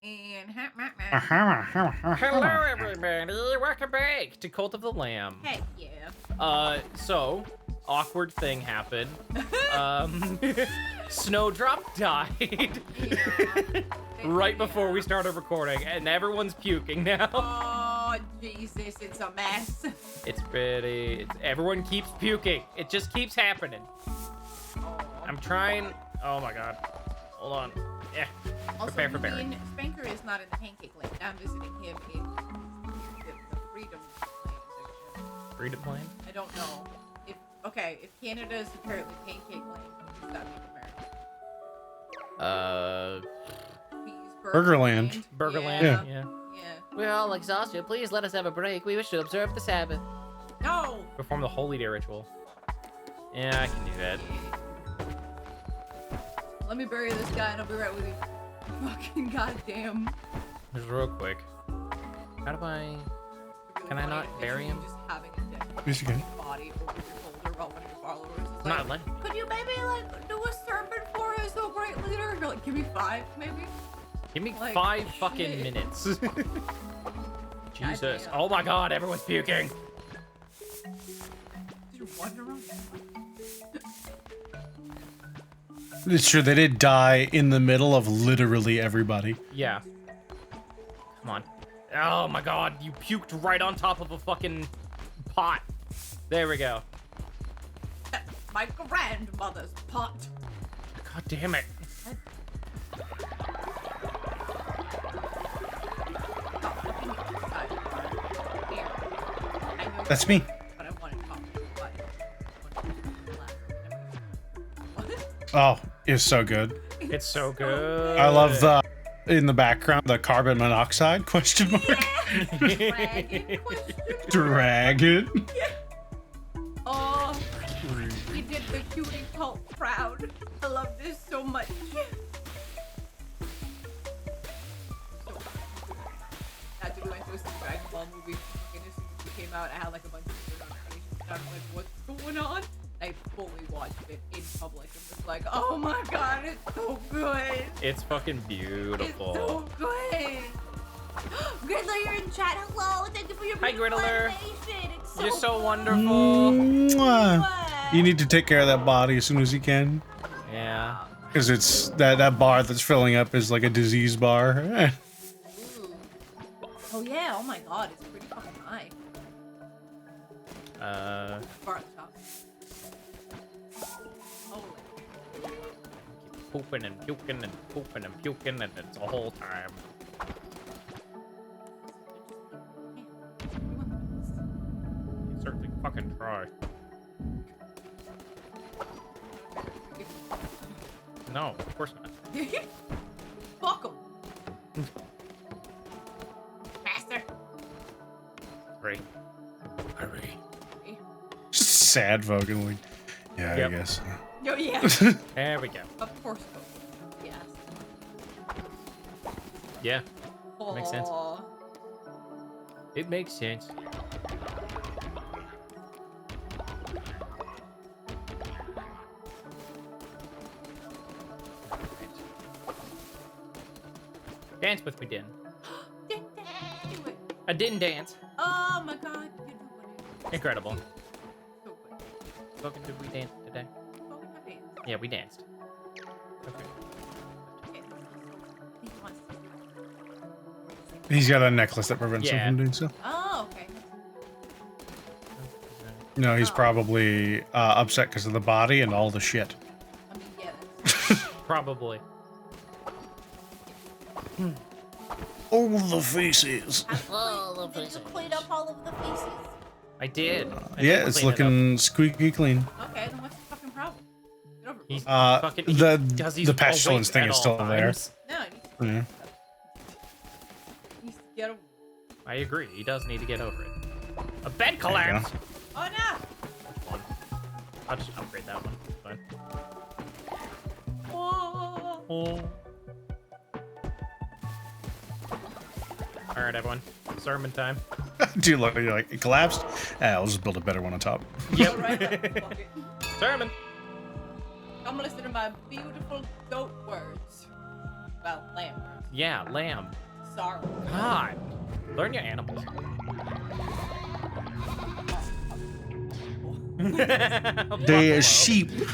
And Hello, everybody. Welcome back to Cult of the Lamb. heck yeah. So awkward thing happened. Snowdrop died right before we started recording, and everyone's puking now. Oh Jesus, it's a mess. Everyone keeps puking. It just keeps happening. I'm trying. Oh my god. Hold on. Yeah. Also, Prepare for Barry. Spanker is not in the pancake lane. I'm visiting him in the freedom lane section. Freedom plane? I don't know. If Canada is apparently pancake lane, does that mean America? Burgerland. Burgerland. Yeah. We're all exhausted. Please let us have a break. We wish to observe the Sabbath. No. Perform the Holy Day ritual. Yeah, I can do that. Let me bury this guy and I'll be right with you. Fucking goddamn. Just real quick. How do I... Can I not bury him? Just having a dead Yes, you can. body over your shoulder while one of your followers is I'm not letting. could you maybe like do a sermon for us, oh great leader? And you're like, give me 5, maybe? Give me Like, 5 fucking shit. minutes. Jesus. Goddamn. Oh my god, everyone's puking. Did you wander around? It's true, they did die in the middle of literally everybody. Yeah. Come on. Oh my god, you puked right on top of a fucking pot. There we go. My grandmother's pot. God damn it. That's me. But I want to talk to Oh, it's so good. It's so good. I love the, in the background, the carbon monoxide question mark. Dragon question. Dragon. Oh, you did the Cutie cult proud. I love this so much. Had to went to a Dragon Ball movie. And as soon as it came out, I had like a bunch of weird notifications. And I was like, what's going on? I fully watched it in public and was like, oh my god, it's so good. It's fucking beautiful. It's so good. Griddler, you're in chat. Hello, thank you for your Hi, beautiful Griddler. animation. It's so You're so good. wonderful. Mwah. You need to take care of that body as soon as you can. Yeah. Because it's that bar that's filling up is like a disease bar. Ooh. Oh yeah, oh my god, it's pretty fucking high. Bar at the top. Holy. Pooping and puking and pooping and puking, and it's a whole time. You certainly fucking try. No, of course not. Fuck him. Master. Hurry. Hurry. Sad Vogan. Like, yeah, Yep. I guess. Oh yeah. There we go. Of course. Yes. Yeah, makes sense. Aw. It makes sense. Dance with me, Din. Do it. I didn't dance. Oh my god, you did what Incredible. so good. Logan, did we dance today? Oh, we have hands. Yeah, we danced. Okay. Okay. He wants to. He's got a necklace that prevents Yeah. him from doing so. Oh, okay. No, he's Oh. probably upset because of the body and all the shit. I mean, yeah. That's... Probably. All the faces. Did you clean up all of the faces? I did. I Yeah, did it's clean it up. looking squeaky clean. Okay, then what's the fucking problem? Get over it. He's Uh, fucking, the pestilence thing is still there. No, Yeah. you need to get over it. I agree. He does need to get over it. A bed There you collapsed. Oh no! Which one? I'll just upgrade that one. It's fine. Oh. Oh. All right, everyone. Sermon time. Dude, look, you're like, it collapsed? I'll just build a better one on top. Yep. Right now, fuck it. Sermon. I'm gonna listen to my beautiful goat words. Well, lamb. Yeah, lamb. Sorry. God. Learn your animals. They are sheep. 3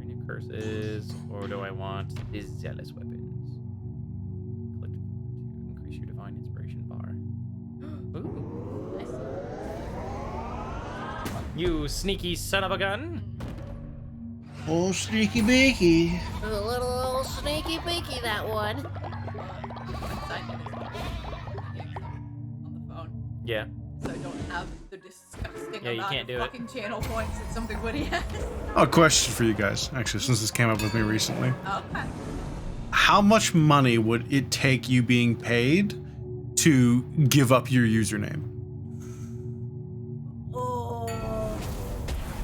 new curses, or do I want the zealous weapons? Click to increase your divine inspiration bar. Ooh. You sneaky son of a gun. Oh, sneaky beaky. A little old sneaky beaky, that one. On the phone. Yeah. So I don't have the disgusting Yeah, you amount can't of do it. fucking channel points that something would have. A question for you guys, actually, since this came up with me recently. Okay. How much money would it take you being paid to give up your username? Oh.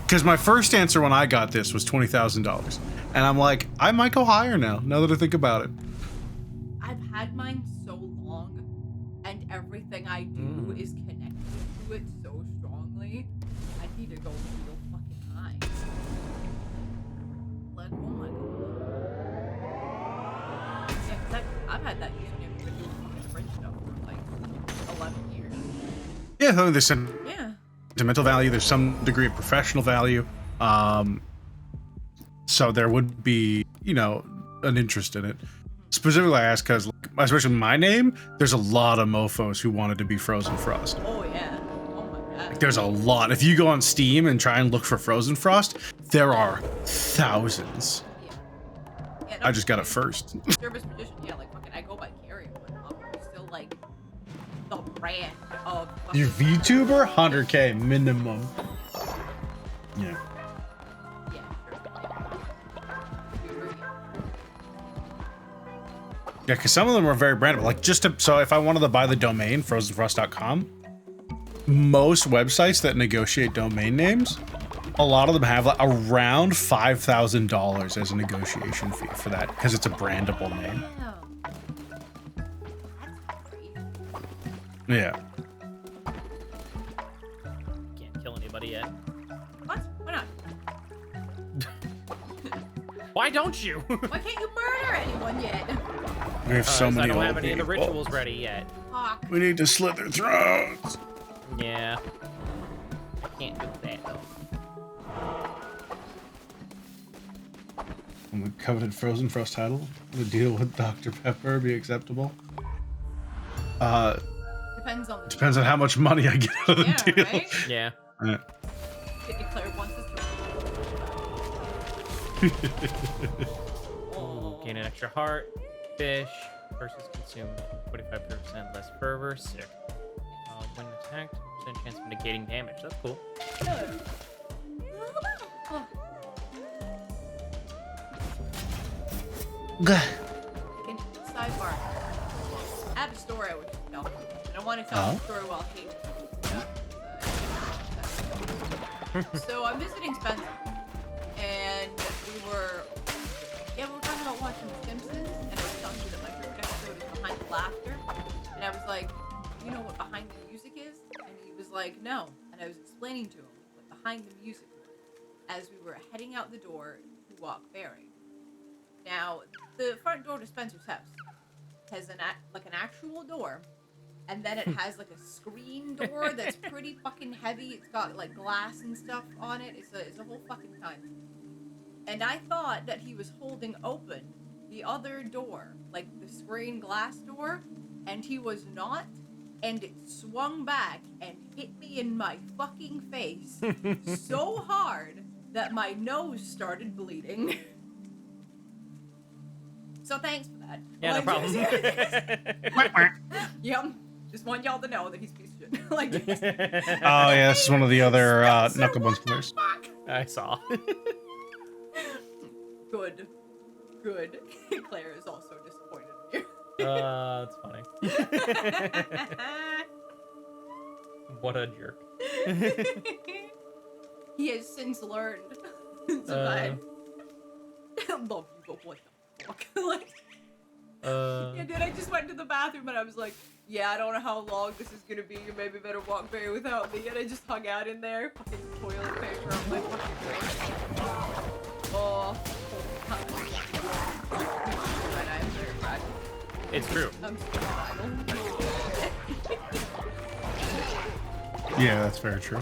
Because my first answer when I got this was $20,000. And I'm like, I might go higher now that I think about it. I've had mine so long, and everything I do is connected to it so strongly. I need to go real fucking high. Like, oh my god. Yeah, 'cause I've had that username for doing fucking French stuff for like 11 years. Yeah, I think there's some Yeah. sentimental value. There's some degree of professional value. So there would be, you know, an interest in it. Specifically, I asked because, especially my name, there's a lot of mofos who wanted to be Frozen Frost. Oh yeah. Oh my god. There's a lot. If you go on Steam and try and look for Frozen Frost, there are thousands. Yeah. Yeah, no, I just got it first. Service magician, yeah, like fucking, I go by Carrie and whatnot, but it's still like the brand of fucking. You VTuber, 100K minimum. Yeah. Yeah, sure. Yeah, because some of them are very brandable. Like so if I wanted to buy the domain, frozenfrost.com, most websites that negotiate domain names, a lot of them have like around $5,000 as a negotiation fee for that, because it's a brandable name. Damn. That's crazy. Yeah. Can't kill anybody yet. What? Why not? Why don't you? Why can't you murder anyone yet? We have so I many don't old have any of the people. rituals ready yet. Fuck. We need to slit their throats. Yeah. I can't do that though. And the coveted Frozen Frost title, the deal with Dr. Pepper be acceptable? Depends on the Depends on how much money I get out of the deal. right? Yeah. Yeah. Get declared once this Ooh, gain an extra heart. Fish. Versus consume 45% less fervor. Sick. When attacked, percent chance of negating damage. That's cool. Oh. Can sidebar. I have a story I would tell. And I want to tell the story while hating. So I'm visiting Spencer, and we were talking about watching The Simpsons, and I was telling you that my favorite episode is Behind the Laughter, and I was like, you know what Behind the Music is? And he was like, no, and I was explaining to him what Behind the Music was. As we were heading out the door to walk Barry. Now, the front door to Spencer's house has an actual door, and then it has like a screen door that's pretty fucking heavy. It's got like glass and stuff on it. It's a whole fucking time. And I thought that he was holding open the other door, like the screen glass door, and he was not. And it swung back and hit me in my fucking face so hard that my nose started bleeding. So thanks for that. Yeah, no problem. Yep. Just want y'all to know that he's a piece of shit. Like, Oh yeah, this is one of the other Knuckle Buns players. I saw. Good. Claire is also disappointed in you. That's funny. What a jerk. He has since learned. So I love you, but what the fuck? Like, yeah, dude, I just went to the bathroom and I was like, yeah, I don't know how long this is gonna be. You maybe better walk Barry without me. And I just hung out in there, fucking toilet paper on my fucking face. Oh, God. It's true. I'm suicidal. Yeah, that's very true.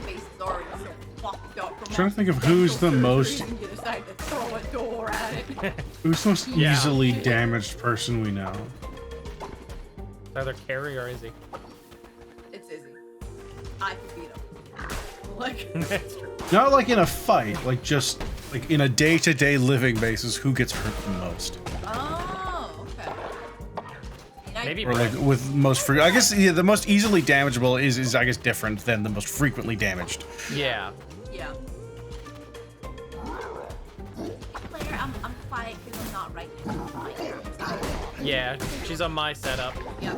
Face is already so fucked up from Trying to think of who's the most You decide to throw a door at it. who's the most Yeah. easily damaged person we know. It's either Carrie or Izzy. It's Izzy. I can beat him. Like, That's true. Not like in a fight, like just like in a day-to-day living basis, who gets hurt the most? oh, okay. Maybe Or like with most I guess yeah, the most easily damageable is I guess different than the most frequently damaged. Yeah. Yeah. Claire, I'm quiet because I'm not right next to the mic. Yeah, she's on my setup. Yep.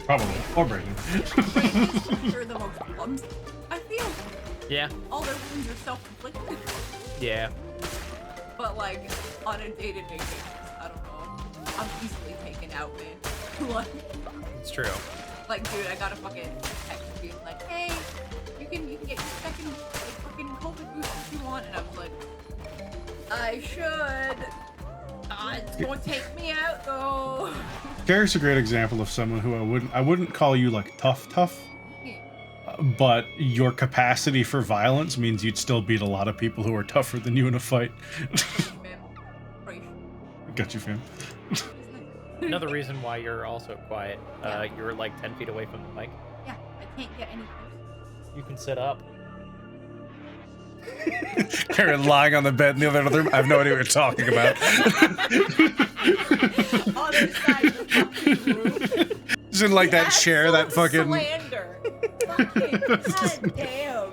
Probably. Or Brayden. They're the most clumsy. I feel Yeah. all their wounds are self-inflicted. Yeah. But like on a day-to-day basis, I don't know. I'm easily taken out, man. Like, It's true. dude, I got a fucking text being like, hey, you can get your second fucking COVID boost if you want, and I was like, I should. It's gonna take me out though. Carrie's a great example of someone who I wouldn't call you like tough, but your capacity for violence means you'd still beat a lot of people who are tougher than you in a fight. Got you, fam. Another reason why you're also quiet. You're like 10 feet away from the mic. Yeah, I can't get any closer. You can sit up. Karen lying on the bed in the other room. I have no idea what you're talking about. Other side of the fucking room. Just in like that That's chair, that some fucking. slander. Fucking goddamn.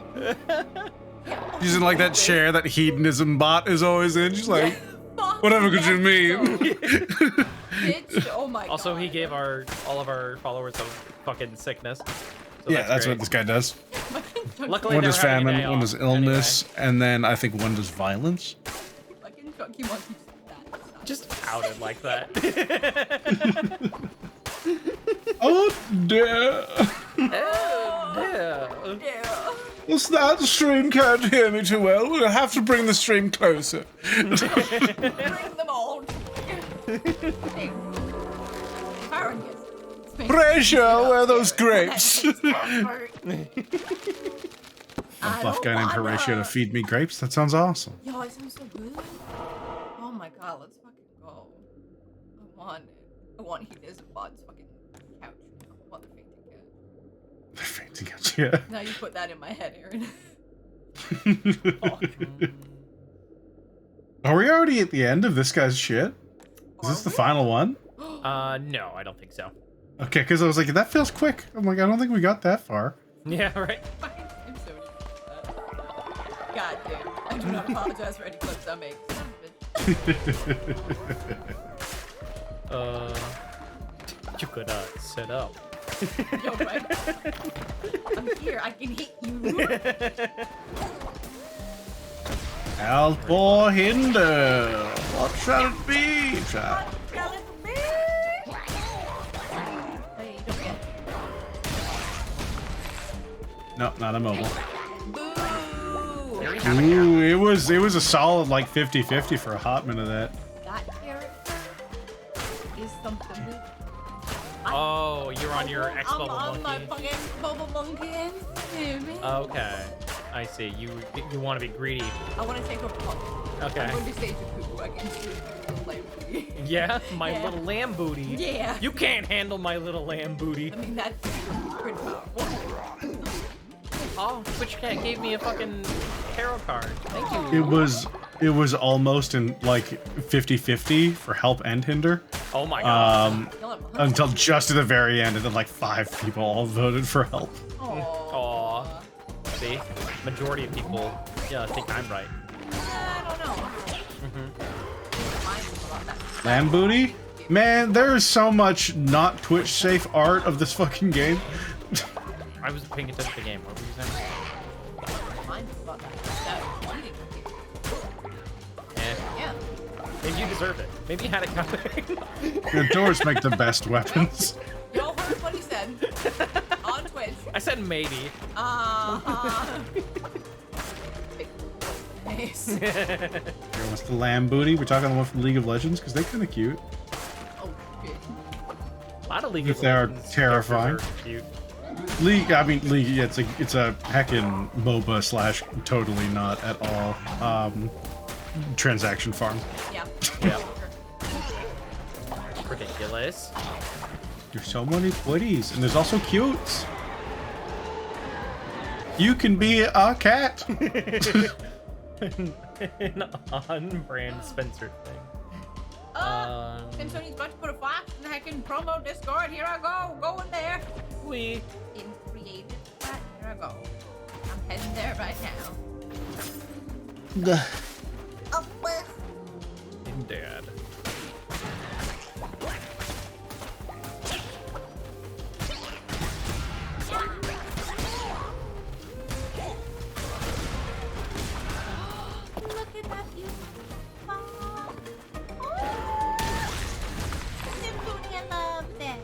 She's in like that chair that hedonism bot is always in. She's like, Fuck whatever could you mean? Bitch, oh my Also, god. he gave all of our followers some fucking sickness. So Yeah, that's great. what this guy does. Luckily, One they does were having a day famine, one off does illness, anyway. and then I think one does violence. Fucking Chucky Monkey that. Just outed like that. Oh dear. Yeah. Yeah. What's that? The stream can't hear me too well. We'll have to bring the stream closer. Bring them all. Hey. Byron gets it. Rachel, where are those grapes? A buff guy named Horatio to feed me grapes? That sounds awesome. Yo, it sounds so good. Oh my god, let's fucking go. I want hedonism bot's fucking couch. I want the fainting cat. They're fainting at you. Now you put that in my head, Aaron. Are we already at the end of this guy's shit? Is this the final one? No, I don't think so. Okay, because I was like, that feels quick. I'm like, I don't think we got that far. Yeah, right. I'm so God damn. I do not apologize for any clips I make. You could sit up. Yo, right? I'm here. I can hit you. Help or hinder? What shall it be, child? Hey, don't get No, not a mobile. Boo! Ooh, it was a solid like 50-50 for a hot minute of that. That character is something. Oh, you're on your X I'm bubble on my monkey. fucking bubble monkey and Okay, I see. You want to be greedy. I want to take a puff. Okay. I'm going to stage a poo against you. Yeah, my Yeah. little lamb booty. Yeah. You can't handle my little lamb booty. I mean, that's pretty powerful. Oh, Twitch Cat gave me a fucking tarot card. Thank you. It was almost in like 50-50 for help and hinder. Oh my god. Until just at the very end, and then like 5 people all voted for help. Aw. See? Majority of people think I'm right. I don't know. Lamb booty? Man, there is so much not Twitch safe art of this fucking game. I was paying attention to the game. What were you saying? Yeah. Maybe you deserve it. Maybe you had it coming. The doors make the best weapons. Y'all heard what he said on Twitch. I said maybe. Uh-huh. Nice. Here wants the lamb booty. We're talking the one from League of Legends because they're kind of cute. Oh shit. A lot of League If of they are Legends terrifying. characters are cute. League. Yeah, it's a heckin' MOBA slash totally not at all transaction farm. Yeah. Yeah. Ridiculous. There's so many pretties, and there's also cutes. You can be a cat. An on-brand Spencer thing. Can Sony's about to put a flash in the heckin' promo Discord. Here I go. Go in there. We. In creative chat. Here I go. I'm heading there right now. Oh, well. Dad. Look at that view. Symphony, I love that.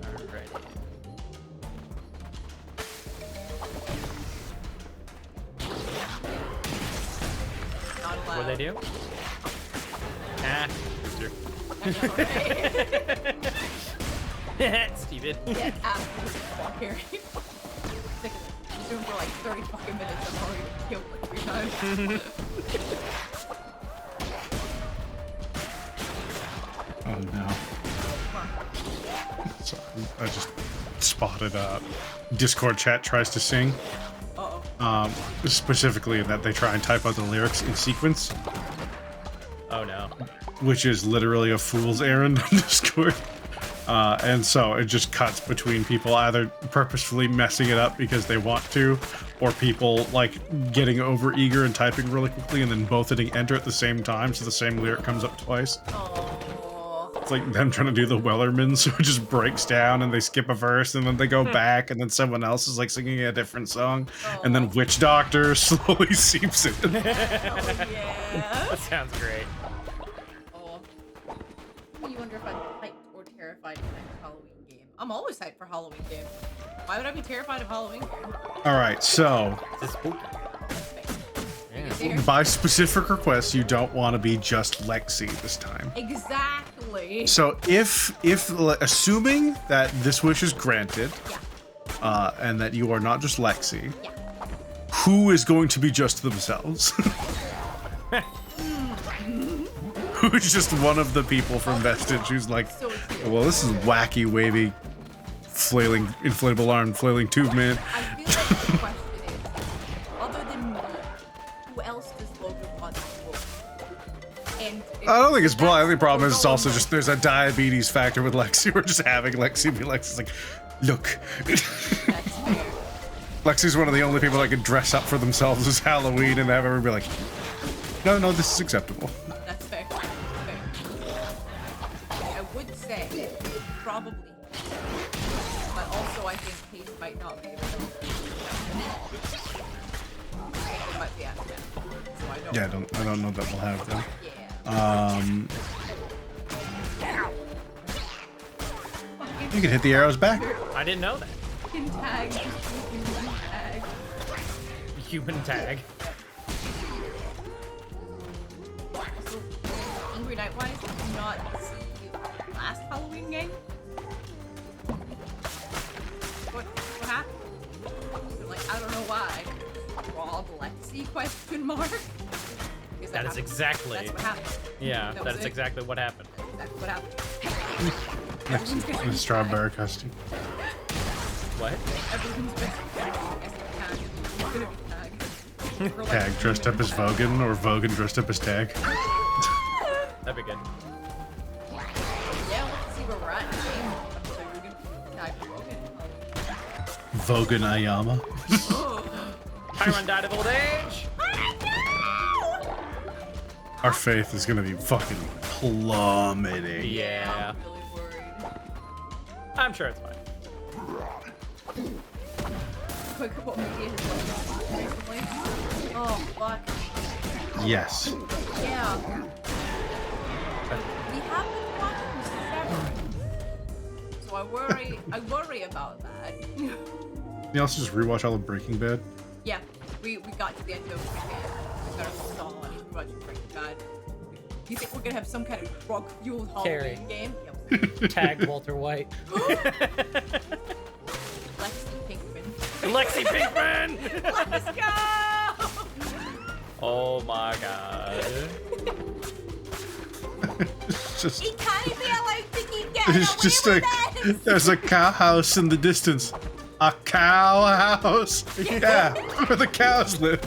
Alright. Not allowed. What they do? Ah, loser. Stupid. Get absolutely fuck, Carrie. Sick of it. He's doing for like 30 fucking minutes. I'm already killed like 3 times. Oh no. Sorry, I just spotted Discord chat tries to sing. Uh-oh. Specifically that they try and type out the lyrics in sequence, Oh no. which is literally a fool's errand on Discord. And so it just cuts between people either purposefully messing it up because they want to, or people like getting over eager and typing really quickly and then both hitting enter at the same time, so the same lyric comes up twice. Oh. It's like them trying to do the Wellerman, so it just breaks down and they skip a verse and then they go back and then someone else is like singing a different song, and then Witch Doctor slowly seeps in. Oh, yeah. That sounds great. Oh. You wonder if I'm hyped or terrified of the next Halloween game. I'm always hyped for Halloween games. Why would I be terrified of Halloween games? Alright, so It's spooky. Yeah. by specific request, you don't want to be just Lexi this time. Exactly. So if assuming that this wish is granted, Yeah. and that you are not just Lexi, Yeah. who is going to be just themselves? Who's just one of the people from Vestige who's like, So cute. well, this is wacky, wavy, flailing, inflatable arm, flailing tube man. I feel like the question is, other than me, who else does Logan want to vote? And I don't think it's that's the only problem is it's Logan also wants- just there's a diabetes factor with Lexi. We're just having Lexi be Lexi's like, look. That's fair. Lexi's one of the only people that can dress up for themselves as Halloween and have everyone be like, no, this is acceptable. That's fair. That's fair. I would say probably, but also I think Paige might not be able to. It might be out of town, so I don't. Yeah, I don't know that we'll have them. Yeah. You can hit the arrows back. I didn't know that. Fucking tag. Fucking tag. Human tag. Also, Angry Nightwise did not see last Halloween game. What happened? They're like, I don't know why. Rob Lexi question mark? Because That is exactly. That's what happened. Yeah, That that was is it. exactly what happened. That's what happened. Next, the strawberry costume. What? Everyone's been tagged as a tag. It's gonna be tagged. We're like, Tag dressed up as Vogan, or Vogan dressed up as Tag. That'd be good. Yeah, let's see where we're at in the game. So we're gonna tag Logan. Vogan Ayama. Tyron died of old age. Our faith is gonna be fucking plummeting. Yeah. I'm really worried. I'm sure it's fine. Quick, what media has been recently? Oh, fuck. Yes. Yeah. We have I worry about that. You also just rewatch all of Breaking Bad. Yeah, we got to the end of it. We got our song on it. We watched Breaking Bad. Do you think we're gonna have some kind of drug-fueled Carrie. Halloween game? Yep. Tag Walter White. Lexi Pinkman. Lexi Pinkman! Let's go! Oh my god. It's just, It can't be like to keep getting it's away just with like this. there's a cow house in the distance. A cow house. Yeah, where the cows live.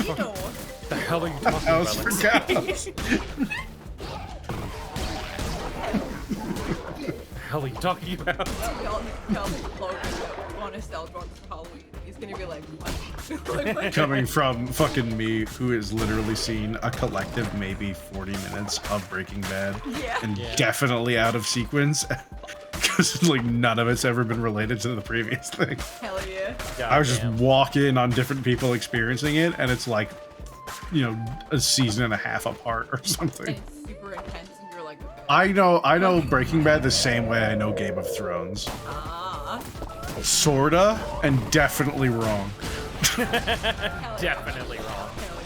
You know. The hell are you talking House about? for Lexi? cows. The hell are you talking about? Y'all tell Logan that we want to sell drugs for Halloween. He's gonna be like, what? Like, what? Coming from fucking me, who has literally seen a collective maybe 40 minutes of Breaking Bad, Yeah. and Yeah. definitely out of sequence, because like none of it's ever been related to the previous thing. Hell yeah. I was just Goddamn. walking on different people experiencing it, and it's like, you know, a season and a half apart or And something. it's super intense, and you're like, okay. I know Breaking Bad the same way I know Game of Thrones. Ah. Sorta, and definitely wrong. Hell yeah. Definitely wrong. Hell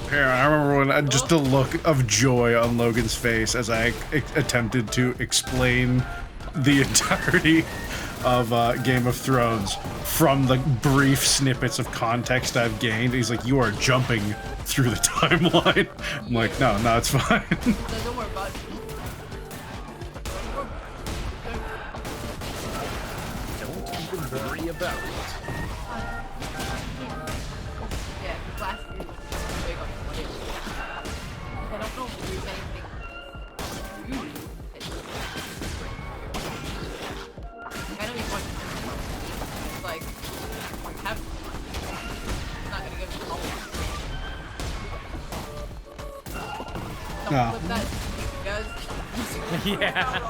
yeah. Here, I remember when just the look of joy on Logan's face as I attempted to explain the entirety of Game of Thrones from the brief snippets of context I've gained. He's like, "You are jumping through the timeline." I'm like, "No, it's fine." No, don't worry about it. Don't even worry about it. Yeah, last year was big on Monday. I don't know if there's anything you do. I know you want to like have it's not gonna give you all No. With that, you guys. Yeah.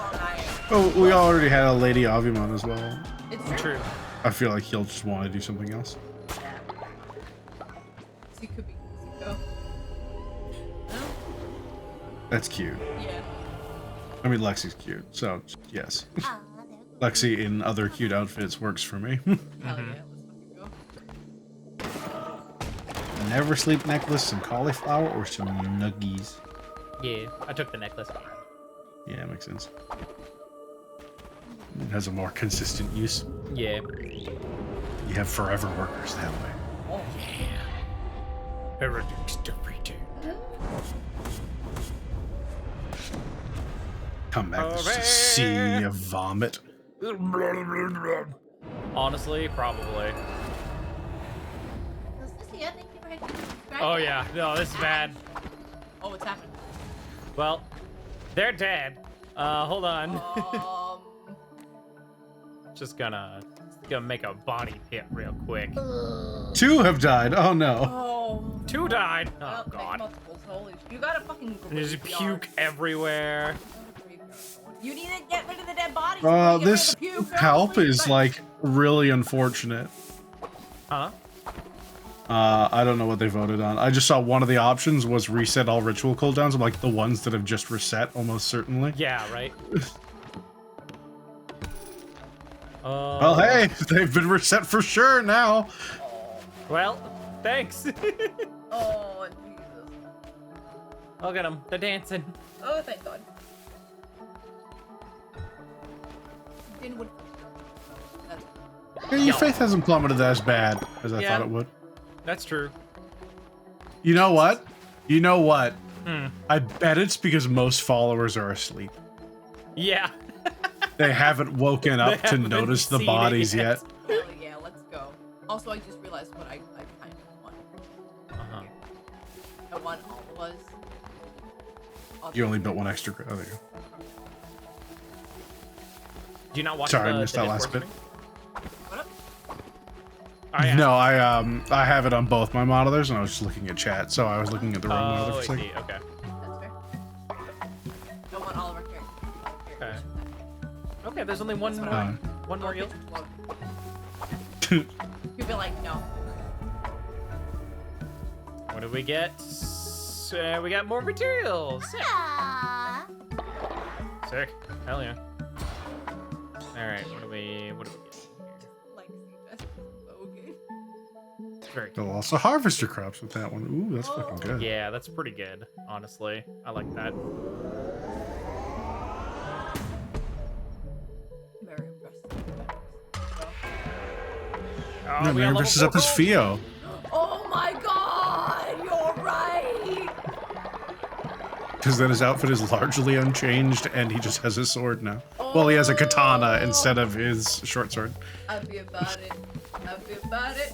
Oh, we already had a Lady Avimon as well. It's True. I feel like he'll just want to do something else. Yeah. She could be Zuko. No? That's cute. Yeah. I mean, Lexi's cute, so yes. Lexi in other cute outfits works for me. Hell yeah, let's fucking go. Never sleep necklace, some cauliflower, or some nuggies. Yeah, I took the necklace. Yeah, makes sense. It has a more consistent use. Yeah. You have forever workers that way. Oh, Heretics defeated. Come back to a sea of vomit. Honestly, probably. Cecilia, thank you for hitting subscribe. Oh yeah, no, this is bad. Oh, what's happening? Well, they're dead. Hold on. Just gonna make a body pit real quick. 2 have died. Oh no. Oh. 2 died. Oh Well, make god. multiples, holy sh- You gotta fucking There's graveyard. puke everywhere. You need to get rid of the dead bodies. This help is like really unfortunate. Huh? I don't know what they voted on. I just saw one of the options was reset all ritual cooldowns. I'm like, the ones that have just reset almost certainly. Yeah, right. Well, hey, they've been reset for sure now. Well, thanks. Oh, Jesus. Look at them. They're dancing. Oh, thank God. Then would. Yeah, your faith hasn't plummeted as bad as I Yeah. thought it would. That's true. You know what? You know what? Hmm. I bet it's because most followers are asleep. Yeah. They haven't woken up to haven't notice the seen it bodies yet. yet. Hell yeah, let's go. Also, I just realized what I kind of want. Uh-huh. I want all of us. You only built one extra. Oh, there you go. Do you not watch Sorry, I the missed that last Discord bit. stream? What up? Oh, yeah. No, I have it on both my monitors, and I was just looking at chat, so I was looking at the wrong monitor Oh, I for a second. see. Okay. That's fair. I want all of our characters. Okay. Okay, there's only one more. One more yield. You'd be like, no. What do we get? We got more materials. Sick. Sick. Hell yeah. All right, what do we get here? Legacy just Logan. Very They'll good. also harvest your crops with that one. Ooh, that's fucking good. Yeah, that's pretty good, honestly. I like that. Very impressive. Oh, No, we got man, level versus 4 up this gold. Theo. Oh my god! You're right! Because then his outfit is largely unchanged and he just has his sword now. Well, he has a katana instead of his short sword. Happy about it. Happy about it.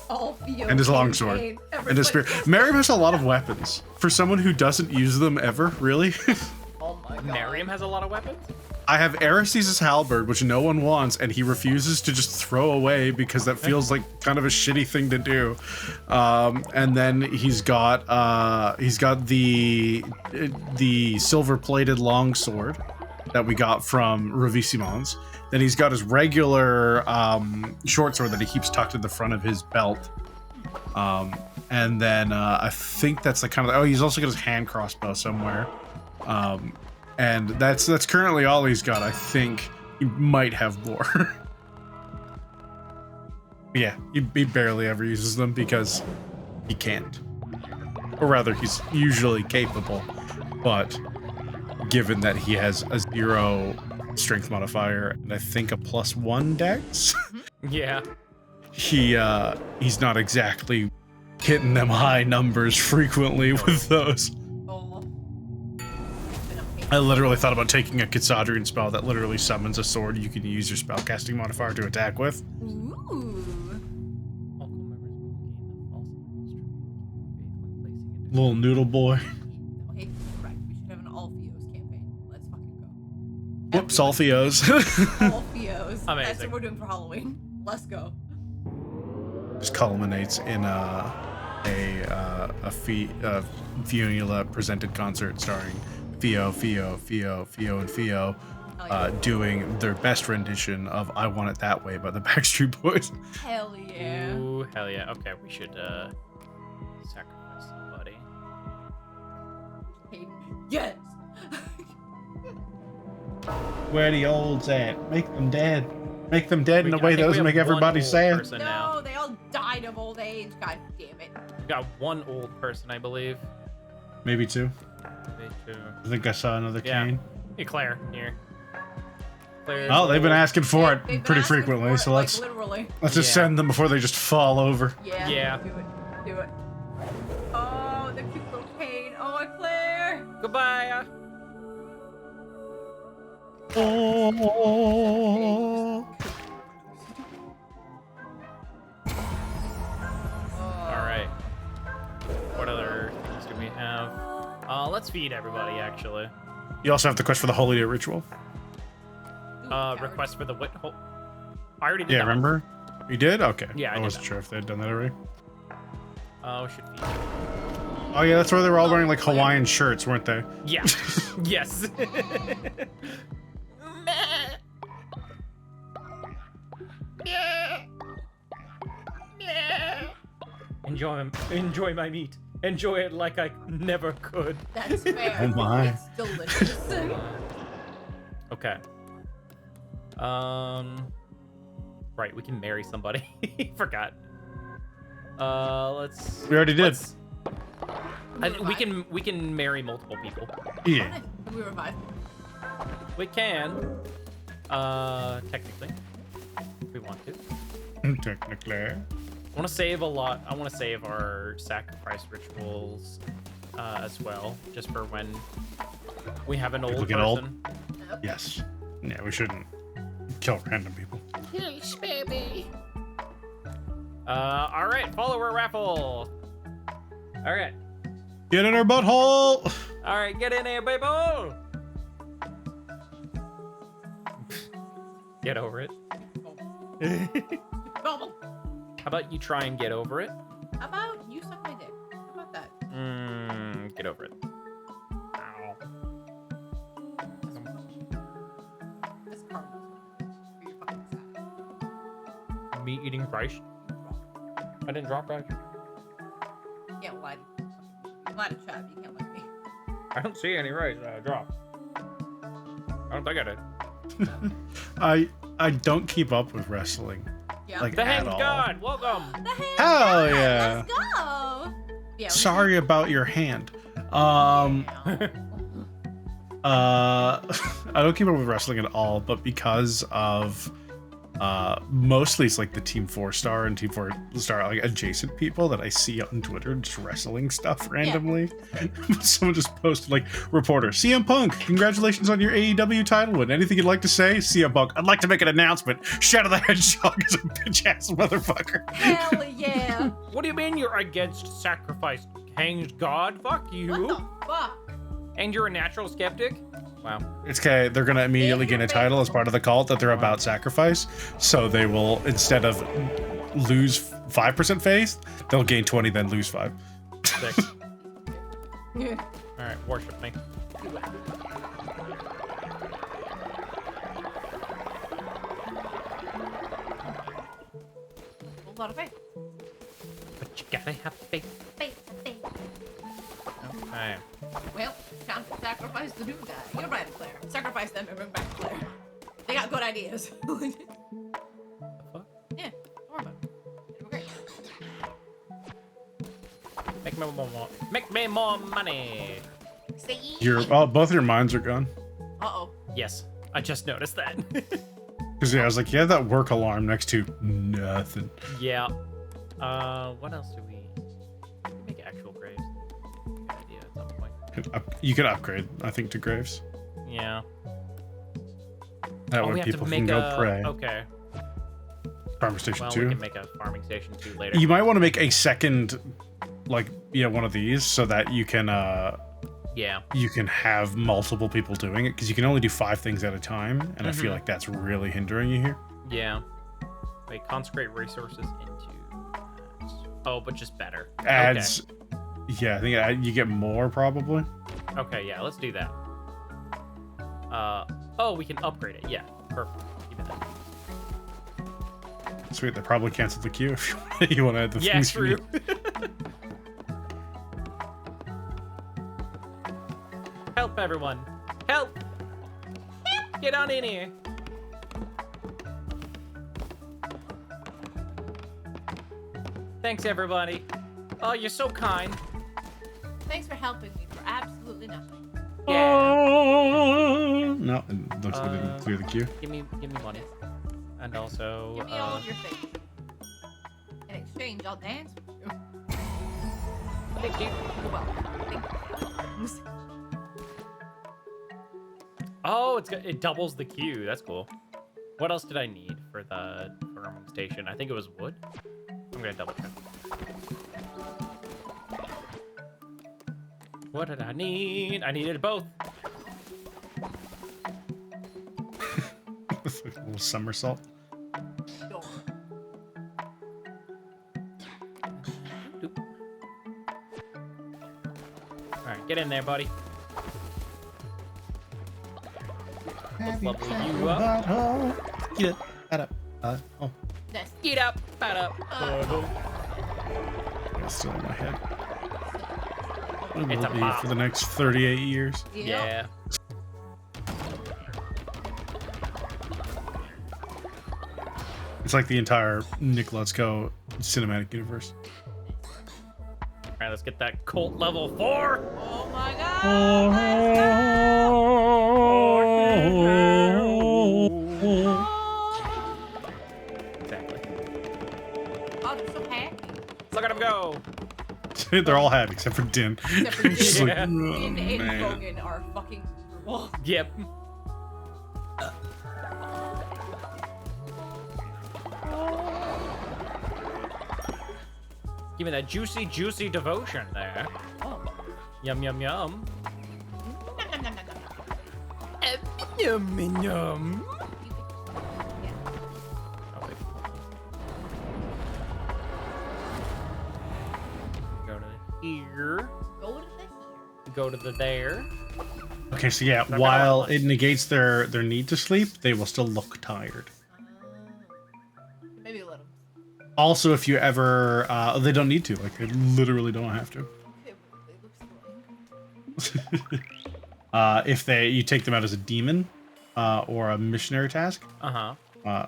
All Theo And his longsword. campaign. And his spear. Miriam has a lot of weapons. For someone who doesn't use them ever, really. Oh my god. Miriam has a lot of weapons? I have Aristes' halberd, which no one wants, and he refuses to just throw away because that feels like kind of a shitty thing to do. And then he's got the silver-plated longsword that we got from Ravisimons. Then he's got his regular short sword that he keeps tucked in the front of his belt. And then I think that's the kind of... Oh, he's also got his hand crossbow somewhere. And that's currently all he's got. I think he might have more. Yeah, he barely ever uses them because he can't. Or rather, he's usually capable. But given that he has a 0 strength modifier and I think a +1 dex, Yeah. he's not exactly hitting them high numbers frequently with those. Oh. I literally thought about taking a Kitsadrian spell that literally summons a sword you can use your spellcasting modifier to attack with. Ooh. Little noodle boy. No, hey, right. We should have an all Theos campaign. Let's fucking go. Whoops, all Theos. All Theos. That's what Amazing. we're doing for Halloween. Let's go. Just culminates in a Fionnuala presented concert starring Theo, and Theo doing their best rendition of I Want It That Way by the Backstreet Boys. Hell yeah. Ooh, hell yeah. Okay, we should sacrifice somebody. Hey, yes. Where the olds at? Make them dead. Make them dead in a I way think that we doesn't have make one everybody old sad. person now. No, they all died of old age. God damn it. We got one old person, I believe. Maybe 2. Maybe 2. I think I saw another Yeah. cane. Hey, Claire, here. Claire's Oh, they've been old. asking for They've it been pretty asking frequently, for it, so like, let's literally. just Yeah. send them before they just fall over. Yeah. Yeah. Do it. Do it. Oh, the cute little cane. Oh, Claire. Goodbye. Oh. All right. What other things do we have? Let's feed everybody, actually. You also have the quest for the Holy Day ritual. Request for the wit. I already did Yeah, that one. remember? You did? Okay. Yeah, I I did wasn't that. sure if they had done that already. Oh, should feed. Oh yeah, that's where they were all wearing like Hawaiian shirts, weren't they? Yeah. Yes. Enjoy my meat. Enjoy it like I never could. That's fair. Oh my. It's delicious. Okay. Right, we can marry somebody. Forgot. Let's. We already did. We can marry multiple people. Yeah. We revive. We can. Technically, if we want to. Technically. I want to save a lot. I want to save our sacrifice rituals as well, just for when we have an old People get person. old? Yes. Yeah, we shouldn't kill random people. Yes, baby. All right, follower raffle. All right, Get in her butthole! all right, get in here, baby. Get over it. Bubble. How about you try and get over it? How about you suck my dick? How about that? Get over it. Ow. That's karma. For your fucking sad. Me eating rice. I didn't drop rice. You can't lie to you. You lie to chat, but you can't lie to me. I don't see any rice drop. I don't think I did. I don't keep up with wrestling. Yeah. Like The at Hanged all. God, welcome. The hand Hell God, yeah. Let's go. Yeah. Sorry about your hand. Yeah. I don't keep up with wrestling at all, but because of mostly it's like the Team 4-star and Team 4-star like adjacent people that I see on Twitter just wrestling stuff randomly. Someone just posted like, reporter, CM Punk, congratulations on your AEW title win. Anything you'd like to say? CM Punk, I'd like to make an announcement. Shadow the Hedgehog is a bitch ass motherfucker. Hell yeah. What do you mean you're against sacrifice, Hanged God? Fuck you. What the fuck? And you're a natural skeptic? Wow. It's okay, they're gonna immediately gain a title as part of the cult that they're about sacrifice. So they will, instead of lose 5% faith, they'll gain 20, then lose 5. 6. Alright, worship me. A lot of faith. But you gotta have faith. Faith. Okay. Well, time to sacrifice the new guy. You're right, Claire. Sacrifice them and bring back Claire. They got good ideas. The fuck? Yeah, don't worry about it. It'll be great. Make me more money. See? Both your minds are gone. Uh-oh. Yes, I just noticed that. Because yeah, I was like, you have that work alarm next to nothing. Yeah. What else do we make actual graves? Good idea at some point. You could upgrade, I think, to graves. Yeah. That we way have people to can make go pray. Okay. Farmer Station Well, 2. we can make a farming station 2 later. You might want to make a second, like, one of these so that you can, Yeah. you can have multiple people doing it, because you can only do 5 things at a time, and I feel like that's really hindering you here. Yeah. Wait, consecrate resources into... Oh, but just better. Adds, yeah, I think you get more, probably. Okay, yeah, let's do that. Oh, we can upgrade it. Yeah, perfect. Keep it that. Sweet, they probably canceled the queue if you want to add the Yeah, things you true. need. Help, everyone. Help! Get on in here. Thanks, everybody. Oh, you're so kind. Thanks for helping me for absolutely nothing. Yeah. No, it looks like they didn't clear the queue. Give me money. And also, Give me all of your faith. In exchange, I'll dance with you. thank you. You're welcome. Thank you. Oh, it doubles the queue. That's cool. What else did I need for the farming station? I think it was wood. I'm gonna double check. What did I need? I needed both. A little somersault. Sure. All right, get in there, buddy. Let's level you up. Get up. Oh, That's Get up, bat up. it's still in my head. It It's will a be pop. for the next 38 years. Yeah. It's like the entire Nick Let's Go cinematic universe. All right, let's get that cult level 4. Oh my god! Let's Exactly. go! Oh, they're so happy. Look at him go. They're all happy except for Din. Except for Just like, Yeah. oh, Din and man. Logan are fucking miserable. Yep. Give me that juicy, juicy devotion there. Oh. Yum, yum, yum. Nom, nom, nom, nom, nom. Yum, yum. Yeah. Oh, wait. Go to here. Go to the here. Go to the there. Okay, so yeah, gonna while want it negates their need to sleep, they will still look tired. Maybe a little. Also, if you ever, they don't need to. Like, they literally don't have to. It looks like. If you take them out as a demon, or a missionary task, Uh-huh.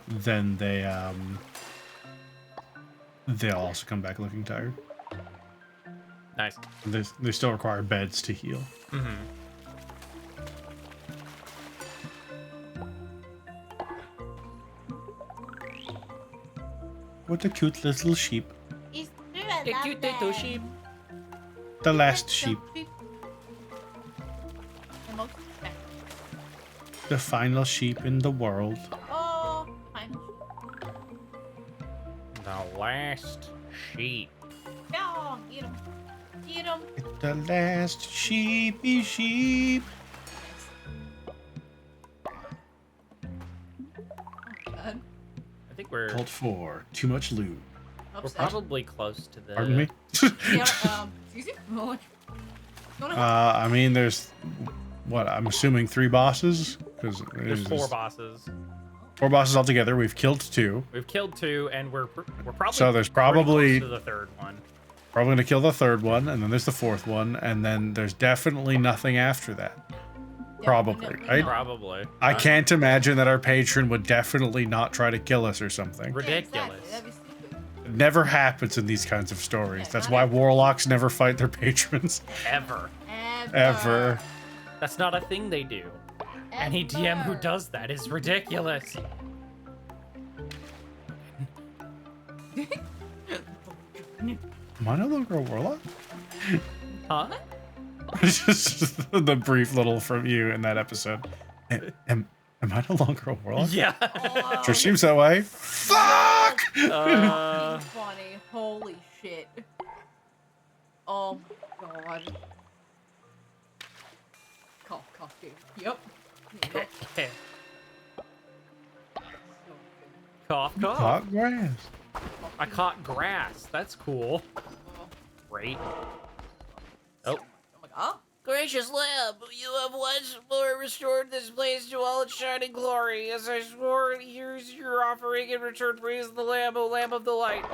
then they'll also come back looking tired. Nice. They still require beds to heal. Mm-hmm. What a cute little sheep. It's true, I The love cute that. little sheep. The last sheep. The most respect. The final sheep in the world. Oh, final. The last sheep. No, get him. Get him. The last sheepy sheep. God. I think we're Called for too much loot. Upset. probably close to the. Pardon me? Yeah, excuse me? What? Go on. I mean, there's what I'm assuming 3 bosses. Because There's 4 bosses. 4 bosses altogether. We've killed 2. We've killed 2, and we're probably. So there's pretty probably- close to the 3rd one. Probably gonna kill the 3rd one, and then there's the 4th one, and then there's definitely nothing after that. Probably, Definitely right? not. Probably. I can't imagine that our patron would definitely not try to kill us or something. Yeah, exactly. Ridiculous. That'd be stupid. It never happens in these kinds of stories. Yeah, That's not why ever. warlocks never fight their patrons. Ever. Ever. That's not a thing they do. Any DM who Ever. does that is ridiculous. Am I no longer a warlock? Huh? Just the brief little from you in that episode. Am I no longer a warlock? Yeah. Oh, Sure seems that way. Fuck! funny. Holy shit. Oh my god. Cough, dude. Yep. Cough, cough. Hot grass. I caught grass. That's cool. Great. Oh. Oh my god. Gracious Lamb, you have once more restored this place to all its shining glory. As I swore, here's your offering in return. Praise the Lamb, O Lamb of the Light.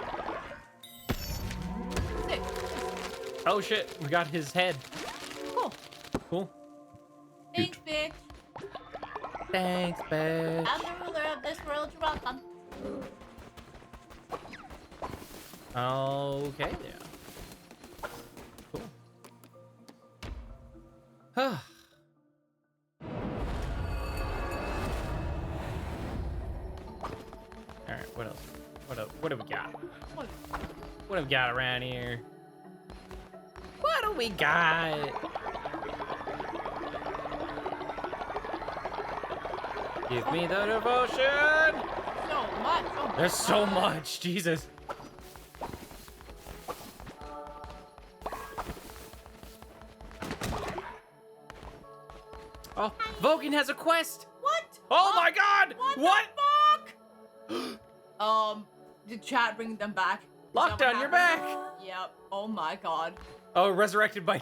Sick. Oh shit. We got his head. Cool. Cool. Thanks, bitch. Thanks, bitch. I'm the ruler of this world. You're welcome. Okay, yeah. Cool. Alright, what else? What have we got? What have we got around here? What do we got? Give me the devotion! So much. Oh my There's so God. much, Jesus. Oh, Vulcan has a quest! What? Oh my god! What? The fuck? Did chat bring them back? Is that what Lockdown, you're back! happened? Yep. Oh my god. Oh, resurrected by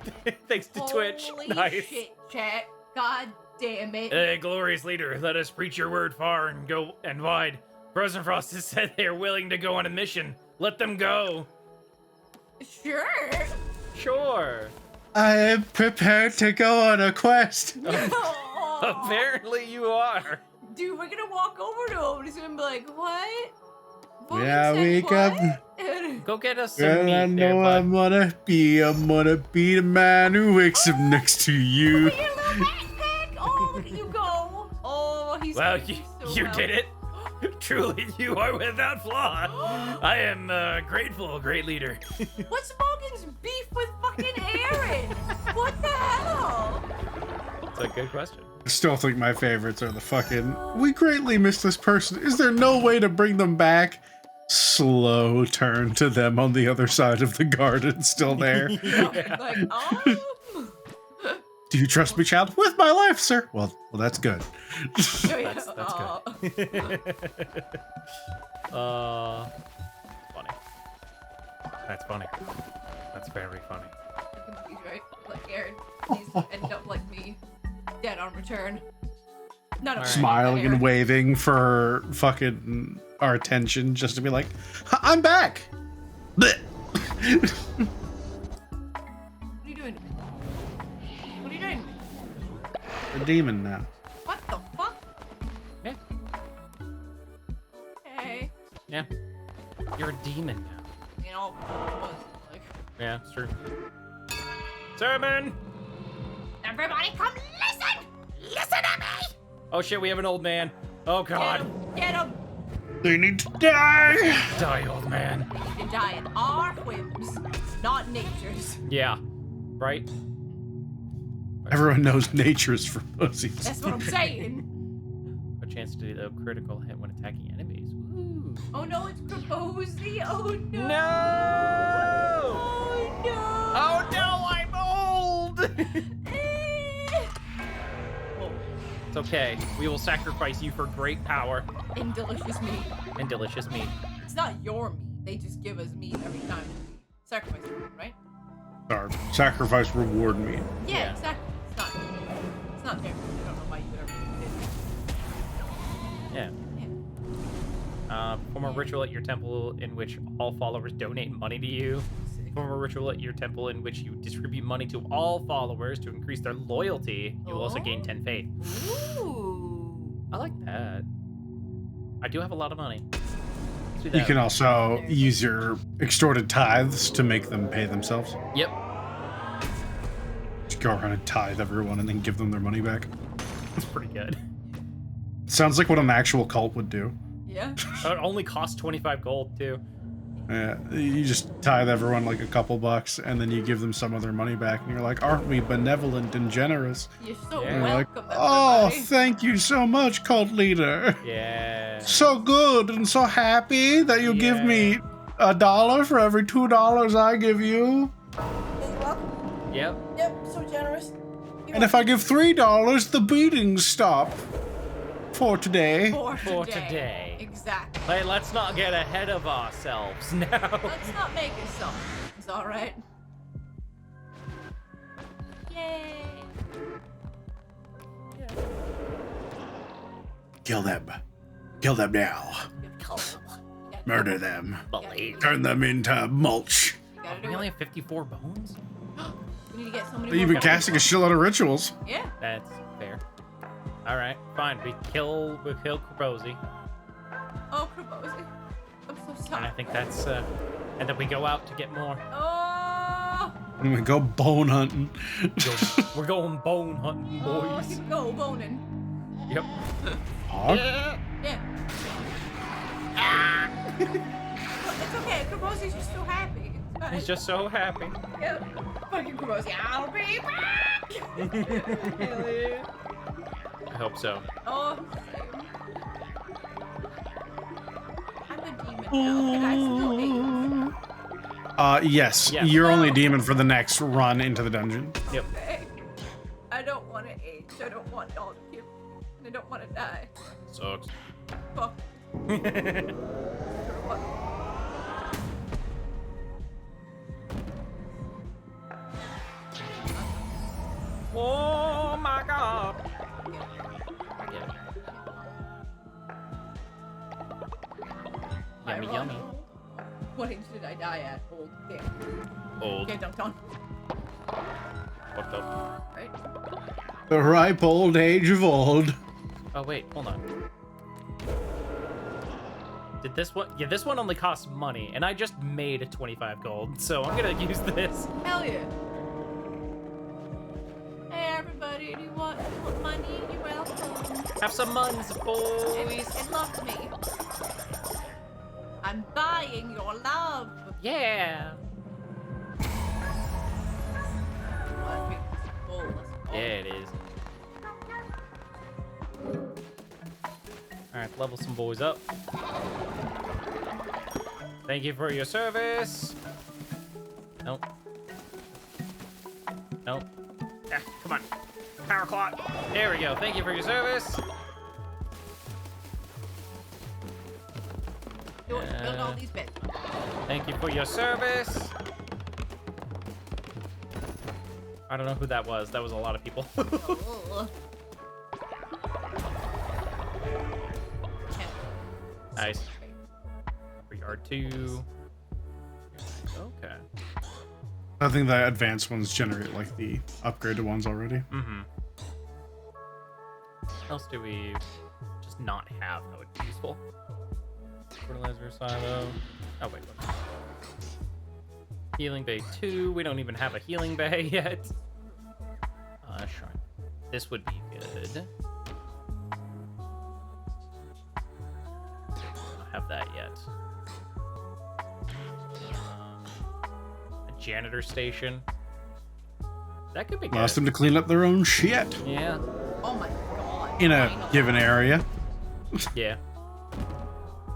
thanks to Twitch. Holy Nice. shit, chat. God damn it. Hey, glorious leader, let us preach your word far and go and wide. Frozen Frost has said they are willing to go on a mission. Let them go. Sure. Sure. I am prepared to go on a quest. Oh. Apparently you are. Dude, we're gonna walk over to him and he's gonna be like, what? Vulcan Yeah, said we what? got. Go get us some Well, meat I there, know bud. I'm gonna be the man who wakes up next to you. Look at your little backpack. Oh, look at you go. Oh, he's Well, doing you, so you well. did it. Truly, you are without flaw. I am grateful, great leader. What's Vulcan's beef with fucking Aaron? What the hell? That's a good question. I still think my favorites are the fucking. We greatly miss this person. Is there no way to bring them back? Slow turn to them on the other side of the garden, still there. Like, Do you trust me, child? With my life, sir. Well, that's good. oh, yeah. That's good. Funny. That's funny. That's very funny. I'm confused, right? Like Aaron, he's ended up like me, dead on return. Not a Alright. Smiling and waving for fucking our attention, just to be like, I'm back. Blech. What are you doing to me? What are you doing to me? A demon now. What the fuck? Yeah. Yeah. You're a demon now. You know, like, Yeah, it's true. Sermon! everybody come listen! Listen to me! Oh shit, we have an old man. Oh god. Get him! They need to die. Die, old man. They need to die at our whims, not nature's. Yeah. Right? Everyone knows nature's for pussies. That's what I'm saying. A chance to do the critical hit when attacking enemies. Ooh. Oh no, it's Proposy. Oh no. No! Oh no. Oh no, I'm old! It's okay. We will sacrifice you for great power And delicious meat. and delicious meat. It's not your meat. They just give us meat every time we sacrifice food, right? Our sacrifice reward me. Yeah, Yeah. exactly. It's not fair. I don't know why you would ever do Yeah. it. Yeah. Perform a ritual at your temple in which all followers donate money to you. Sick. Perform a ritual at your temple in which you distribute money to all followers to increase their loyalty. You will also gain 10 faith. Ooh. I like that. I do have a lot of money. Let's do You that. can also use your extorted tithes to make them pay themselves. Yep. Just go around and tithe everyone and then give them their money back. That's pretty good. Sounds like what an actual cult would do. Yeah. It only costs 25 gold, too. Yeah, you just tithe everyone like a couple bucks and then you give them some of their money back and you're like, aren't we benevolent and generous? You're so Yeah. And they're like, welcome, oh, everybody. thank you so much, cult leader. Yeah. So good and so happy that you give me $1 for every $2 I give you. You're welcome. Yep. Yep, so generous. And if I give $3, the beatings stop. For today. For today. Exactly. Hey, let's not get ahead of ourselves now. Let's not make it so. It's alright. Yay. Kill them. Kill them now. Murder them. Believe. Turn them into mulch. You gotta We do only it. have 54 bones? We need to get so many You've more been casting a shitload of rituals. Yeah. That's fair. Alright, fine. We kill Krabozy. Oh, Krabozy. I'm so And I sorry. think that's and then we go out to get more. Oh. And we go bone hunting. We're going bone hunting, Oh, boys. here we go, boning. Yep. Hog? Yeah. It's okay. Krabozy's just so happy. It's fine. He's just so happy. Yep. Fucking Krabozy. I'll be back. Hell yeah. I hope so. Oh, same. I'm a demon now. Can I still age? Yes. Yeah. You're only demon for the next run into the dungeon. Yep. Okay. I don't want to age. I don't want y'all to kill me. And I don't want to die. Sucks. Fuck. Oh my god. Yeah. Yummy, yummy. What age did I die at? Old. Damn. Old. Okay, dunked on. Fucked up. Right? The ripe old age of old. Oh wait, hold on. Did this one? Yeah, this one only costs money, and I just made a 25 gold, so I'm gonna use this. Hell yeah. Hey everybody, do you want money? You're welcome. Have some muns, boys. And love me. I'm buying your love. Yeah. What? Wait, it's full. Let's go. Yeah, it is. All right, level some boys up. Thank you for your service. Nope. Nope. Ah, come on. Power clock. There we go. Thank you for your service. Build all these beds. Thank you for your service. I don't know who that was. That was a lot of people. Oh. Nice. For yard 2. Okay. I think the advanced ones generate like the upgraded ones already. Mm-hmm. What else do we just not have that would be useful? fertilizer silo. Oh wait, what? Healing bay 2. We don't even have a healing bay yet. Shrine. This would be good. Don't have that yet. A janitor station. That could be good. Ask them to clean up their own shit Yeah. Oh my god. in a given area. Yeah.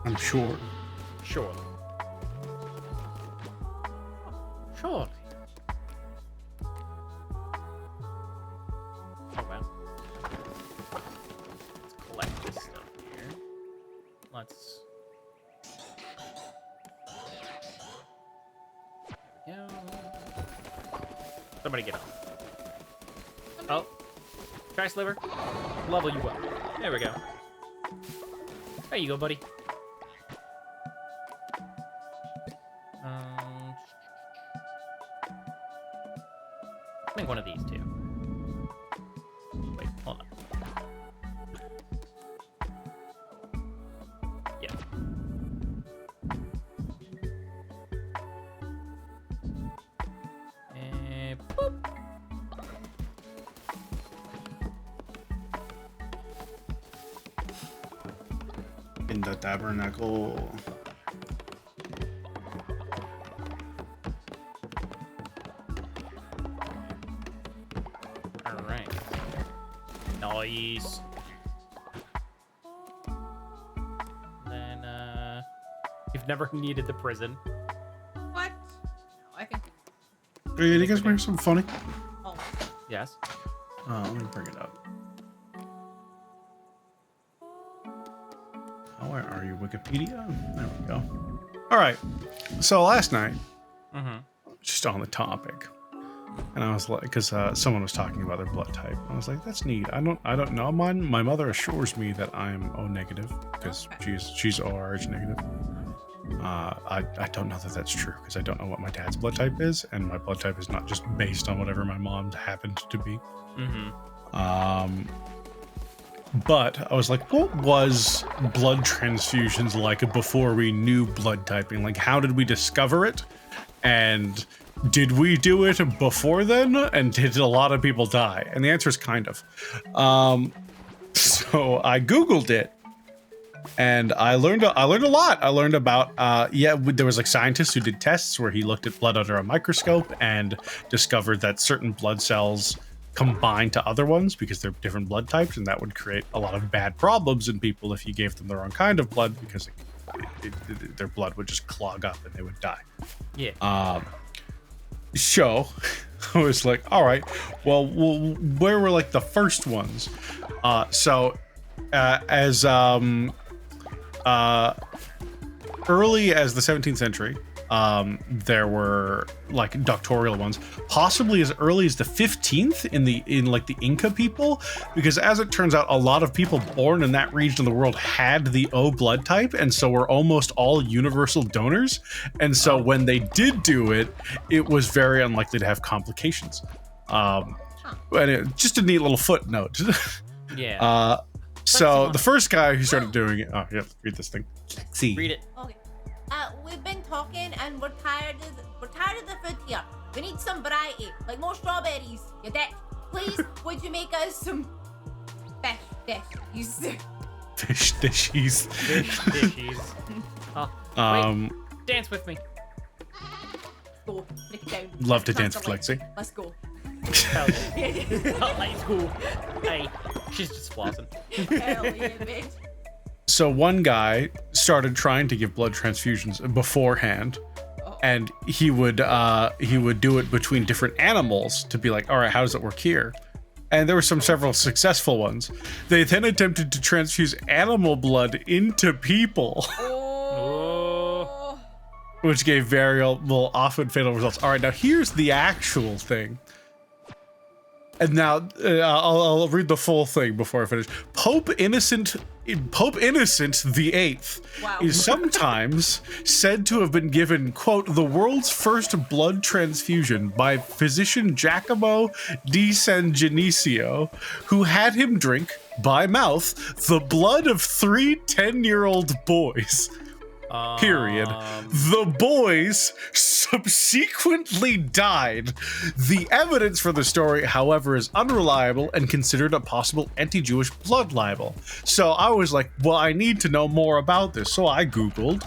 I'm sure. Surely. Surely. Oh wow. Let's collect this stuff here. Let's. There we go. Somebody get on. Oh. Try sliver. Level you up. There we go. There you go, buddy. I think one of these two. Wait, hold on. Yeah. And boop. In the tabernacle. Alright. Nice. Then, you've never needed the prison. What? No, I think. Hey, you guys want something funny? Oh, Yes. Let me bring it up. Oh, where are you, Wikipedia? There we go. All right. So last night, just on the topic, and I was like, because someone was talking about their blood type. I was like, that's neat. I don't know mine. My mother assures me that I'm O negative because she's ORH negative. I don't know that that's true because I don't know what my dad's blood type is, and my blood type is not just based on whatever my mom happened to be. But I was like, what was blood transfusions like before we knew blood typing? Like, how did we discover it? And did we do it before then? And did a lot of people die? And the answer is kind of. So I Googled it. And I learned a lot. I learned about, there was like scientists who did tests where he looked at blood under a microscope and discovered that certain blood cells combine to other ones because they're different blood types, and that would create a lot of bad problems in people if you gave them the wrong kind of blood because their blood would just clog up and they would die. Yeah. So I was like, all right, well, where were like the first ones? As early as the 17th century, there were like doctorial ones, possibly as early as the 15th in like the Inca people, because as it turns out, a lot of people born in that region of the world had the O blood type, and so were almost all universal donors. And so when they did do it, it was very unlikely to have complications. And just a neat little footnote. Yeah. So the first guy who started doing it, oh yeah, read this thing. See. Read it. okay. We've been talking and we're tired of the food here. We need some variety, like more strawberries. You dick. Please, would you make us some fish dishes? Fish dishes. Fish dishes. Oh, wait. Dance with me. Go, break it down. Love to dance with Lexi. Let's go. Hell yeah. Let's go. Hey, she's just flossing. Hell yeah, bitch. So one guy started trying to give blood transfusions beforehand, and he would do it between different animals to be like, all right, how does it work here? And there were several successful ones. They then attempted to transfuse animal blood into people, which gave variable, often fatal results. All right, now here's the actual thing. And now I'll read the full thing before I finish. Pope Innocent VIII is sometimes said to have been given, quote, the world's first blood transfusion by physician Giacomo di San Genesio, who had him drink, by mouth, the blood of 3 10-year-old boys. Period. The boys subsequently died. The evidence for the story, however, is unreliable and considered a possible anti-Jewish blood libel. So I was like, well, I need to know more about this. So I Googled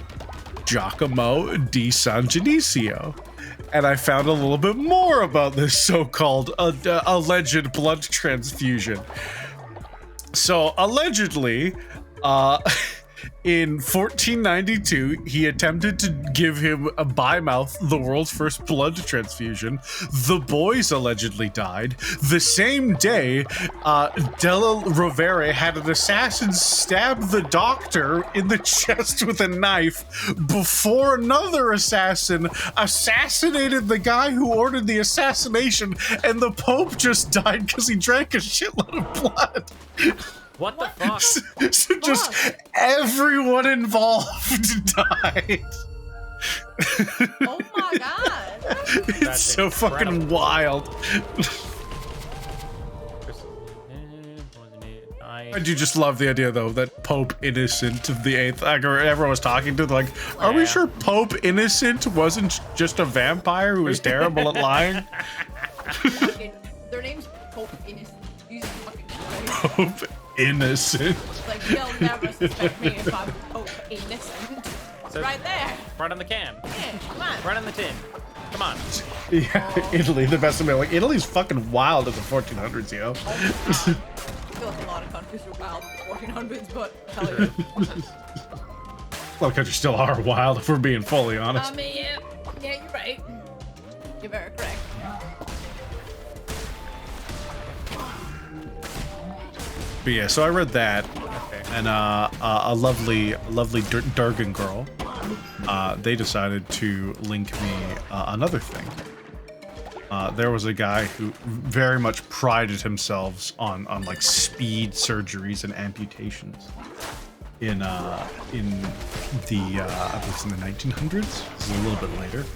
Giacomo di San Genesio. And I found a little bit more about this so-called alleged blood transfusion. So allegedly, in 1492, he attempted to give him by mouth the world's first blood transfusion. The boys allegedly died. The same day, Della Rovere had an assassin stab the doctor in the chest with a knife before another assassin assassinated the guy who ordered the assassination, and the Pope just died because he drank a shitload of blood. What the fuck? So just everyone involved died. Oh my god. It's That's so incredible. fucking wild. I do just love the idea, though, that Pope Innocent of the Eighth, like, or everyone was talking to, like, are we sure Pope Innocent wasn't just a vampire who was terrible at lying? Fucking, their name's Pope Innocent. Jesus fucking Christ. Pope Innocent. Like, you'll never suspect me if I'm Pope Innocent. So- Right there. Right on the can. Yeah, come on. Right on the tin. Come on. Yeah, Italy, the best of me. Like, Italy's fucking wild in the 1400s, yo. I feel like a lot of countries were wild in the 1400s, but I'll tell you. A lot of countries still are wild, if we're being fully honest. I mean, yeah, you're right. You're very correct. But yeah, so I read that, and a lovely Durgan girl, they decided to link me another thing. There was a guy who very much prided himself on like speed surgeries and amputations in the I believe it's in the 1900s. This is a little bit later.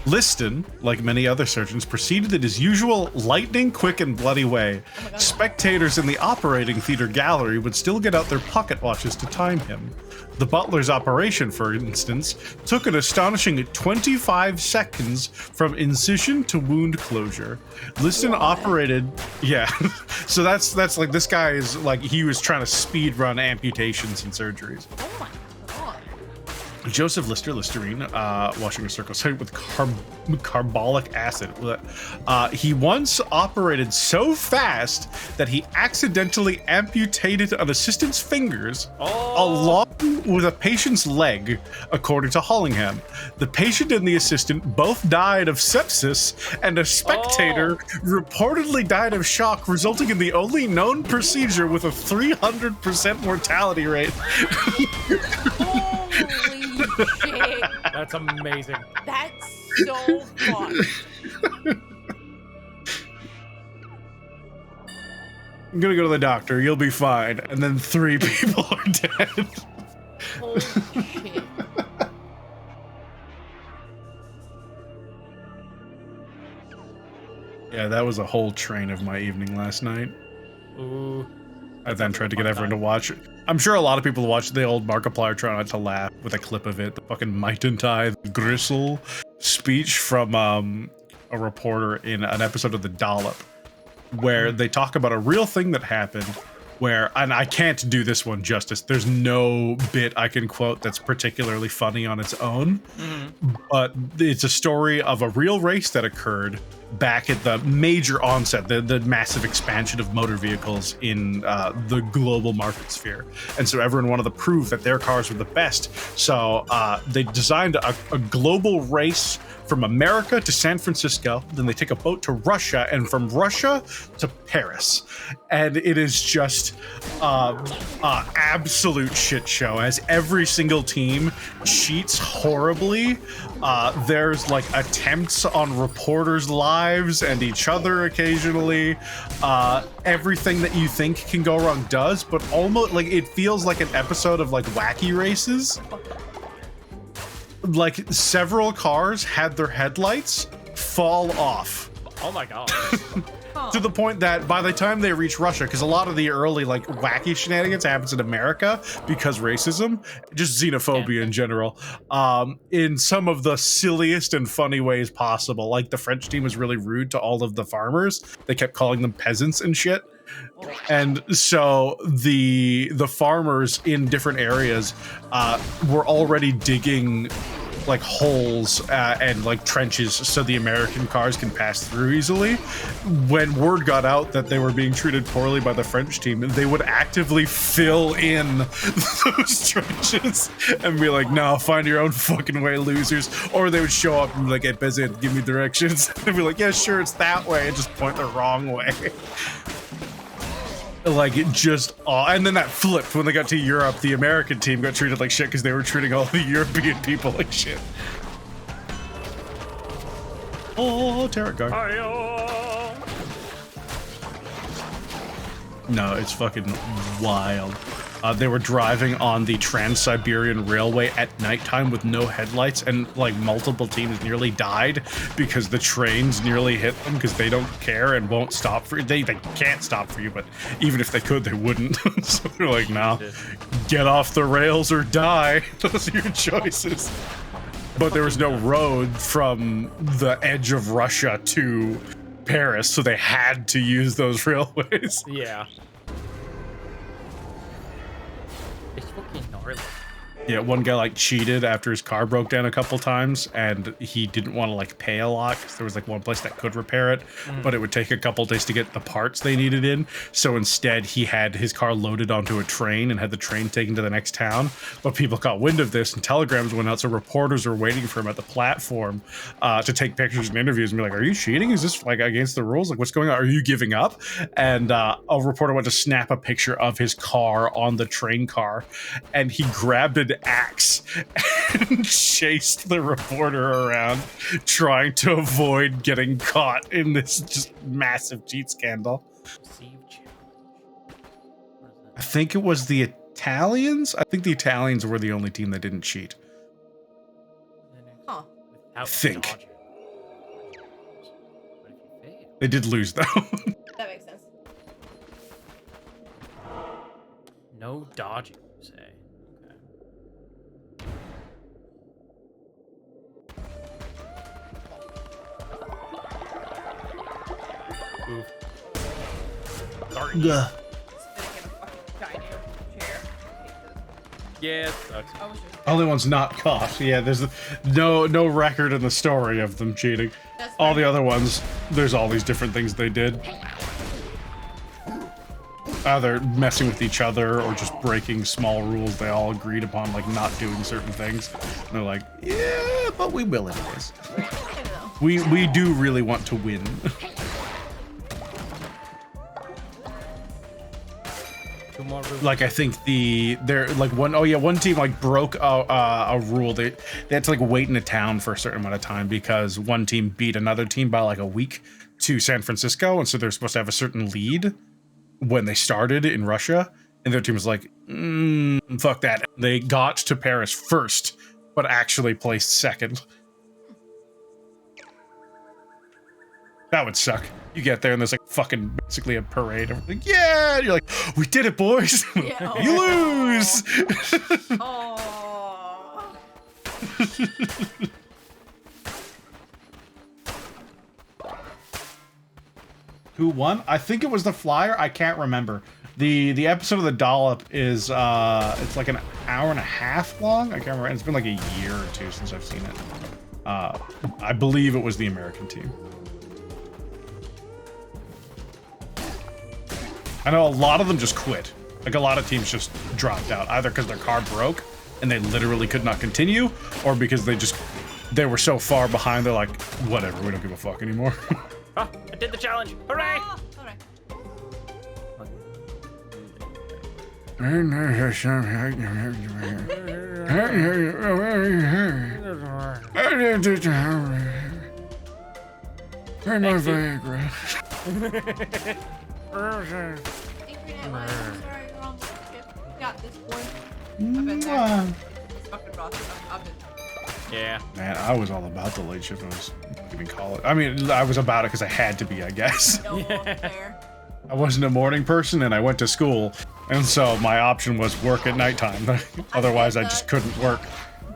Liston, like many other surgeons, proceeded in his usual lightning quick and bloody way. Spectators in the operating theater gallery would still get out their pocket watches to time him. The butler's operation, for instance, took an astonishing 25 seconds from incision to wound closure. Liston operated, yeah. So that's like, this guy is like, he was trying to speed run amputations and surgeries. Oh my god. Joseph Listerine, washing a circle with carbolic acid. He once operated so fast that he accidentally amputated an assistant's fingers along with a patient's leg, according to Hollingham. The patient and the assistant both died of sepsis, and a spectator reportedly died of shock, resulting in the only known procedure with a 300% mortality rate. Holy shit. That's amazing. That's so fun. I'm gonna go to the doctor, you'll be fine. And then 3 people are dead. Holy shit. Yeah, that was a whole train of my evening last night. Ooh. I then tried to get everyone to watch it. I'm sure a lot of people watched the old Markiplier try not to laugh with a clip of it. The fucking Might and Tithe Gristle speech from a reporter in an episode of The Dollop, where they talk about a real thing that happened where, and I can't do this one justice, there's no bit I can quote that's particularly funny on its own, but it's a story of a real race that occurred back at the major onset, the massive expansion of motor vehicles in the global market sphere. And so everyone wanted to prove that their cars were the best. So they designed a global race from America to San Francisco. Then they take a boat to Russia, and from Russia to Paris. And it is just absolute shit show, as every single team cheats horribly. There's like attempts on reporters' lives and each other occasionally. Everything that you think can go wrong does, but almost like it feels like an episode of like Wacky Races. Like several cars had their headlights fall off. Oh my god. To the point that by the time they reach Russia, because a lot of the early like wacky shenanigans happens in America because racism, just xenophobia in general, in some of the silliest and funny ways possible. Like the French team was really rude to all of the farmers. They kept calling them peasants and shit. And so the farmers in different areas were already digging like holes and like trenches so the American cars can pass through easily. When word got out that they were being treated poorly by the French team, they would actively fill in those trenches and be like, no, find your own fucking way, losers. Or they would show up and be like, hey, busy, give me directions. And be like, yeah, sure, it's that way, and just point the wrong way. Like, it just, and then that flipped when they got to Europe. The American team got treated like shit because they were treating all the European people like shit. Oh, tarot card. No, it's fucking wild. They were driving on the Trans-Siberian Railway at nighttime with no headlights, and like multiple teams nearly died because the trains nearly hit them because they don't care and won't stop for you. They can't stop for you, but even if they could, they wouldn't. So they're like, nah, get off the rails or die. Those are your choices. But there was no road from the edge of Russia to Paris, so they had to use those railways. Yeah. It's fucking gnarly. Yeah, one guy like cheated after his car broke down a couple times, and he didn't want to like pay a lot because there was like one place that could repair it, but it would take a couple days to get the parts they needed in. So instead, he had his car loaded onto a train and had the train taken to the next town. But people caught wind of this, and telegrams went out, so reporters were waiting for him at the platform to take pictures and interviews and be like, "Are you cheating? Is this like against the rules? Like, what's going on? Are you giving up?" And a reporter went to snap a picture of his car on the train car, and he grabbed an axe and chased the reporter around trying to avoid getting caught in this just massive cheat scandal. I think it was the Italians. I think the Italians were the only team that didn't cheat. Huh. I think. They did lose though. That makes sense. No dodging, you say. Oof. Sorry. Yeah. Sitting in a fucking tiny chair. Yeah, it sucks. I was just Only one's not caught. Yeah, there's no record in the story of them cheating. That's All fine. the other ones, there's all these different things they did. Either messing with each other or just breaking small rules they all agreed upon, like not doing certain things. And they're like, yeah, but we will anyways. I know. We do really want to win. Two more rooms. Like I think one team like broke a rule. They had to like wait in a town for a certain amount of time because one team beat another team by like a week to San Francisco, and so they're supposed to have a certain lead when they started in Russia, and their team was like, fuck that. They got to Paris first, but actually placed second. That would suck. You get there and there's like fucking basically a parade. I'm like, yeah, and you're like, we did it, boys. Yeah. You lose. Oh. Who won? I think it was the Flyer. I can't remember. The episode of the Dollop is it's like an hour and a half long. I can't remember. It's been like a year or two since I've seen it. I believe it was the American team. I know a lot of them just quit. Like a lot of teams just dropped out, either because their car broke and they literally could not continue, or because they were so far behind they're like, whatever, we don't give a fuck anymore. Oh, I did the challenge! Hooray! Ah, alright. Internet line, sorry, you're on the ship. Got this one. I've been there. It's fucking rough. I've been Yeah. Man, I was all about the late shift when I was in college. I mean, I was about it because I had to be, I guess. No, fair. I wasn't a morning person and I went to school, and so my option was work at nighttime. Otherwise, I just couldn't work.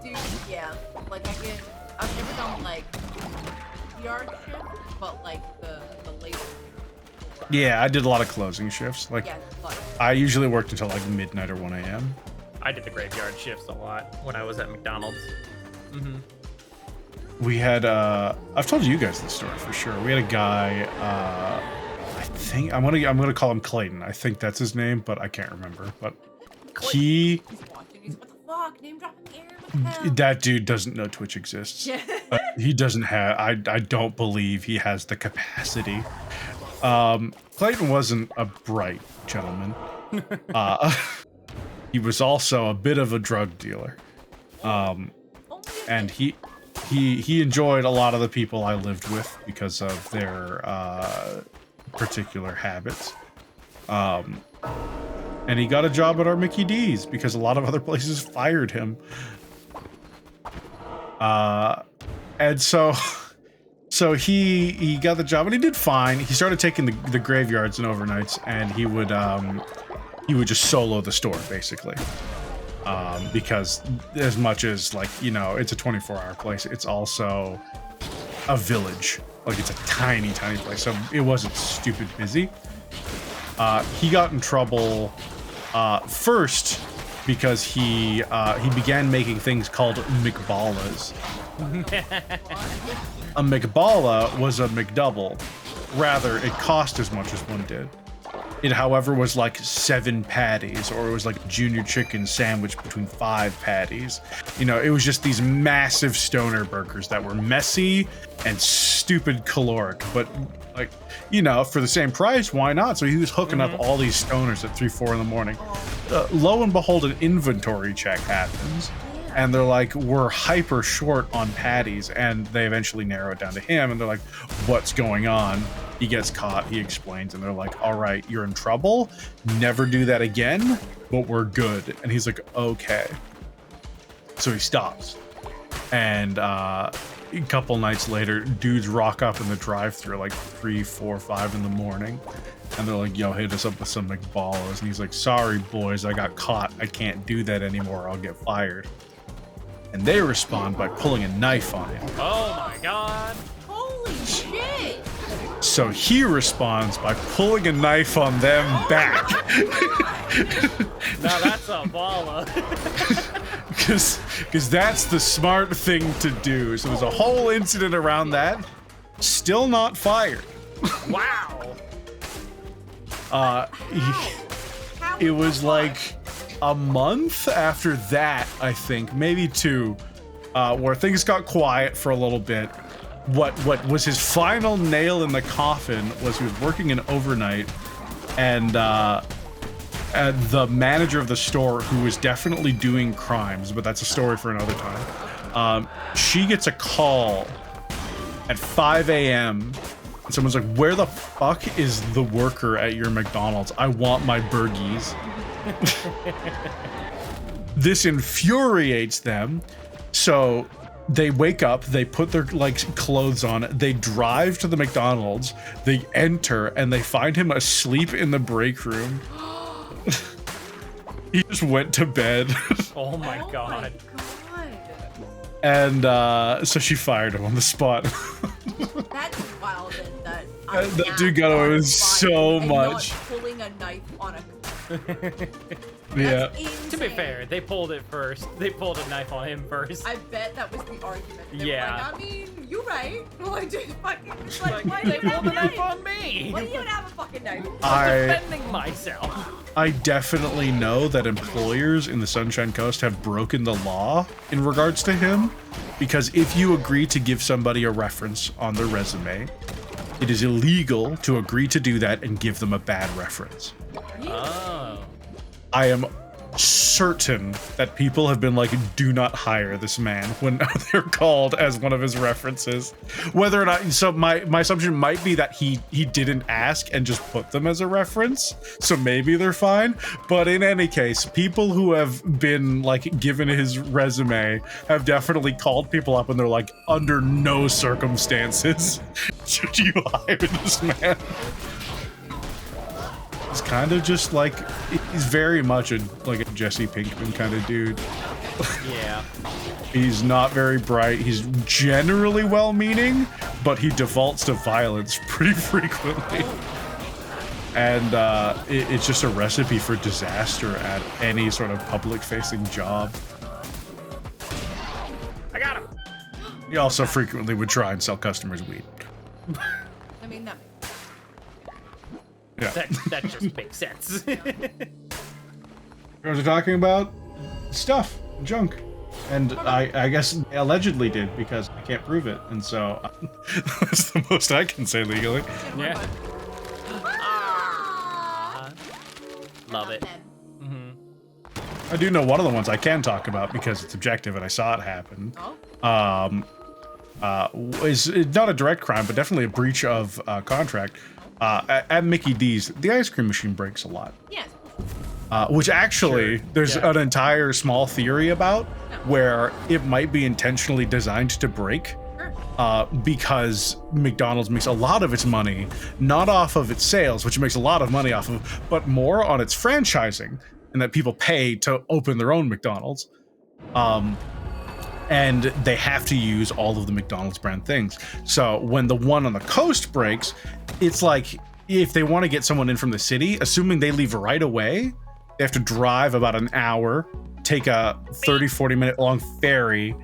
Dude, yeah. Like, I've never done, like, yard shift, but, like, the late shift. Yeah, I did a lot of closing shifts. Like, Yeah, but I usually worked until like midnight or 1 a.m. I did the graveyard shifts a lot when I was at McDonald's. Mm-hmm. We had, I've told you guys this story for sure. We had a guy, I think, I'm gonna call him Clayton. I think that's his name, but I can't remember. But he's watching. He's, what the fuck? Name drop in the air? What the hell? that dude doesn't know Twitch exists. Yeah. He doesn't have, I don't believe he has the capacity. Clayton wasn't a bright gentleman. He was also a bit of a drug dealer. And he enjoyed a lot of the people I lived with because of their particular habits. And he got a job at our Mickey D's because a lot of other places fired him. And so he got the job and he did fine. He started taking the graveyards and overnights, and he would just solo the store basically. Because as much as, like, you know, it's a 24-hour place, it's also a village. Like, it's a tiny place, so it wasn't stupid busy. He got in trouble first because he began making things called McBallas. A McBalla was a McDouble. Rather, it cost as much as one did. It, however, was like 7 patties, or it was like a junior chicken sandwich between 5 patties. You know, it was just these massive stoner burgers that were messy and stupid caloric, but, like, you know, for the same price, why not? So he was hooking up all these stoners at 3, 4 in the morning. Lo and behold, an inventory check happens, and they're like, we're hyper short on patties, and they eventually narrow it down to him, and they're like, what's going on? He gets caught, he explains, and they're like, all right, you're in trouble, never do that again, but we're good. And he's like, okay. So he stops. And a couple nights later, dudes rock up in the drive-thru like 3, 4, 5 in the morning. And they're like, yo, hit us up with some McBallas. And he's like, sorry, boys, I got caught. I can't do that anymore. I'll get fired. And they respond by pulling a knife on him. Oh my god. Holy shit! So he responds by pulling a knife on them back. Now that's a balla. Because that's the smart thing to do. So there's a whole incident around that. Still not fired. Wow. It was like a month after that, I think, maybe 2, where things got quiet for a little bit. What was his final nail in the coffin was he was working an overnight, and the manager of the store, who was definitely doing crimes, but that's a story for another time, she gets a call at 5 a.m. and someone's like, where the fuck is the worker at your McDonald's? I want my burgies. This infuriates them, so they wake up, they put their, like, clothes on, they drive to the McDonald's, they enter, and they find him asleep in the break room. He just went to bed. Oh my god. And so she fired him on the spot. That's wild that That dude got away with so much. Not pulling a knife on a Yeah. To be fair, they pulled it first. They pulled a knife on him first. I bet that was the argument. They Yeah. were like, I mean, you're right. Like, just fucking, Like, why they pulled a knife on me? Why do you have a fucking knife? I'm defending myself. I definitely know that employers in the Sunshine Coast have broken the law in regards to him, because if you agree to give somebody a reference on their resume, it is illegal to agree to do that and give them a bad reference. Oh. I am certain that people have been like, do not hire this man when they're called as one of his references. Whether or not, so my assumption might be that he didn't ask and just put them as a reference, so maybe they're fine. But in any case, people who have been like given his resume have definitely called people up and they're like, under no circumstances should you hire this man. He's kind of just like, he's very much a Jesse Pinkman kind of dude. Yeah. He's not very bright. He's generally well-meaning, but he defaults to violence pretty frequently. And it's just a recipe for disaster at any sort of public-facing job. I got him. He also frequently would try and sell customers weed. I mean, that Yeah. That just makes sense. You guys are talking about stuff, junk. And I guess I allegedly did because I can't prove it. And so that's the most I can say legally. Yeah. Love it. I do know one of the ones I can talk about because it's objective and I saw it happen. Is not a direct crime, but definitely a breach of contract. At Mickey D's, the ice cream machine breaks a lot. yes. Which actually, there's an entire small theory about where it might be intentionally designed to break. Because McDonald's makes a lot of its money, not off of its sales, which it makes a lot of money off of, but more on its franchising, and that people pay to open their own McDonald's. And they have to use all of the McDonald's brand things. So when the one on the coast breaks, it's like if they want to get someone in from the city, assuming they leave right away, they have to drive about an hour, take a 30-40 minute long ferry,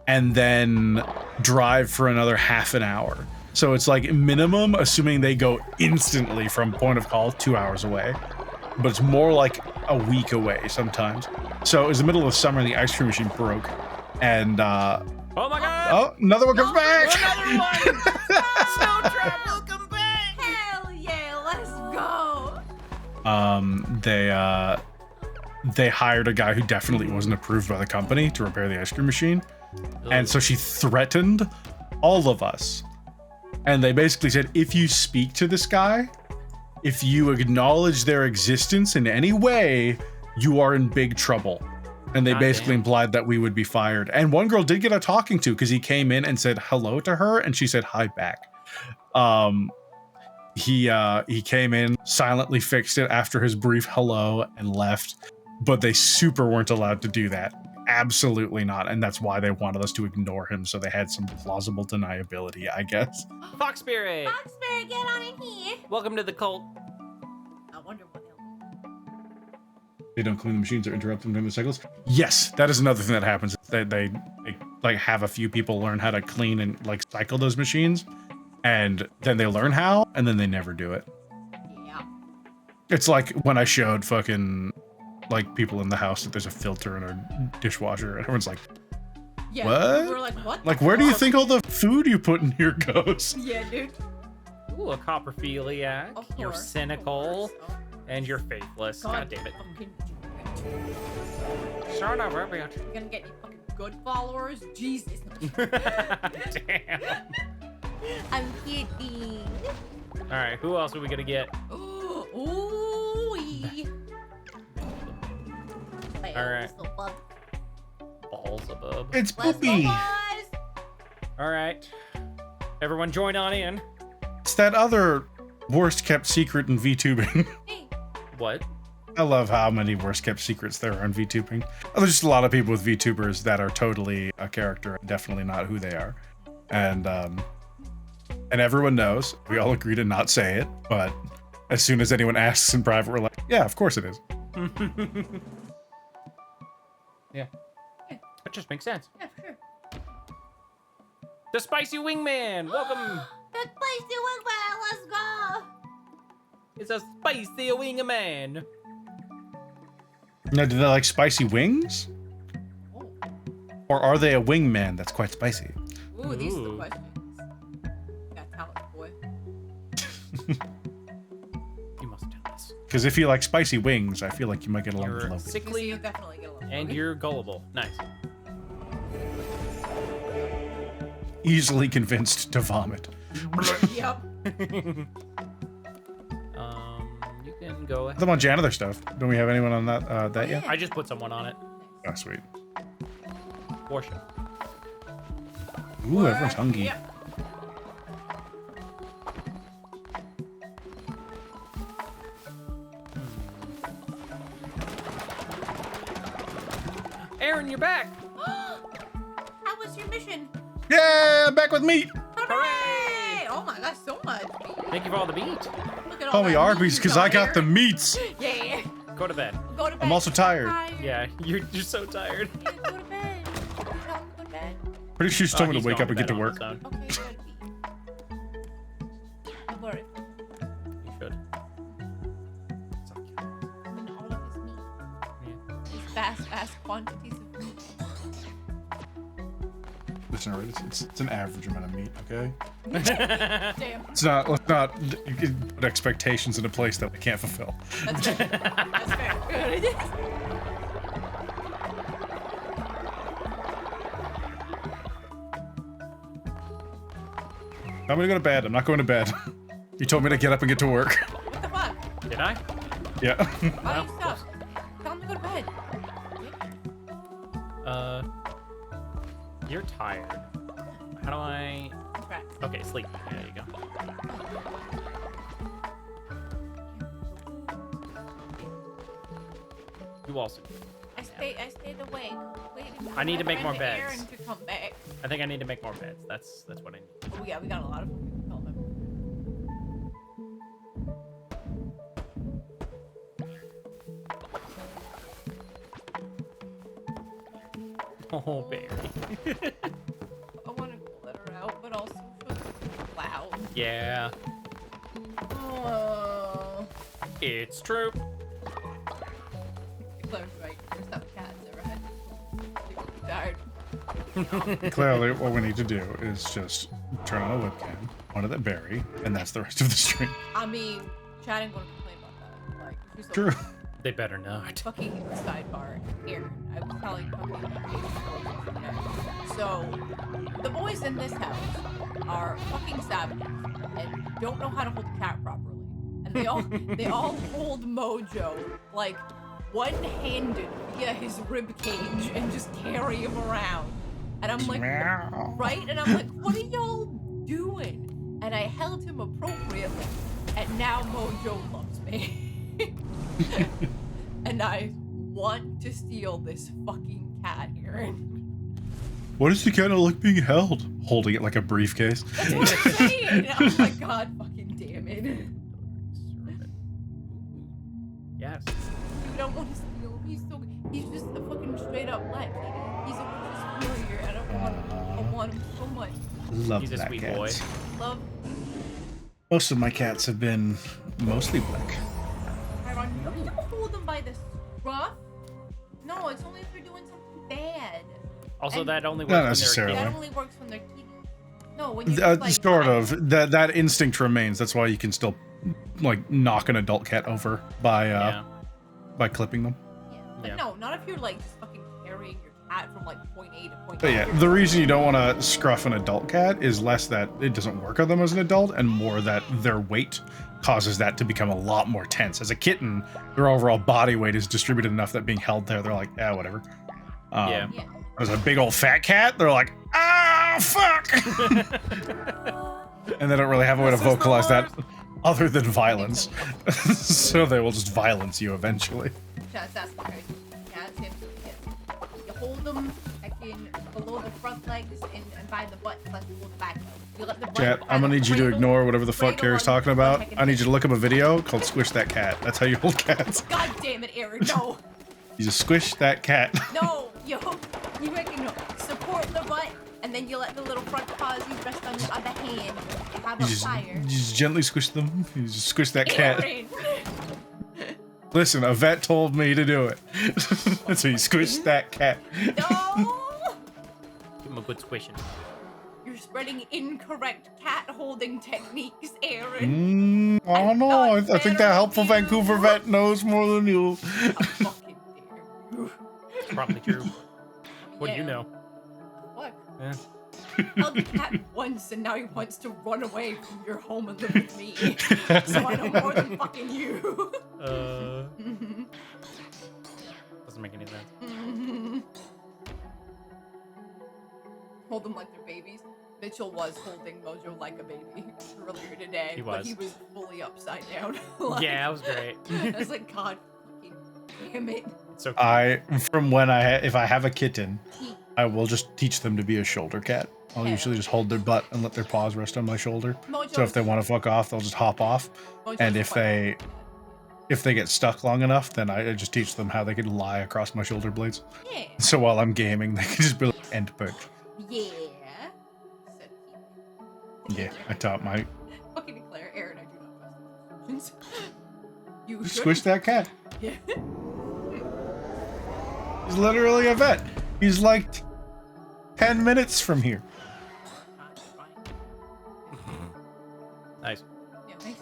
and then drive for another half an hour. So it's like minimum, assuming they go instantly from point of call, 2 hours away, but it's more like a week away sometimes. So it was the middle of summer and the ice cream machine broke. And Oh my god! oh, another one comes back. Another one! Snow Trap, welcome back! Hell yeah, let's go. They hired a guy who definitely wasn't approved by the company to repair the ice cream machine. And so she threatened all of us. And they basically said, if you speak to this guy, if you acknowledge their existence in any way, you are in big trouble. And they basically implied that we would be fired. And one girl did get a talking to because he came in and said hello to her and she said hi back. He came in, silently fixed it after his brief hello and left. But they super weren't allowed to do that. Absolutely not. And that's why they wanted us to ignore him. So they had some plausible deniability, I guess. Fox Spirit! Fox Spirit, get on in here. Welcome to the cult. I wonder what else. They don't clean the machines or interrupt them during the cycles. Yes, that is another thing that happens. They like have a few people learn how to clean and like cycle those machines, and then they learn how, and then they never do it. Yeah. It's like when I showed fucking like people in the house that there's a filter in our dishwasher, and everyone's like, Yeah. what? We're like, what? Like, where do you think all the food you put in here goes? Yeah, dude. Ooh, a coprophiliac. Of You're course, cynical. of course. And you're faithless. God damn it. fucking Shut up, Robert. You're gonna get any fucking good followers? Jesus. Damn. I'm kidding. Alright, who else are we gonna get? Ooh. Alright. Balls above. It's Let's go, Poopy. boys. Alright. Everyone join on in. It's that other worst kept secret in VTubing. Hey. What? I love how many worst kept secrets there are on VTubing. There's just a lot of people with VTubers that are totally a character, definitely not who they are. And everyone knows. We all agree to not say it, but as soon as anyone asks in private, we're like, yeah, of course it is. Yeah. That just makes sense. Yeah, sure. The Spicy Wingman! Welcome! The spicy wingman, let's go. It's a Spicy Wingman! Now, do they like spicy wings? Oh. Or are they a wingman that's quite spicy? Ooh, these are the Ooh. questions. Got talent, boy. You must tell us. Because if you like spicy wings, I feel like you might get along with You're Logan. sickly You'll definitely get along. and you're gullible. Nice. Easily convinced to vomit. Yep. You can go ahead. The on janitor stuff. Don't we have anyone on that yet? I just put someone on it. Oh, sweet. Portia. Ooh, everyone's hungry. Yep. Aaron, you're back. How was your mission? Yeah, back with meat. Hooray! Oh my gosh, so much. Thank you for all the meat. Look at all Call me that Arby's meat because you I got the here. meats. Yeah. Go to bed. Go to bed. I'm also tired. Yeah, you're so tired. Yeah, go to bed. Tell him to go to bed. Pretty sure she's told me he's to wake going up and get to bed on work. his own. Okay, good. Don't worry. You should. And all of his meat. These vast quantities of meat. Listen, alright, it's an average amount of meat, okay? Damn. Let's not put expectations in a place that we can't fulfill. That's fair. That's fair. Good. I'm gonna go to bed. I'm not going to bed. You told me to get up and get to work. What the fuck? Did I? Yeah. Why you stop? Tell him to go to bed. You're tired. How do I? Right. Okay, sleep. There you go. You also. I stayed awake. Waiting for I need to my make more friend beds. Aaron to come back. I think I need to make more beds. That's what I need. Oh yeah, we got a lot of film. Oh, Barry. I want to glitter out, but also just loud. Yeah, Oh. it's true. Claire's right. There's some cats ever had. She's tired. Clearly, what we need to do is just turn on a webcam, one of that Barry, and that's the rest of the stream. I mean, chatting won't complain about that. Like, she's so True. They better not. fucking sidebar. Aaron, I was telling fucking So, the boys in this house are fucking savages and don't know how to hold a cat properly. And they all hold Mojo like one-handed via his rib cage and just carry him around. And I'm like, right? And I'm like, what are y'all doing? And I held him appropriately, and now Mojo loves me. And I want to steal this fucking cat, Aaron. What does he kind of like being held? Holding it like a briefcase. That's what I'm saying. Oh my god, fucking damn it. Yes. Dude, I want to steal him. He's just a fucking straight up black. He's a witch's warrior, and I want him so much. Love He's a black sweet cats. boy. Love Most of my cats have been mostly black. Tyron. You don't hold them by the scruff. No, it's only if you're doing something bad. Also, And- that only works Not when they're necessarily. That kids. only works when they're kitty. No, when you're just, like, Sort of. That instinct remains. That's why you can still like knock an adult cat over by clipping them. Yeah. But Yeah. no, not if you're like just fucking carrying your cat from like point A to point But B. yeah, the reason you don't want to scruff an adult cat is less that it doesn't work on them as an adult, and more that their weight causes that to become a lot more tense. As a kitten, their overall body weight is distributed enough that being held there, they're like, yeah, whatever. Yeah. Yeah. As a big old fat cat, they're like, ah, fuck! And they don't really have a way to vocalize that other than violence. So they will just violence you eventually. That's the crazy. Cats have to get. You hold them below the front legs and by the butt, let them hold the back. You let the butt Chat, by I'm gonna the need you to cradle- ignore whatever the fuck cradle Carrie's on talking one about. second I need you hit. to look up a video called Squish That Cat. That's how you hold cats. God damn it, Aaron, no. You just squish that cat. No, you making support the butt, and then you let the little front paws rest on the other hand and have a fire. You just gently squish them. You just squish that cat. Aaron. Listen, a vet told me to do it. So you squish that cat. No. Give him a good squishing. You're supposed spreading incorrect cat holding techniques, Aaron. I don't know. I think that helpful Vancouver vet knows more than you. How fucking dare you. Probably true. What do you Yeah. know? What? Yeah. Held the cat once and now he wants to run away from your home and live with me. So I know more than fucking you. Doesn't make any sense. Hold them like they're babies. Mitchell was holding Mojo like a baby earlier today. He But was. he was fully upside down. Like, Yeah, that was great. I was like, God fucking damn it. It's so cool. From when if I have a kitten, I will just teach them to be a shoulder cat. I'll usually just hold their butt and let their paws rest on my shoulder. Mojo's, So if they want to fuck off, they'll just hop off. Mojo's And a if fucking- they get stuck long enough, then I just teach them how they can lie across my shoulder blades. Yeah. So while I'm gaming, they can just be like, end perch. Yeah. Said he. Yeah, I taught my Fucking declare, Aaron, I do not trust instructions. You squish should. that cat. Yeah. He's literally a vet. He's like 10 minutes from here. Nice. Yeah, thanks.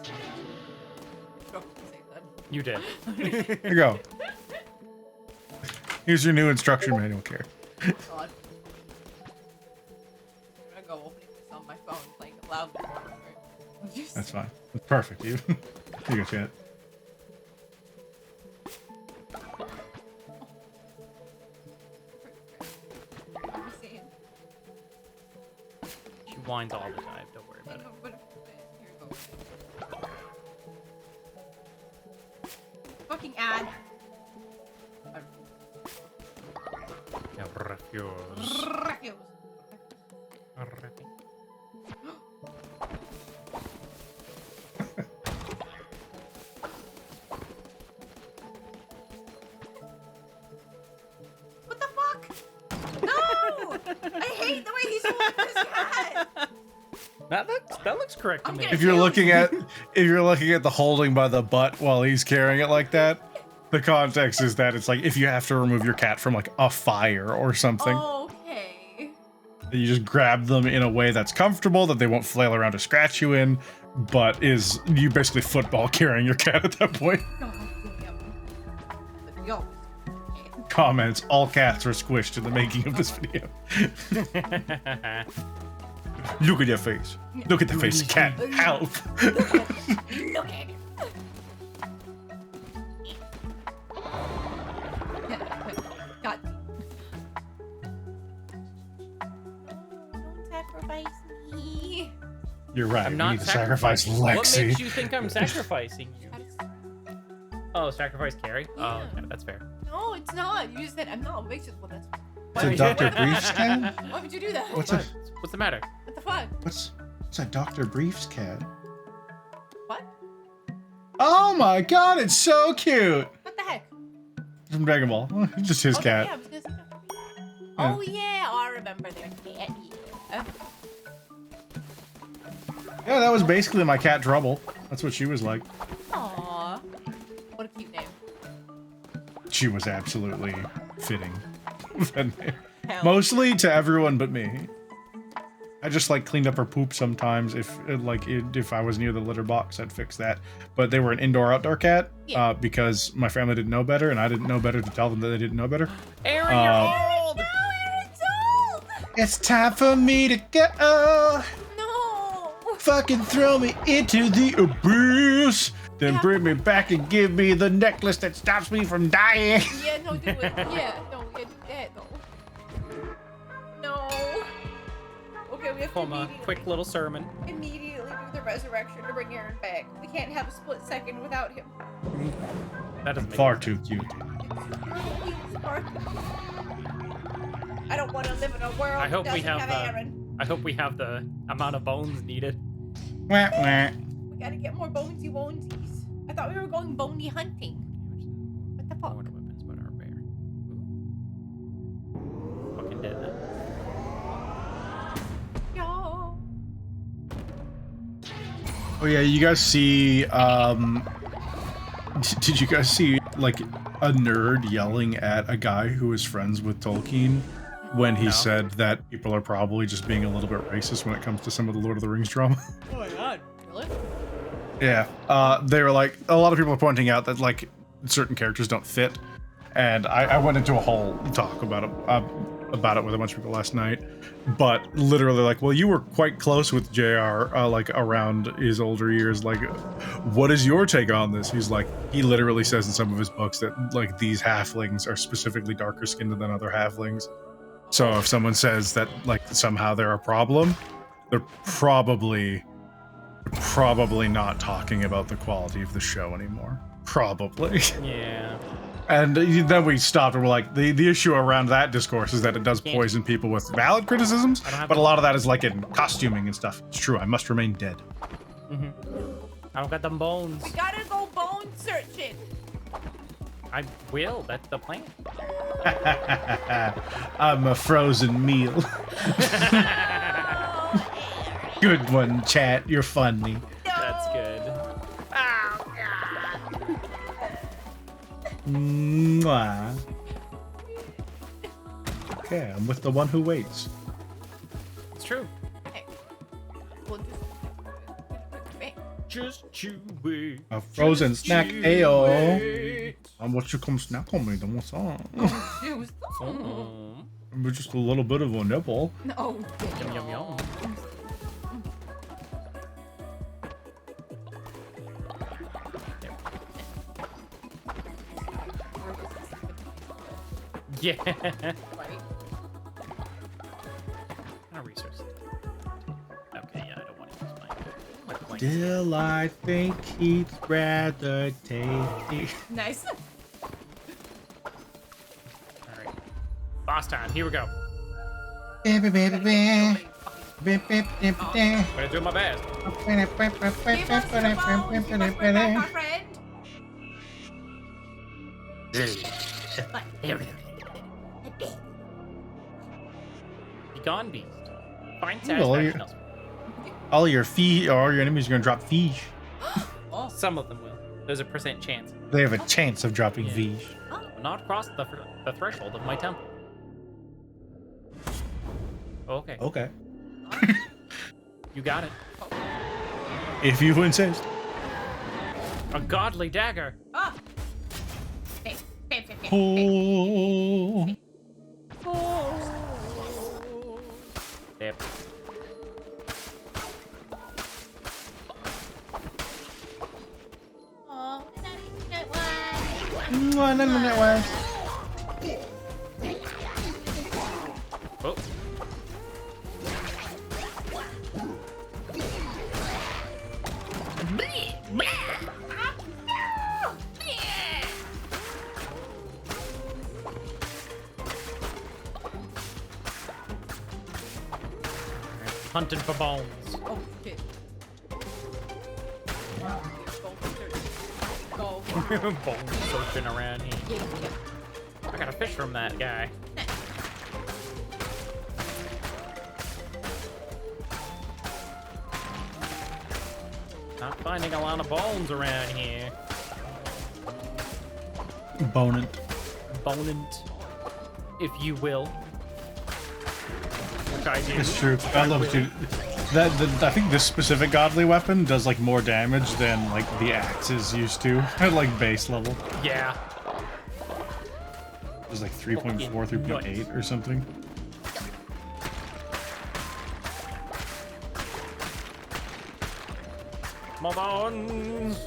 Struggled to say that. You did. Here you go. Here's your new instruction manual, Carrie. God. I'm gonna go opening this on my phone, playing it loudly. Just- That's fine. That's perfect. You go chat. I'm saying, She whines all the time. Don't worry I about it. know, but here it goes. Fucking ad. Yeah, refuse. What the fuck? No! I hate the way he's holding this cat. That looks correct to I'm me. gonna- If you're looking at the holding by the butt while he's carrying it like that, the context is that it's like if you have to remove your cat from like a fire or something, Okay. you just grab them in a way that's comfortable that they won't flail around to scratch you in, but is you basically football carrying your cat at that point. God damn. But yo. Comments: all cats are squished in the making of this video. Look at your face. Look at the face. Cat, help. Look at it. God. Don't sacrifice me. You're right. I'm We not need to sacrifice sacrificing. What Lexi. makes you think I'm sacrificing you? Oh, sacrifice Carrie? Oh, Yeah. okay, that's fair. No, it's not. You just said I'm not. Makes it. Well, that's. It's a Dr. Briefs cat? Why would you do that? What's What? a What's the matter? What the fuck? what's a Dr. Briefs cat? What? Oh my god, it's so cute. What the heck? From Dragon Ball. Just his Oh, cat. Yeah, I was gonna say that. Oh yeah, I remember their cat. Yeah. Yeah, that was basically my cat Trouble. That's what she was like. Aww. What a cute name. She was absolutely fitting. with that name. Hell. Mostly to everyone but me. I just like cleaned up her poop sometimes. If I was near the litter box, I'd fix that. But they were an indoor-outdoor cat Yeah. because my family didn't know better, and I didn't know better to tell them that they didn't know better. Aaron, you're old! No, it's old. It's time for me to go. No. Fucking throw me into the abyss. Then bring me back and give me the necklace that stops me from dying. Yeah, no, do it. Yeah, no, yeah, do that though. No. Okay, we have to Hold on, quick little sermon. immediately do the resurrection to bring Aaron back. We can't have a split second without him. That doesn't make Far sense. too cute. I don't want to live in a world I hope that we doesn't have have Aaron. I hope we have the amount of bones needed. Wah, wah. We gotta get more bonesy wonesies. I thought we were going bony hunting. What the I fuck? wonder weapons, but our bear. Ooh. Fucking dead now. Yo. Oh yeah, you guys see, did you guys see, like, a nerd yelling at a guy who is friends with Tolkien when he No. said that people are probably just being a little bit racist when it comes to some of the Lord of the Rings drama. Oh my god. Really? Yeah, they were like, a lot of people are pointing out that like certain characters don't fit, and I went into a whole talk about it with a bunch of people last night, but literally like, well, you were quite close with JR, like around his older years, like, what is your take on this? He's like, he literally says in some of his books that like these halflings are specifically darker skinned than other halflings. So if someone says that like somehow they're a problem, they're probably not talking about the quality of the show anymore. Probably. Yeah. And then we stopped and we're like, the issue around that discourse is that it does poison people with valid criticisms, but a lot of that is like in costuming and stuff. It's true, I must remain dead. Mm-hmm. I don't got them bones. We gotta go bone searching. I will. That's the plan. I'm a frozen meal. Good one, chat. You're funny. That's good. Mwah. Okay, I'm with the one who waits. It's true. Hey. Well, Just you wait. A frozen snack, ayo. What you come snack on me? Then what's on? it was We're just a little bit of a nipple. No. Yum yum yum. Yeah. Right. I'll resource. Okay, yeah, I don't want to use my point. Still, I think he'd rather take me. Nice. Alright. Boss time, here we go. Baby, baby, baby. I'm gonna do my best. Give us your bones. You must bring back our friend. Be gone, beast. Find Well, satisfaction elsewhere. all your enemies are gonna drop fish. Oh. Some of them will. There's a % chance. They have a chance of dropping Yeah. fish. Not cross the threshold of my temple. Okay. Okay. You got it. If you insist. A godly dagger. Ah. Bam, bam, bam, bam, Oh. Yep. Oh, Oh. Hunting for bones. Oh, shit. Go. Bones searching around here. Yeah. I got a fish from that guy. Not finding a lot of bones around here. Bonant. Bonant, if you will. Which I do. It's true. I love it too. I think this specific godly weapon does like more damage than like the axes used to at like base level. Yeah. It was like 3.4, 3.8 or something. More bones.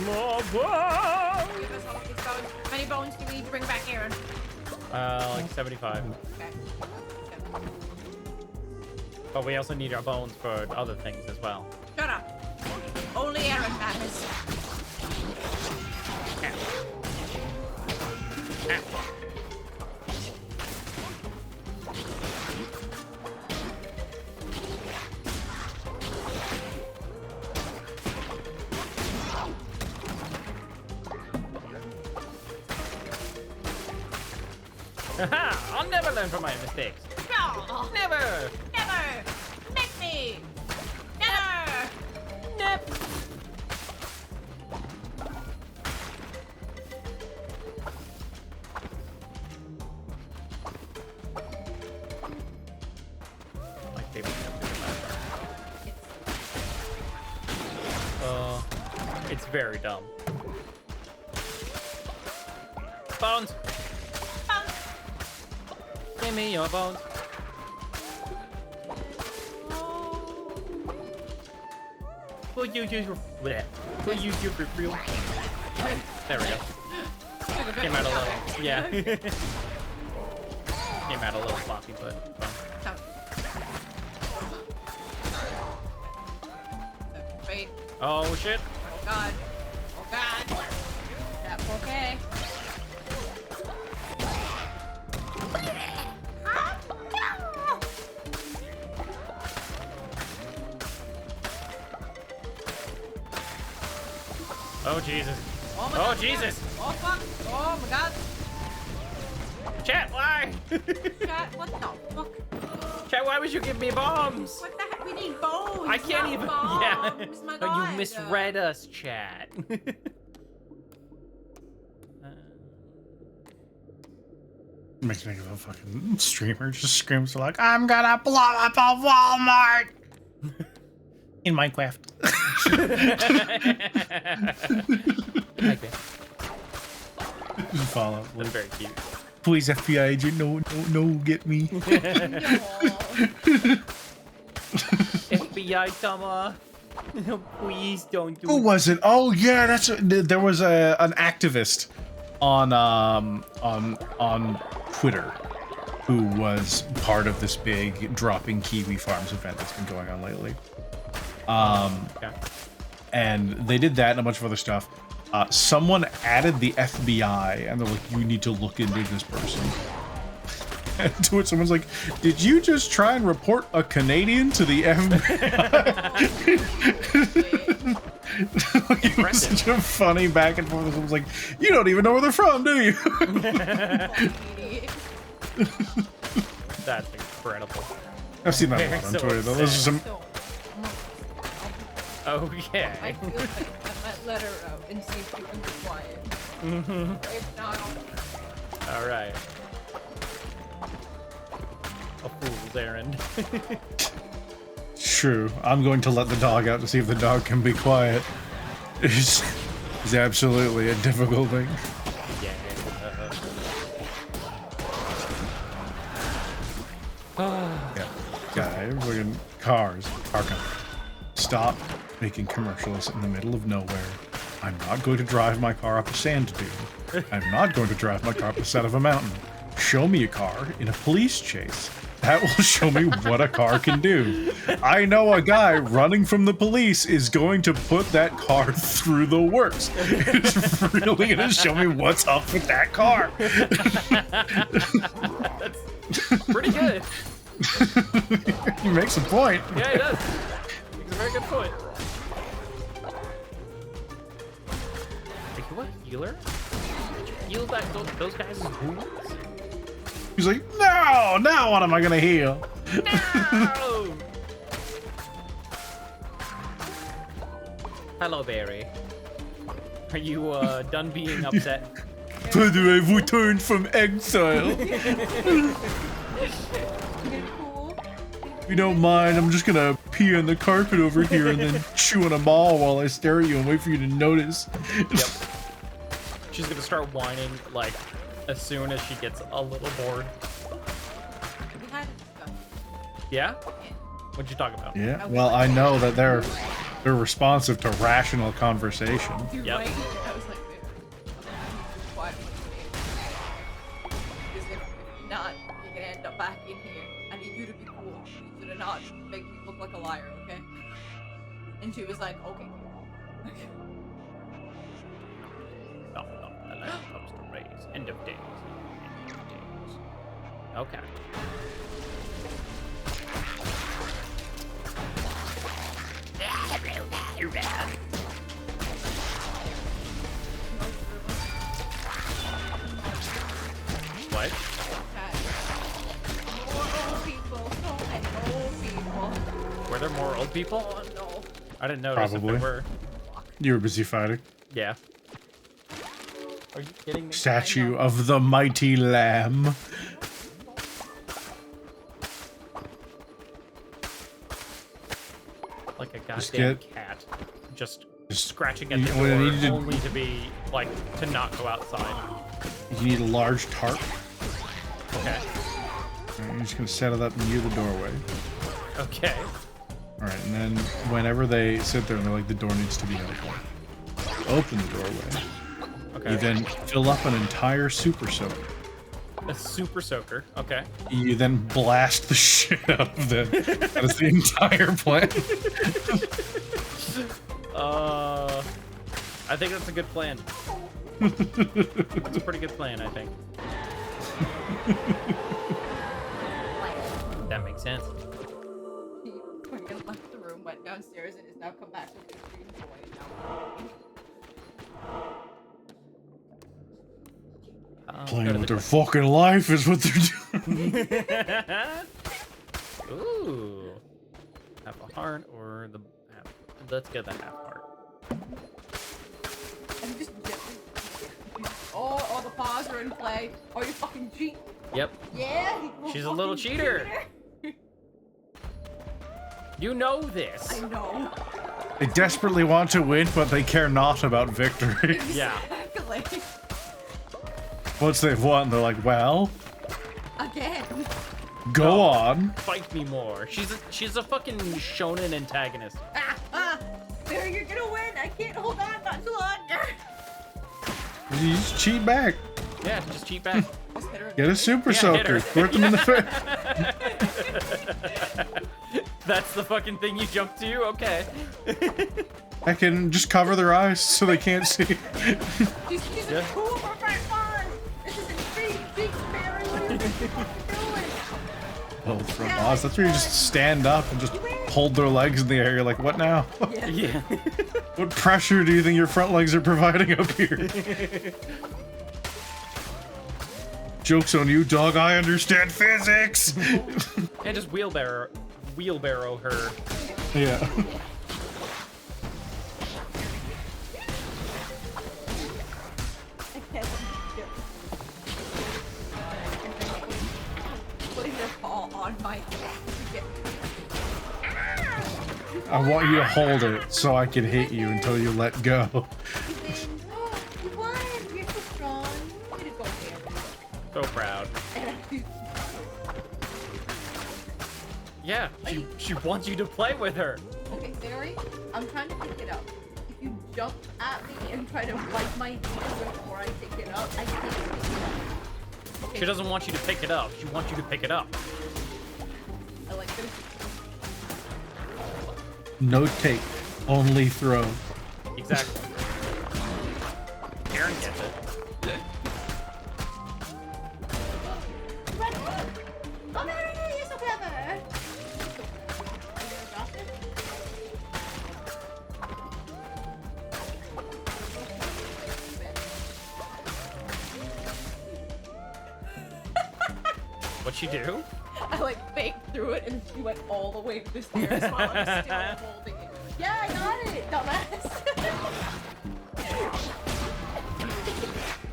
More bones. Give us all of these bones. How many bones do we need to bring back, Aaron? Like 75. Okay. But we also need our bones for other things as well. Shut up. Only Aaron matters. Haha! I'll never learn from my mistakes. No. Never! Never. Make me. Never. Never! It's very dumb. Bones! Give me your bones. Will you use your... Will you use your real... There we go. Came out a little... Yeah. Came out a little floppy, but fun. Wait. Oh, shit. Oh, God. Oh, God. That's okay. Oh, Jesus. Oh, my Oh, God. Jesus. Oh, fuck. Oh, my God. Chat, why? Chat, what the fuck? Chat, why would you give me bombs? What the heck? We need bones. I can't not even... bombs. Yeah. My Oh, God. you misread us, chat. Makes me think of a fucking streamer just screams like, I'm gonna blow up a Walmart in Minecraft. Fallout. That's very cute. Please, FBI agent, no, get me. FBI, summer. Please don't do Who was it? Oh yeah, there was an activist on Twitter who was part of this big dropping kiwi farms event that's been going on lately. Okay. And they did that and a bunch of other stuff. Someone added the FBI, and they're like, "You need to look into this person." And to it, someone's like, "Did you just try and report a Canadian to the FBI?" It was such a funny back and forth. Someone's like, "You don't even know where they're from, do you?" That's incredible. I've seen that a lot on Twitter. Though. Those are some. Okay. I feel like I might let her out and see if you can be quiet. If not, All right. A fool's errand. True. I'm going to let the dog out to see if the dog can be quiet. It's absolutely a difficult thing. Yeah. Guys, fucking cars. Car company. Stop making commercials in the middle of nowhere. I'm not going to drive my car up a sand dune. I'm not going to drive my car up the side of a mountain. Show me a car in a police chase. That will show me what a car can do. I know a guy running from the police is going to put that car through the works. It's really going to show me what's up with that car. That's pretty good. He makes a point. Yeah, he does. Makes a very good point. Like, what? Healer? Heal that those guys' wounds? He's like, no, now what am I gonna heal? No! Hello, Barry. Are you done being upset? By the way, I've returned from exile. If you don't mind, I'm just gonna pee on the carpet over here and then chew on a ball while I stare at you and wait for you to notice. Yep. She's gonna start whining like as soon as she gets a little bored. we had a discussion. Yeah? What'd you talk about? Yeah, well, I know that they're responsive to rational conversation. You're Yep. right. I was like, quiet. Because if not, you're gonna end up back in here. I need you to be cool. I need you to not make me look like a liar, okay? And she was like, okay. No, the land comes to raise. End of days. End of days. Okay. What? More old people. So many old people. Were there more old people? Oh no. I didn't notice Probably. if there were. You were busy fighting. Yeah. Are you kidding me? Statue of the mighty lamb. Like a Just goddamn get- cat. Just Just scratching at the what I door need to- only to be like to not go outside. You need a large tarp. Okay. Alright, you're just gonna set it up near the doorway. Okay. Alright, and then whenever they sit there and they're like, the door needs to be open. Open the doorway. Okay. You then fill up an entire super soaker. A super soaker. Okay. You then blast the shit out of them. That is the entire plan. I think that's a good plan. It's a pretty good plan, I think. That makes sense. He fucking left the room, went downstairs, and has now come back with extreme joy. And now Playing with their fucking life is what they're doing. Ooh. Half a heart or the half. Let's get the half heart. I'm just oh, the paws are in play. Oh, you fucking cheat. Yep. Yeah. She's a little cheater. You know this. I know. They desperately want to win, but they care not about victory. Yeah. Exactly. Once they've won, they're like, well, Again. go on. Fight me more. She's a fucking shonen antagonist. There, you're gonna win. I can't hold on much longer. You just cheat back. Yeah, just cheat back. Just hit her. Get a super Yeah, hit her. soaker. Work them in the face. That's the fucking thing you jump to? Okay. I can just cover their eyes so they can't see. She's Yeah. a cool perfect fun. This is a big Barry. What are you fucking doing? Oh, from Oz. That's where you just stand up and just hold their legs in the air. You're like, what now? Yeah. What pressure do you think your front legs are providing up here? Joke's on you, dog. I understand physics. And just wheelbarrow her. Yeah. Putting your paw on my head. I want you to hold it so I can hit you until you let go. You won. You're so strong. Way to go, Barry. So proud. Yeah, she wants you to play with her. Okay, Barry, I'm trying to pick it up. If you jump at me and try to bite my hand before I pick it up, I can't pick it up. Okay. She doesn't want you to pick it up. She wants you to pick it up. I like this. No take, only throw. Exactly. Aaron gets it. Oh, Barry, you're so clever. Are you gonna drop it? What'd she do? I like faked through it and she went all the way to the stairs while I'm still holding it. Yeah, I got it, dumbass.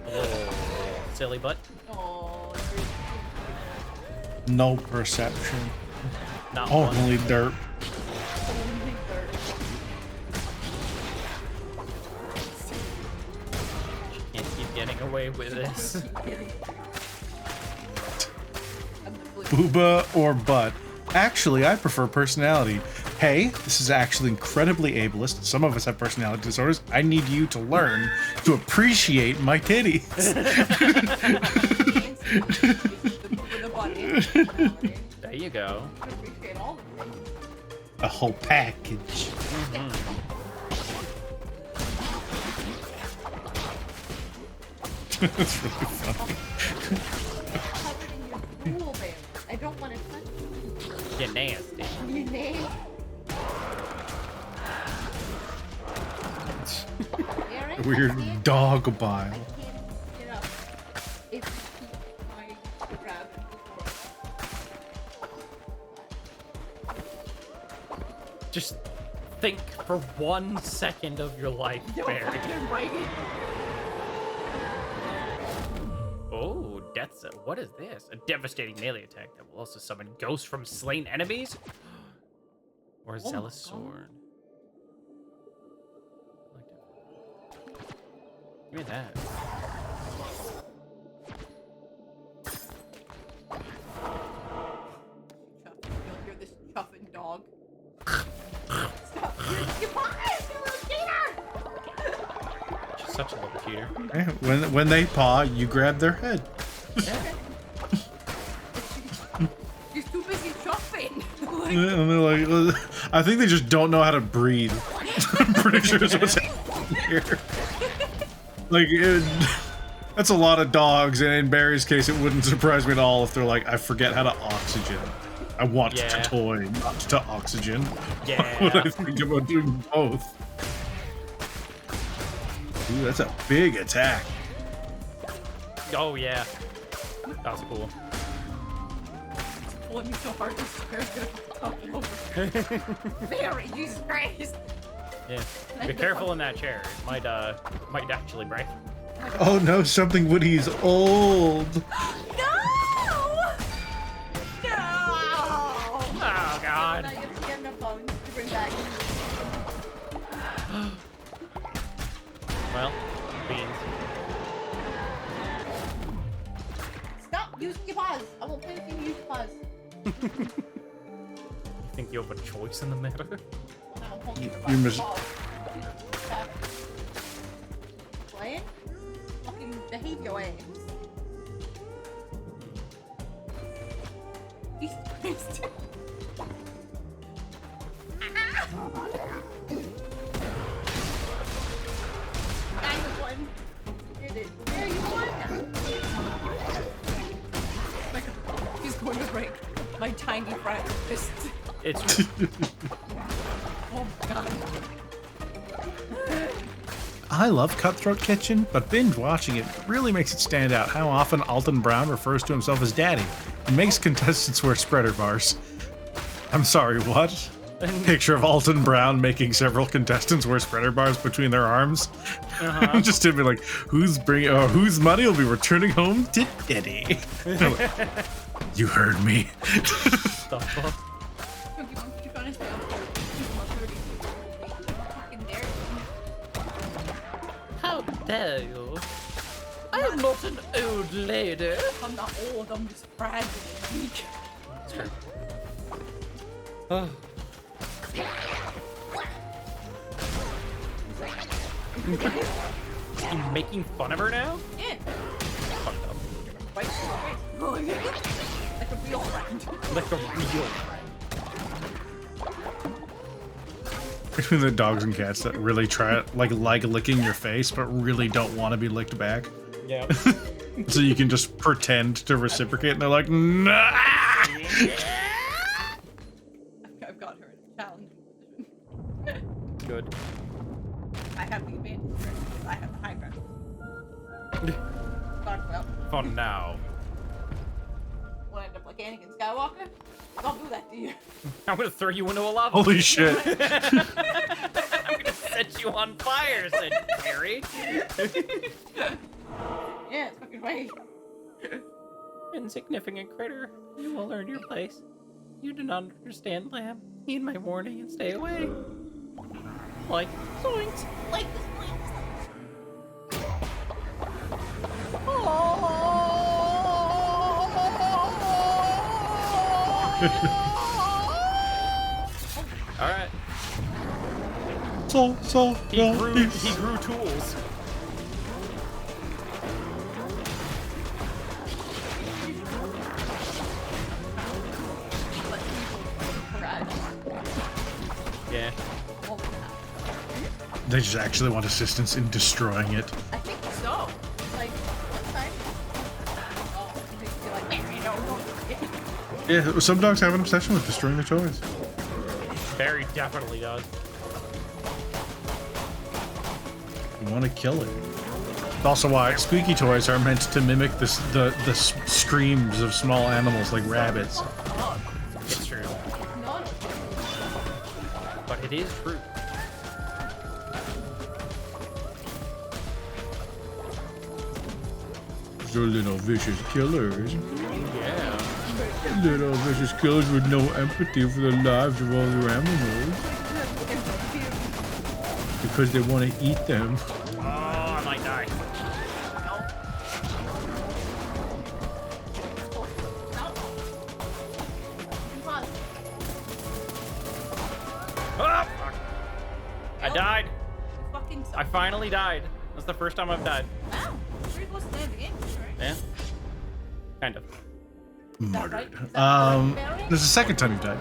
Oh, silly butt. Oh, No perception. Not one. Only dirt. Can't keep getting away with this. Booba or butt. Actually, I prefer personality. Hey, this is actually incredibly ableist. Some of us have personality disorders. I need you to learn to appreciate my titties. There you go. A whole package. That's really funny. I don't want to touch you. Get nasty. You name. Weird dog bile. I can't get up. If you keep my rabbit before. Just think for 1 second of your life, Barry. Oh, death zone. What is this? A devastating melee attack that will also summon ghosts from slain enemies? Or a zealous sword. Give me that. You'll hear this chuffing dog. Stop. You're fine, you little cheater! She's such a little cheater. When they paw, you grab their head. Yeah. You're too busy chuffing. Like, And they're like, I think they just don't know how to breathe. I'm pretty sure that's what's happening here. Like, that's a lot of dogs, and in Barry's case, it wouldn't surprise me at all if they're like, I forget how to oxygen. I want to toy, not to oxygen. Yeah. Why would I think about doing both? Ooh, that's a big attack. Oh yeah. That was cool. pulling me so hard this chair's gonna topple over. Mary, Jesus Christ! Yeah. Be careful in that chair. It might actually break. Oh no, something Woody's old. No! No! Oh god. Now you have to get enough bones to bring back. Well, beans. Stop using your paws! I won't play with you, use your paws. You think you have a choice in the matter? No, hold your You mis- paws. What? Fucking behave your way. Jesus Christ. There you won. He's going to break my tiny fragile fist. It's true. Oh god. I love Cutthroat Kitchen, but binge watching it really makes it stand out how often Alton Brown refers to himself as daddy and makes contestants wear spreader bars. I'm sorry, what? Picture of Alton Brown making several contestants wear spreader bars between their arms. Just to be like, whose money will be returning home to daddy? Like, you heard me. The fuck? You're gonna stay up there. Fucking dare you. How dare you? I'm not an old lady. I'm not old, I'm just fragile and weak. It's true. Oh. You making fun of her now? Yeah. Fucked up. Right to the face. Like a real friend. Like a real friend. Between the dogs and cats that really try it, like licking your face, but really don't want to be licked back. Yeah. So you can just pretend to reciprocate, and they're like, nah! I've got her in a challenging position. Good. I have the advantage here because I have the high ground. God, well, For now. we'll end up like Anakin Skywalker. Don't do that to you. I'm gonna throw you into a lava. Holy shit. I'm gonna set you on fire, said Carrie. Yeah, it's fucking right. Insignificant critter, you will earn your place. You do not understand, lamb. Heed my warning and stay away. Like zoinks. Like this Alright. So, He grew tools. Yeah. They just actually want assistance in destroying it. I think so. Like, one time. Oh, you're like, Mary, no, don't. Yeah, some dogs have an obsession with destroying their toys. Barry definitely does. You want to kill it. It's also why squeaky toys are meant to mimic the screams of small animals like rabbits. It's true. No. But it is true. They're little vicious killers. Yeah. Little vicious killers with no empathy for the lives of other animals. Because they want to eat them. Oh, I might die. I died. You fucking suck. I finally died. That's the first time I've died. Wow. Pretty close to the end of the game, right? Yeah. Kind of. Murdered. Is that right? This is the second time you've died.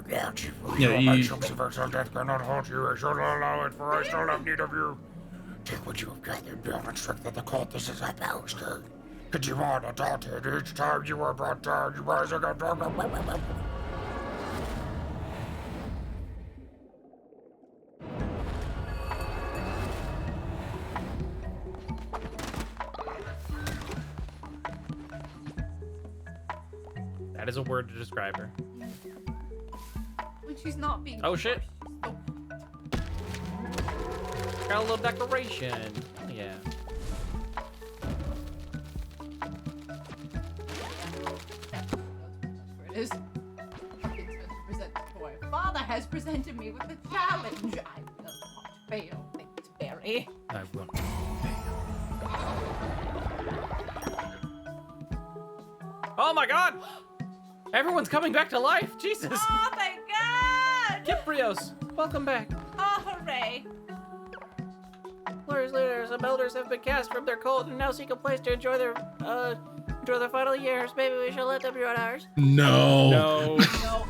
Yeah, you... Death cannot halt you. I shall not allow it, for I still have need of you. Take what you have gathered, build and strengthen the cultists as I boasted. Digimon adopted, each time you are brought down, you rise again. That is a word to describe her. When she's not being. Oh, shit. Oh, Got a little decoration. Oh, yeah. that's where it is. It's meant to present the toy. Father has presented me with a challenge. I will not fail. Thanks, Barry. I will. Oh my god! Everyone's coming back to life! Jesus! Oh, thank God! Kiprios, welcome back. Oh, hooray! Glorious leaders and elders have been cast from their cult and now seek a place to enjoy their final years. Maybe we shall let them run ours. No. No, No.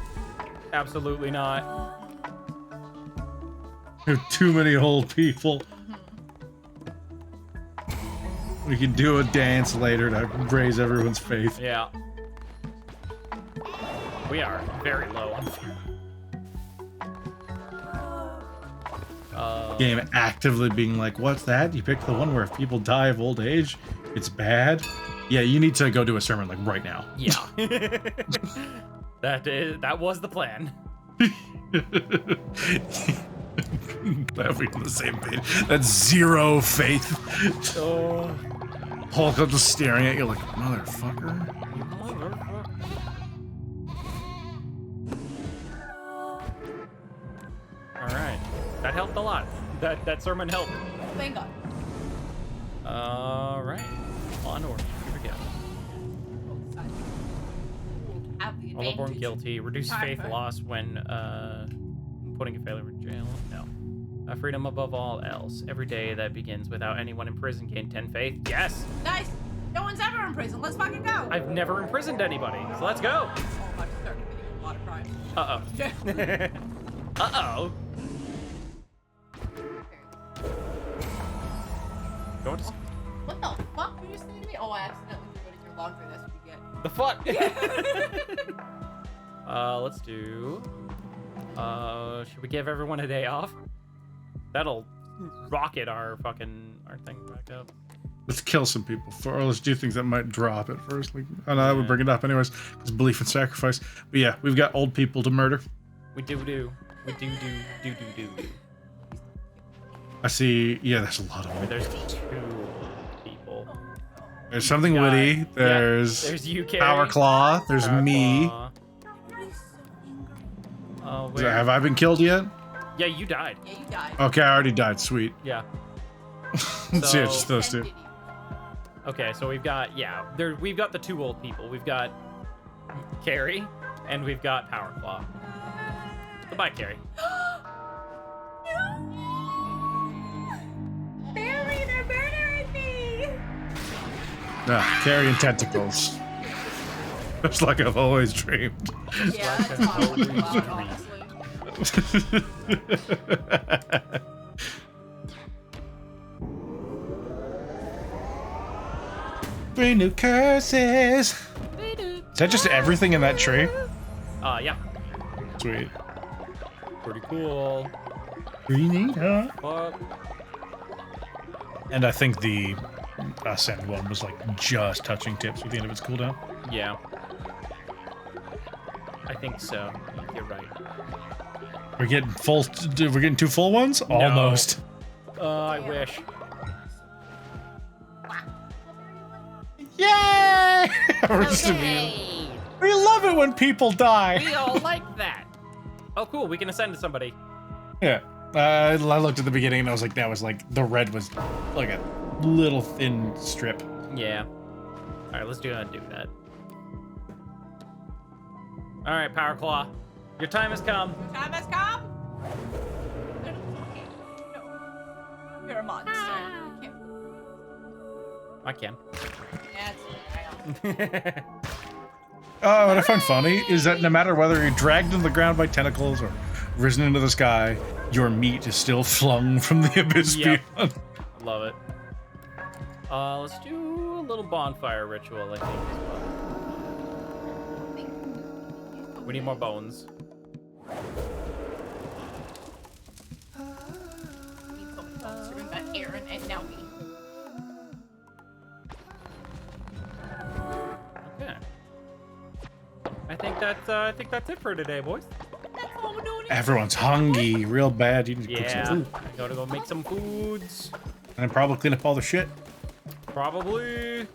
absolutely not. There are too many old people. We can do a dance later to raise everyone's faith. Yeah. We are very low on Game actively being like, what's that? You picked the one where if people die of old age, it's bad? Yeah, you need to go do a sermon like right now. Yeah. That was the plan. Glad we're on the same page. That's zero faith. Oh. Hulk up just staring at you like, motherfucker. Alright. That helped a lot. That sermon helped. Thank God. Alright. Onward. Here we go. Have the All born advantage. guilty. Reduce faith Perfect. loss when putting a failure in jail. No. Freedom above all else. Every day that begins without anyone in prison gain 10 faith. Yes! Nice. No one's ever in prison. Let's fucking go. I've never imprisoned anybody, so let's go! Oh, I'm starting to committing a lot of crimes. Uh-oh. Uh-oh. Go to... What the fuck were you saying to me? Oh, I accidentally threw it in your laundry. That's what you get. The fuck? Let's do... should we give everyone a day off? That'll rocket our thing back up. Let's kill some people, or let's do things that might drop at first. Like, I know I would bring it up anyways, because belief in sacrifice. But yeah, we've got old people to murder. We do. We do. I see, yeah, there's a lot of old There's people. 2 people. There's something witty, there's There's you, Carrie. Power Claw, there's Power me. Claw. So have I been killed yet? Yeah, you died. Yeah, you died. Okay, I already died, sweet. Yeah. So yeah, just those two. Ended you. Okay, so we've got we've got the 2 old people. We've got Carrie and we've got Power Claw. Goodbye, Carrie. Barry, they're murdering me. Carrying tentacles. Just like I've always dreamed. Yeah, that's how I want to go out, honestly. Three new curses. Is that just everything in that tree? Yeah. Sweet. Pretty cool. Pretty neat, huh? Fuck. And I think the Ascend one was like just touching tips at the end of its cooldown. Yeah. I think so. You're right. We're getting full. We're getting 2 full ones. Almost. I wish. Yay! We're just immune. We love it when people die. We all like that. Oh, cool. We can ascend to somebody. Yeah. I looked at the beginning and I was like, that was like, the red was like a little thin strip. Yeah. All right, let's do that. All right, Power Claw. Your time has come. Time has come. No. You're a monster. You can't. I can. That's What I find funny is that no matter whether you're dragged into the ground by tentacles or risen into the sky, your meat is still flung from the abyss Yep. beyond. Love it. Let's do a little bonfire ritual, I think, as well. We need more bones. Aaron and now me. Okay. I think that's it for today, boys. That's all we're doing. Everyone's hungry, real bad. You need to cook Yeah. some food. I gotta go make some foods. And then probably clean up all the shit. Probably.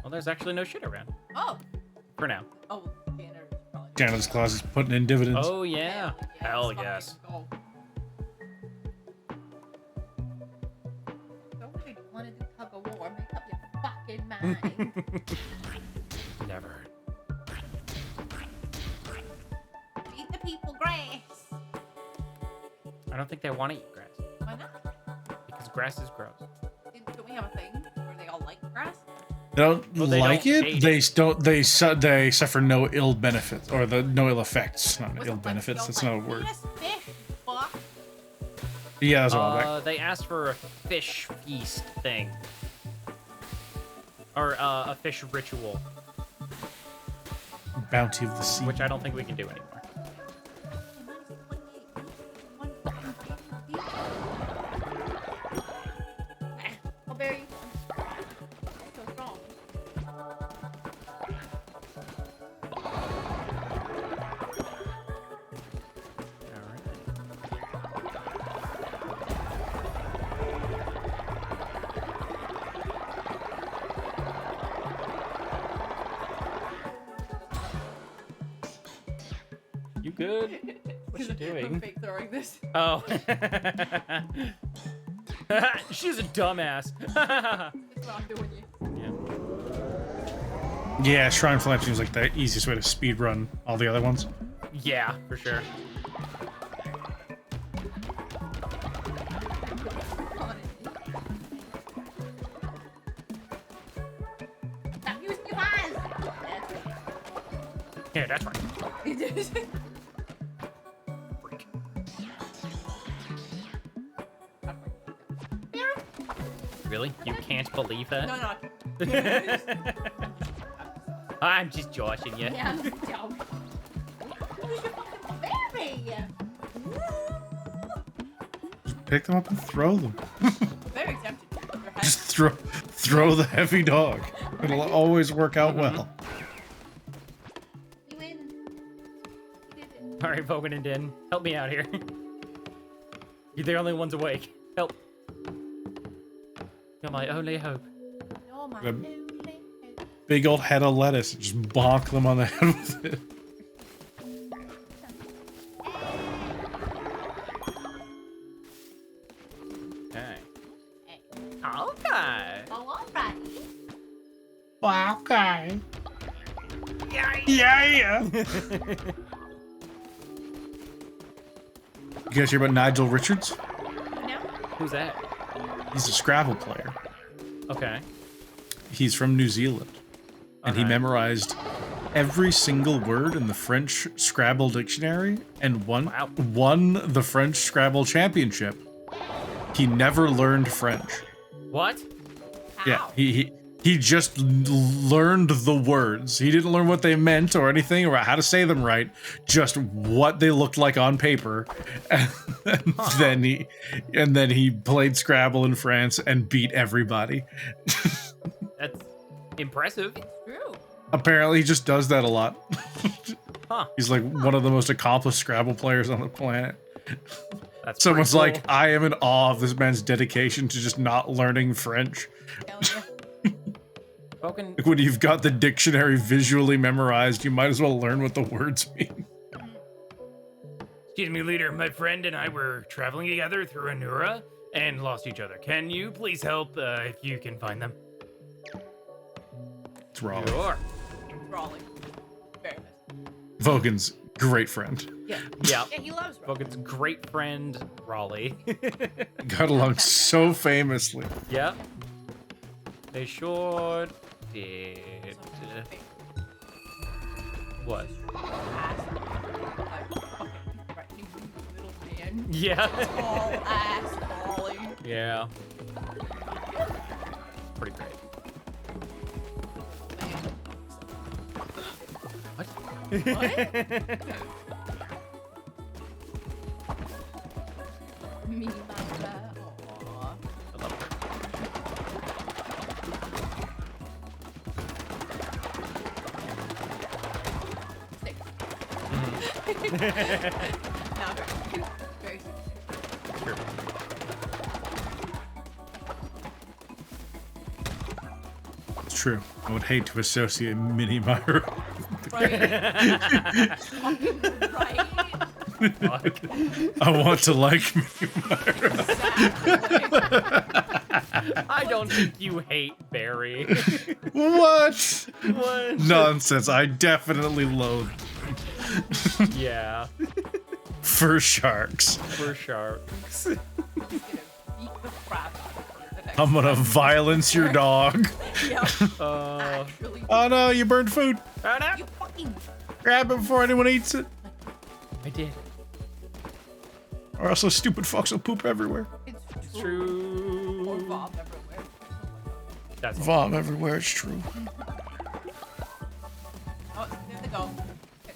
Well, there's actually no shit around. Oh. For now. Oh, janitor. Probably. Janitor's closet's putting in dividends. Oh, yeah. Hell fucking yes. go. Don't really want to do tug of war. Make up your fucking mind. Never. Eat the people grass. I don't think they want to eat grass. Why not? Because grass is gross. Don't we have a thing where they all like grass? They don't Well, they like don't it. hate They don't. They suffer no ill benefits or no ill effects. Not ill benefits. That's not a word. Yes, fish. Fuck. Yeah, that's a while back. They asked for a fish feast thing. Or a fish ritual, Bounty of the sea. which I don't think we can do anymore. I'll bury you. So strong. You good? What's she I'm doing? fake throwing this. Oh. She's a dumbass. That's what I'm doing. You. Yeah, Shrine Flash seems like the easiest way to speed run all the other ones. Yeah, for sure. Stop using your eyes. Yeah, that's right. Really? You can't believe that? No. I'm just joshing you. Yeah, I'm just joking. Who's your fucking berry? Pick them up and throw them. Very tempted. Your head. Just throw the heavy dog. It'll always work out well. You win. You did it. All right, Vogan and Din, help me out here. You're the only ones awake. Help. You're my only hope. You're my The- only hope. Big old head of lettuce. Just bonk them on the head with it. Okay. Okay. Oh, alright. Okay. Yeah. You guys hear about Nigel Richards? No? Who's that? He's a Scrabble player. Okay. He's from New Zealand. And he Okay. memorized every single word in the French Scrabble dictionary and won the French Scrabble championship. He never learned French. What? Yeah, Ow. he just learned the words. He didn't learn what they meant or anything or how to say them right, just what they looked like on paper. And then he played Scrabble in France and beat everybody. That's impressive. It's true. Apparently he just does that a lot. Huh. He's like one of the most accomplished Scrabble players on the planet. That's Someone's pretty like, cool. I am in awe of this man's dedication to just not learning French. Hell yeah. Vogan, Like when you've got the dictionary visually memorized, you might as well learn what the words mean. Excuse me, leader. My friend and I were traveling together through Anura and lost each other. Can you please help if you can find them? It's wrong. sure. Brawling. Very nice. Vogan's great friend. Yeah. Yeah. Yeah, he loves Rob. Vogan's great friend, Raleigh. Got along so famously. Yeah. They sure did. What? Yeah. Tall ass Ollie. Yeah. Pretty great. What? Me, my aw. I love her. No, very Sure. It's true. I would hate to associate Mini Myra. right. Right. Fuck. I want to like Mini Myra. Exactly. I don't think you hate Barry. What? What? Nonsense. I definitely loathe Yeah, fur sharks. for sharks. Beat the crap out of her. I'm gonna violence your dog. Yep. Uh, Actually, Oh no, you burned food. you fucking. Grab it before anyone eats it. I did. Or else those stupid fucks will poop everywhere. It's True. Or Bob everywhere. That's Vom everywhere, it's true. Oh, there they go.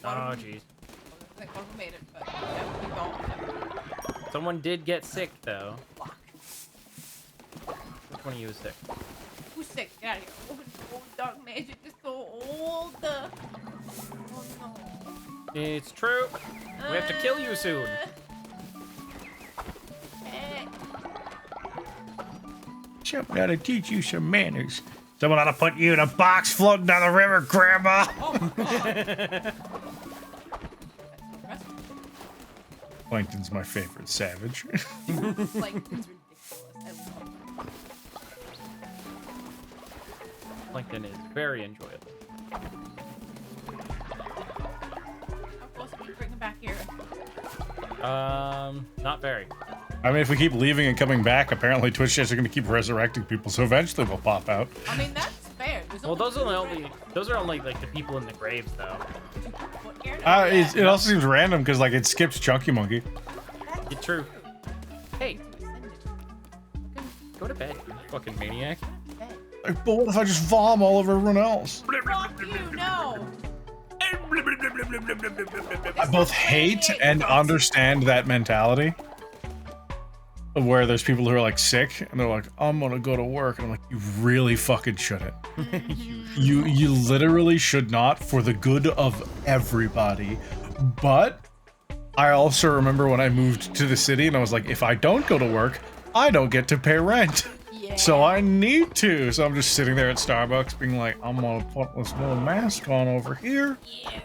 Oh, jeez. I think one who made it, but yeah, we don't. Someone did get sick, though. Fuck. Which one of you is sick? Who's sick? Get out of here. Oh, no, dark magic is so old. Oh no. It's true. We have to kill you soon. Eh. Someone ought to teach you some manners. Someone ought to put you in a box floating down the river, Grandma. Oh my god. Plankton's my favorite savage. Like, it's ridiculous. I love it. Plankton is very enjoyable. How close are we bringing back here? Not very. I mean, if we keep leaving and coming back, apparently Twitch chats are going to keep resurrecting people, so eventually they'll pop out. I mean, that's fair. There's Well, those are two those are only like the people in the graves, though. What here? It also seems random because like it skips Chunky Monkey. It's true. Hey, go to bed, you fucking maniac. Like, but what if I just vom all over everyone else? Fuck you, no. I both hate and understand that mentality. Of where there's people who are like sick and they're like, I'm gonna go to work, and I'm like, you really fucking shouldn't. You literally should not, for the good of everybody. But I also remember when I moved to the city and I was like, if I don't go to work, I don't get to pay rent. Yeah. So I need to. So I'm just sitting there at Starbucks being like, I'm gonna put this little mask on over here,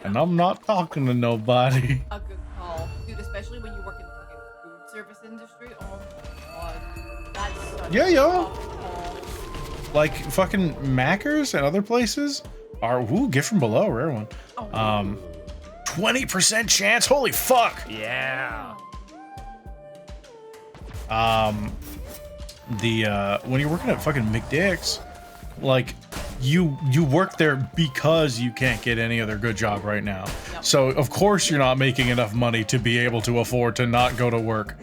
and I'm not talking to nobody. A good call. Dude, especially when you work in the fucking food service industry. Oh my god. That's such Yeah, a yo. tough call. Like fucking Macca's and other places are gift from below, rare one. Oh. 20% chance. Holy fuck. Yeah. When you're working at fucking McDick's, like you work there because you can't get any other good job right now. Yep. So of course you're not making enough money to be able to afford to not go to work.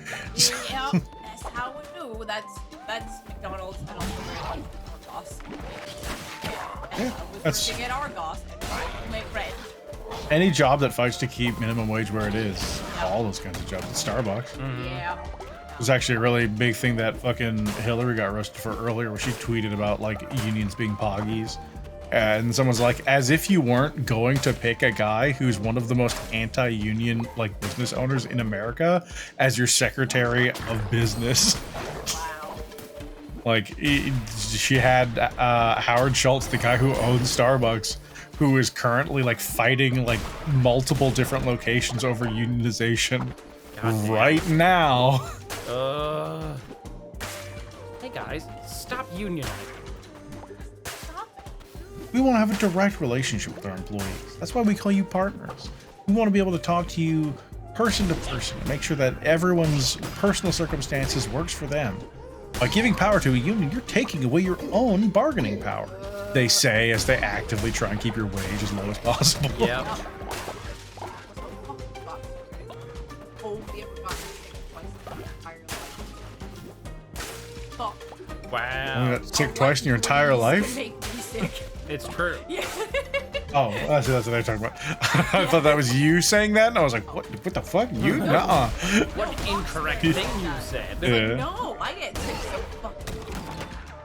Yeah, that's how we do. That's McDonald's and also very like Argos. And I was that's- working at Argos and trying to make rent. Any job that fights to keep minimum wage where it is, all those kinds of jobs. At Starbucks. Yeah. It was actually a really big thing that fucking Hillary got roasted for earlier, where she tweeted about like unions being poggies. And someone's like, as if you weren't going to pick a guy who's one of the most anti-union like business owners in America as your secretary of business. Wow. Like she had Howard Schultz, the guy who owns Starbucks, who is currently like fighting like multiple different locations over unionization right now. Hey guys, stop unionizing. We want to have a direct relationship with our employees. That's why we call you partners. We want to be able to talk to you person to person, make sure that everyone's personal circumstances works for them. By giving power to a union, you're taking away your own bargaining power, they say as they actively try and keep your wage as low as possible. Yep. Wow. You got sick twice in your entire life? Make me sick. It's true. Yeah. Oh, that's what they're talking about. I thought that was you saying that, and I was like, what the fuck? You? Nuh-uh. What an incorrect thing you said. Yeah. No, I get sick so fucking.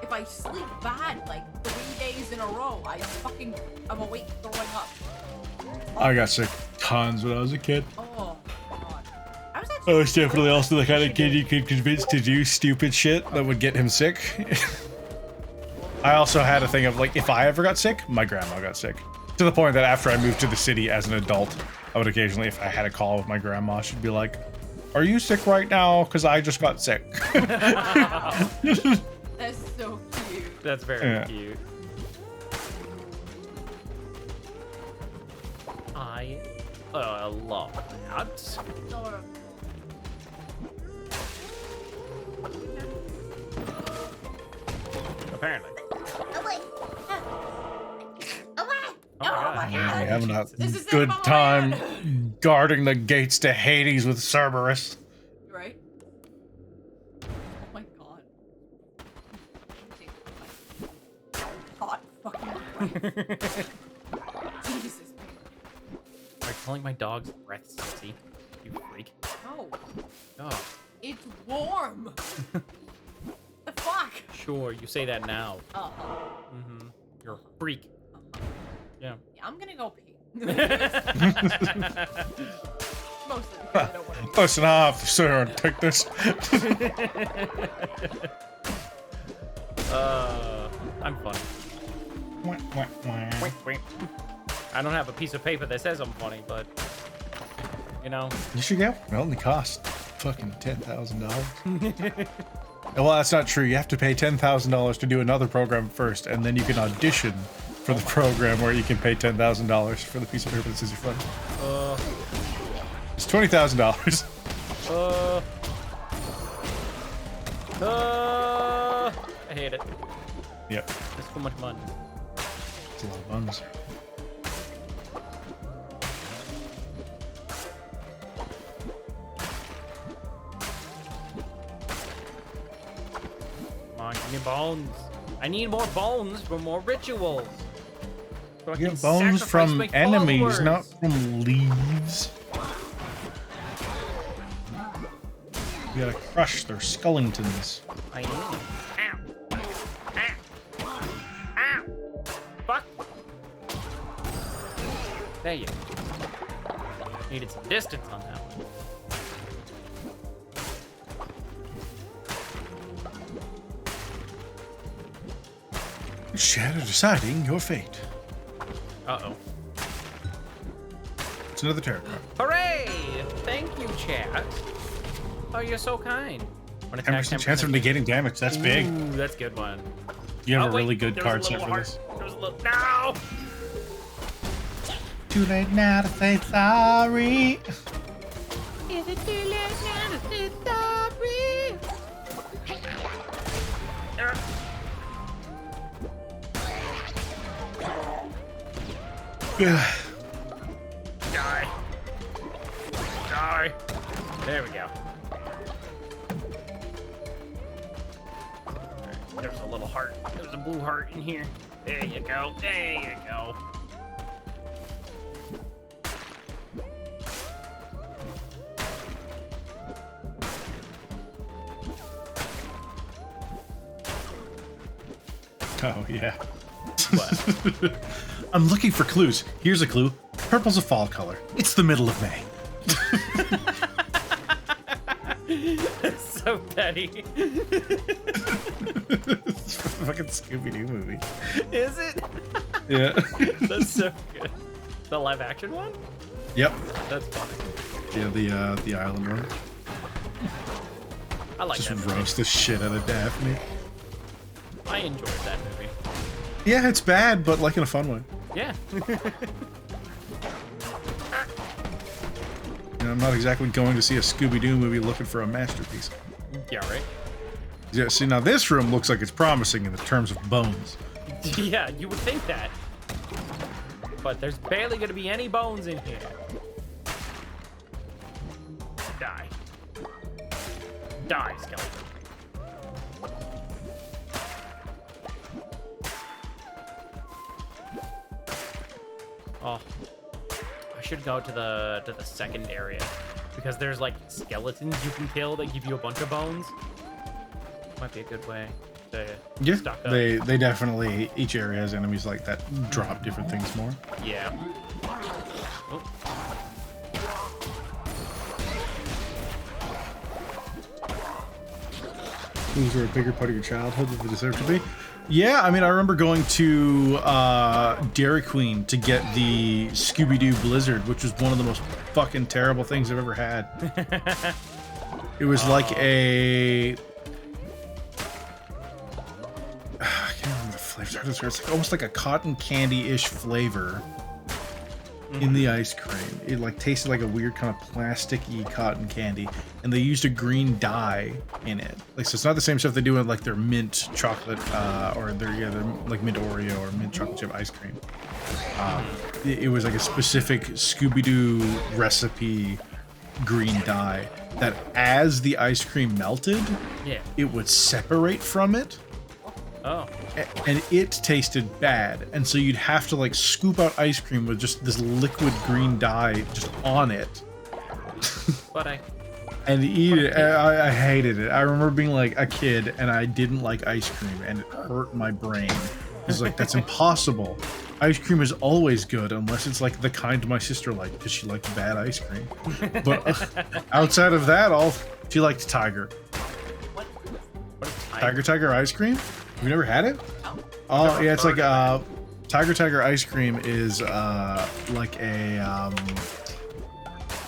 If I sleep bad like 3 days in a row, I'm awake throwing up. I got sick tons when I was a kid. Oh god. I was definitely also the kind of kid you could convince to do stupid shit that would get him sick. I also had a thing of like, if I ever got sick, my grandma got sick. To the point that after I moved to the city as an adult, I would occasionally, if I had a call with my grandma, she'd be like, "Are you sick right now? Because I just got sick." That's so cute. That's very cute. I love that. Adorable. Apparently. Oh wait. Oh my god. We're having a This is good it, time Mama. guarding the gates to Hades with Cerberus. Right? Oh my god. Hot fucking Jesus. Are you calling my dog's breath sexy? You freak. No. Oh. It's warm. The fuck? Sure, you say that now. Uh-huh. Mm-hmm. You're a freak. Yeah. Yeah, I'm gonna go pee. Mostly because I don't want to. Listen off, sir, and take this. I'm funny. I don't have a piece of paper that says I'm funny, but you know. You should go. It only costs fucking $10,000. Well, that's not true. You have to pay $10,000 to do another program first, and then you can audition for the program where you can pay $10,000 for the piece of paper that says you're funny. It's $20,000. I hate it. Yep. That's too much money. It's a lot of buns. Come on, give me bones. I need more bones for more rituals. So I You can get bones sacrifice from my enemies, followers. not from leaves. You gotta crush their skeletons. I am. Ow. Ow. Ow. Fuck. There you go. Needed some distance on that one. Shadow deciding your fate. Uh-oh. It's another tarot card. Hooray! Thank you, chat. Oh, you're so kind. When 10% chance of negating damage. That's big. Ooh, that's a good one. You have Oh, a wait, really good there's card a set little for heart. this. There's a little... No! Too late now to say sorry. Is it too late now to say sorry? Yeah. Die. Die. There we go. Alright, there's a little heart. There's a blue heart in here. There you go. There you go. Oh, yeah. What? I'm looking for clues. Here's a clue. Purple's a fall color. It's the middle of May. That's so petty. It's a fucking Scooby-Doo movie. Is it? Yeah. That's so good. The live action one? Yep. That's funny. Yeah, the island one. I like Just that movie. roast the shit out of Daphne. I enjoyed that movie. Yeah, it's bad, but like in a fun way. Yeah. You know, I'm not exactly going to see a Scooby-Doo movie looking for a masterpiece. Yeah, right? Yeah, see, now this room looks like it's promising in the terms of bones. Yeah, you would think that. But there's barely gonna be any bones in here. Die. Die, skeleton. Oh. I should go to the second area. Because there's like skeletons you can kill that give you a bunch of bones. Might be a good way to stock up. They definitely, each area has enemies like that drop different things more. Yeah. Oh. These were a bigger part of your childhood than they deserve to be. Yeah, I mean, I remember going to Dairy Queen to get the Scooby-Doo Blizzard, which was one of the most fucking terrible things I've ever had. It was like a... I can't remember the flavor. It's like almost like a cotton candy-ish flavor in the ice cream. It like tasted like a weird kind of plasticky cotton candy, and they used a green dye in it. Like, so it's not the same stuff they do in like their mint chocolate or their like mint Oreo or mint chocolate chip ice cream. It was like a specific Scooby-Doo recipe green dye that as the ice cream melted, it would separate from it. Oh. And it tasted bad, and so you'd have to like scoop out ice cream with just this liquid green dye just on it. And eat it. I hated it. I remember being like a kid and I didn't like ice cream, and it hurt my brain. It's like, that's impossible. Ice cream is always good unless it's like the kind my sister liked, because she liked bad ice cream. But outside of that, she liked Tiger. What is Tiger ice cream? Have you never had it? Oh yeah, it's like Tiger ice cream is like a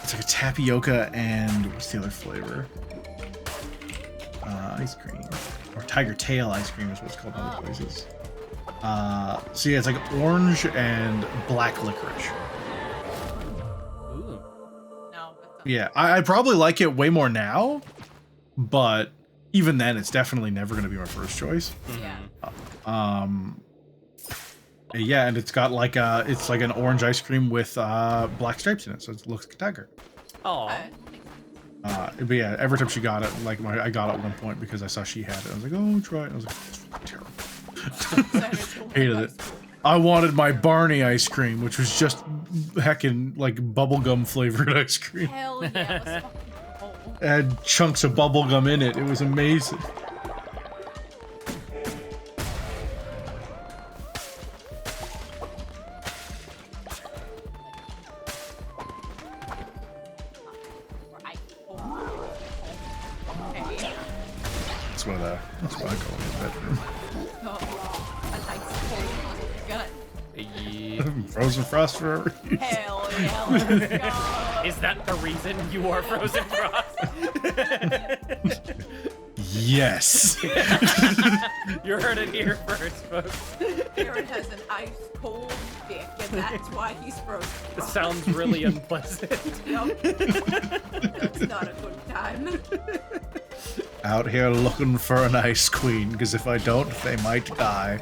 it's like a tapioca and what's the other flavor? Ice cream or Tiger Tail ice cream is what's called in other places. So yeah, it's like orange and black licorice. Ooh. No, Yeah, I probably like it way more now, but even then, it's definitely never going to be my first choice. yeah. Yeah, and it's got like it's like an orange ice cream with black stripes in it, so it looks like a tiger. Oh. But yeah, every time she got it, like I got it at one point because I saw she had it. I was like, oh, try it. And I was like, it's fucking terrible. Hated it. I wanted my Barney ice cream, which was just heckin' like bubblegum flavored ice cream. Hell yeah, it was fucking cold. It had chunks of bubblegum in it. It was amazing. That's what I call it in the bedroom. Frozen Frost forever. Hell yeah, let's go. Is that the reason you are Frozen Frost? Yes. You heard it here first, folks. Aaron has an ice cold dick, and that's why he's frozen. This sounds really unpleasant. Yep. That's not a good time. Out here looking for an ice queen, because if I don't, they might die.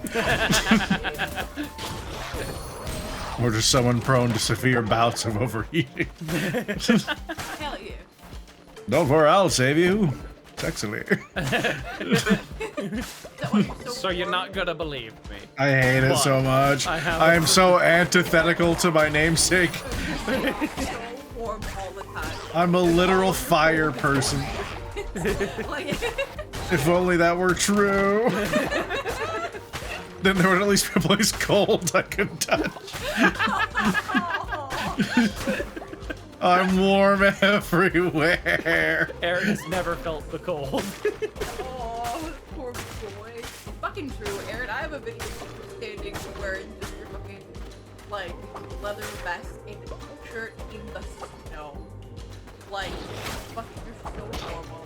Or just someone prone to severe bouts of overheating. Hell yeah. Don't worry, I'll save you. Sexily. So you're not gonna believe me. I hate it so much. I am so antithetical to my namesake. So warm all the time. I'm a literal fire person. Like, If only that were true. Then there would at least be a place cold I could touch. I'm warm everywhere. Aaron has never felt the cold. oh, poor boy. Fucking true, Aaron. I have a video of you standing wearing just your fucking, like, leather vest and a shirt in the snow. Like, fucking, you're so normal.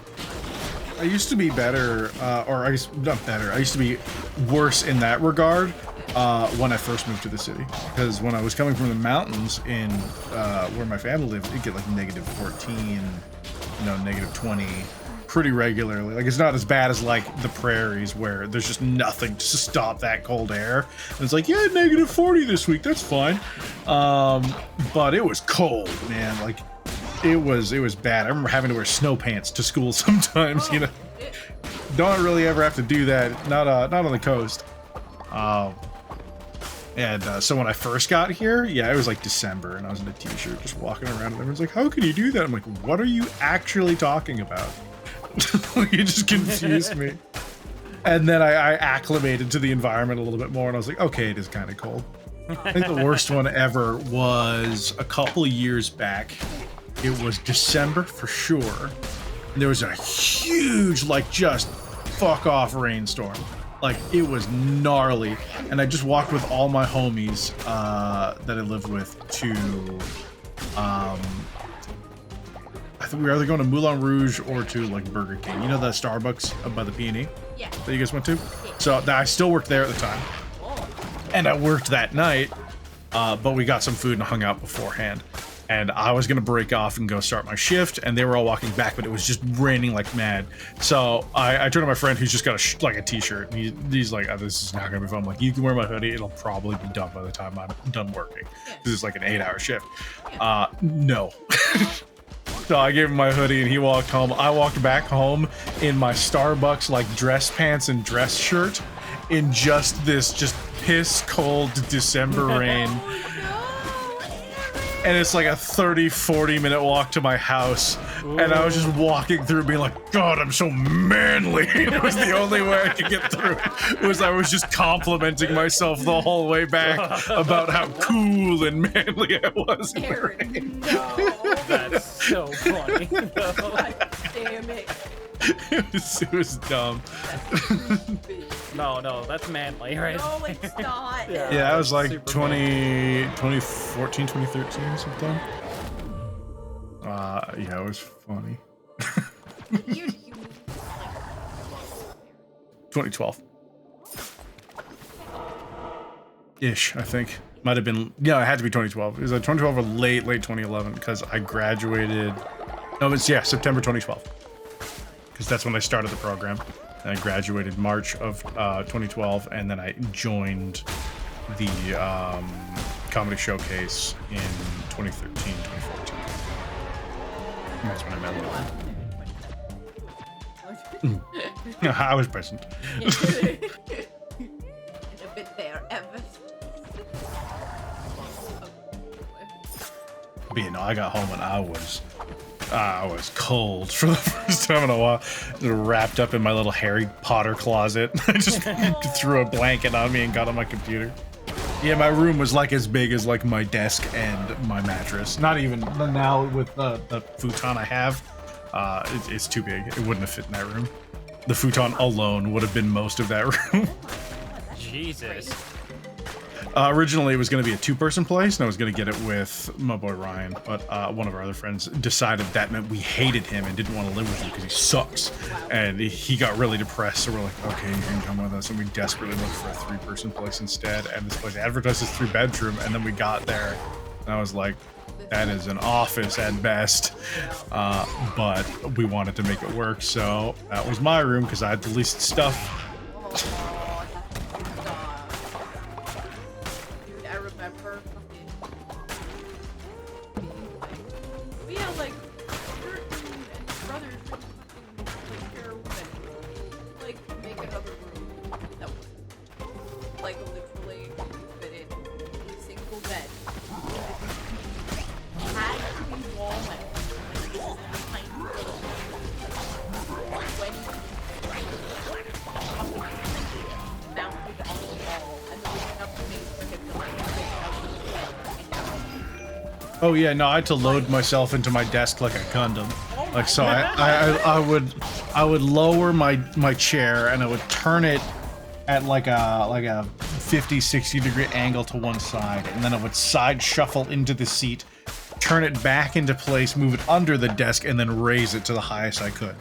I used to be better, or I guess not better. I used to be worse in that regard when I first moved to the city, because when I was coming from the mountains in where my family lived, it'd get like -14, -20 pretty regularly. Like, it's not as bad as like the prairies where there's just nothing to stop that cold air. And it's like, yeah, -40 this week, that's fine. But it was cold, man. Like, it was bad. I remember having to wear snow pants to school sometimes. Don't really ever have to do that. Not on the coast. So when I first got here, yeah, it was like December, and I was in a t-shirt just walking around, and everyone's like, how can you do that? I'm like, what are you actually talking about? You just confused me. And then I acclimated to the environment a little bit more, and I was like, okay, it is kind of cold. I think the worst one ever was a couple of years back. It was December for sure. And there was a huge, like, just fuck off rainstorm. Like, it was gnarly. And I just walked with all my homies that I lived with to, I think we were either going to Moulin Rouge or to, like, Burger King. You know the Starbucks up by the P&E? Yeah. That you guys went to? So I still worked there at the time. And I worked that night, but we got some food and hung out beforehand. And I was gonna break off and go start my shift, and they were all walking back, but it was just raining like mad. So I turned to my friend who's just got a t-shirt, and he's like, oh, this is not gonna be fun. I'm like, you can wear my hoodie, it'll probably be done by the time I'm done working. This is like an 8-hour shift. No. So I gave him my hoodie, and he walked home. I walked back home in my Starbucks like dress pants and dress shirt in just piss cold December rain. And it's like a 30-40 minute walk to my house. Ooh. And I was just walking through being like, God, I'm so manly. It was the only way I could get through it. I was just complimenting myself the whole way back about how cool and manly I was. Aaron, no. That's so funny. God damn it. It was dumb. No, that's manly, right? No, it's not. Yeah, I was like 2014, 2013, sometime. Yeah, it was funny. 2012. Ish, I think. Might have been, yeah, it had to be 2012. It was like 2012 or late 2011, because I graduated, September 2012. Because that's when I started the program. And I graduated March of 2012, and then I joined the comedy showcase in 2013, 2014. And that's when I met Logan. I was present. I've been there ever. But you know, I got home and I was cold for the first time in a while. Just wrapped up in my little Harry Potter closet. I just threw a blanket on me and got on my computer. Yeah, my room was like as big as like my desk and my mattress. Not even now with the futon I have. It's too big. It wouldn't have fit in that room. The futon alone would have been most of that room. Jesus. Originally, it was going to be a 2-person place, and I was going to get it with my boy Ryan, but one of our other friends decided that meant we hated him and didn't want to live with him because he sucks. And he got really depressed, so we're like, okay, you can come with us. And we desperately looked for a 3-person place instead, and this place advertised as 3-bedroom, and then we got there, and I was like, that is an office at best. But we wanted to make it work, so that was my room because I had the least stuff. Oh yeah, no, I had to load myself into my desk like a Gundam. Like, so I would lower my chair and I would turn it at like a 50-60 degree angle to one side, and then I would side shuffle into the seat, turn it back into place, move it under the desk, and then raise it to the highest I could.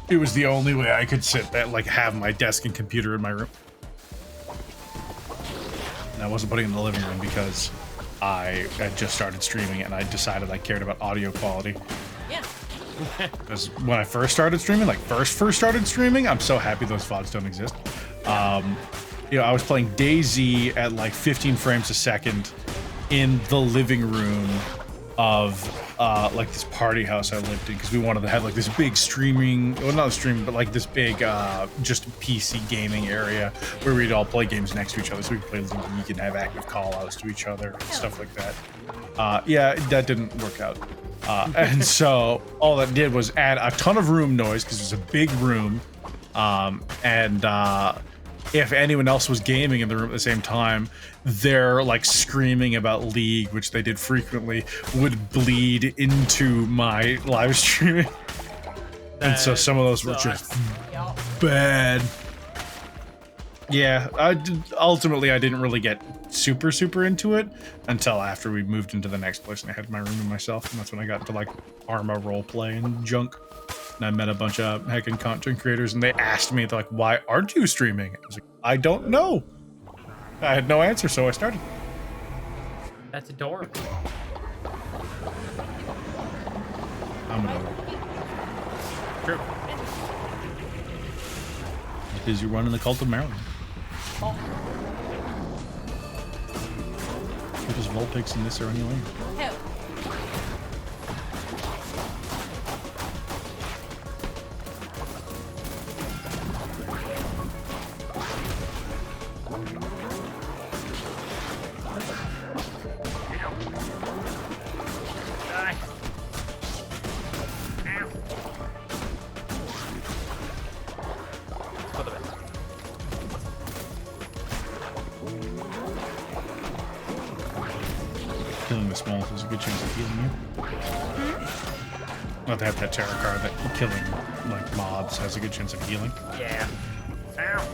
It was the only way I could sit that, like, have my desk and computer in my room. And I wasn't putting it in the living room because I had just started streaming and I decided I cared about audio quality. Yeah. Because when I first started streaming, like first started streaming, I'm so happy those VODs don't exist. You know, I was playing DayZ at like 15 frames a second in the living room of like this party house I lived in because we wanted to have like this big streaming, well not streaming, but like this big just PC gaming area where we'd all play games next to each other, so we could play League and have active call-outs to each other and stuff like that. Yeah, that didn't work out. And so all that did was add a ton of room noise because it was a big room, and if anyone else was gaming in the room at the same time, their like screaming about League, which they did frequently, would bleed into my live streaming. And so some of those were just bad. Yeah, ultimately I didn't really get super into it until after we moved into the next place and I had my room to myself, and that's when I got into like Arma roleplay and junk. And I met a bunch of heckin' content creators and they asked me, they're like, why aren't you streaming? I was like, I don't know. I had no answer, so I started. That's adorable. I'm adorable. True. Because you're running the cult of Maryland. What does Vulpix in this or anyway? Hell. Killing the small has a good chance of healing you. Not to have that tarot card that killing like mobs has a good chance of healing. Yeah. Ow.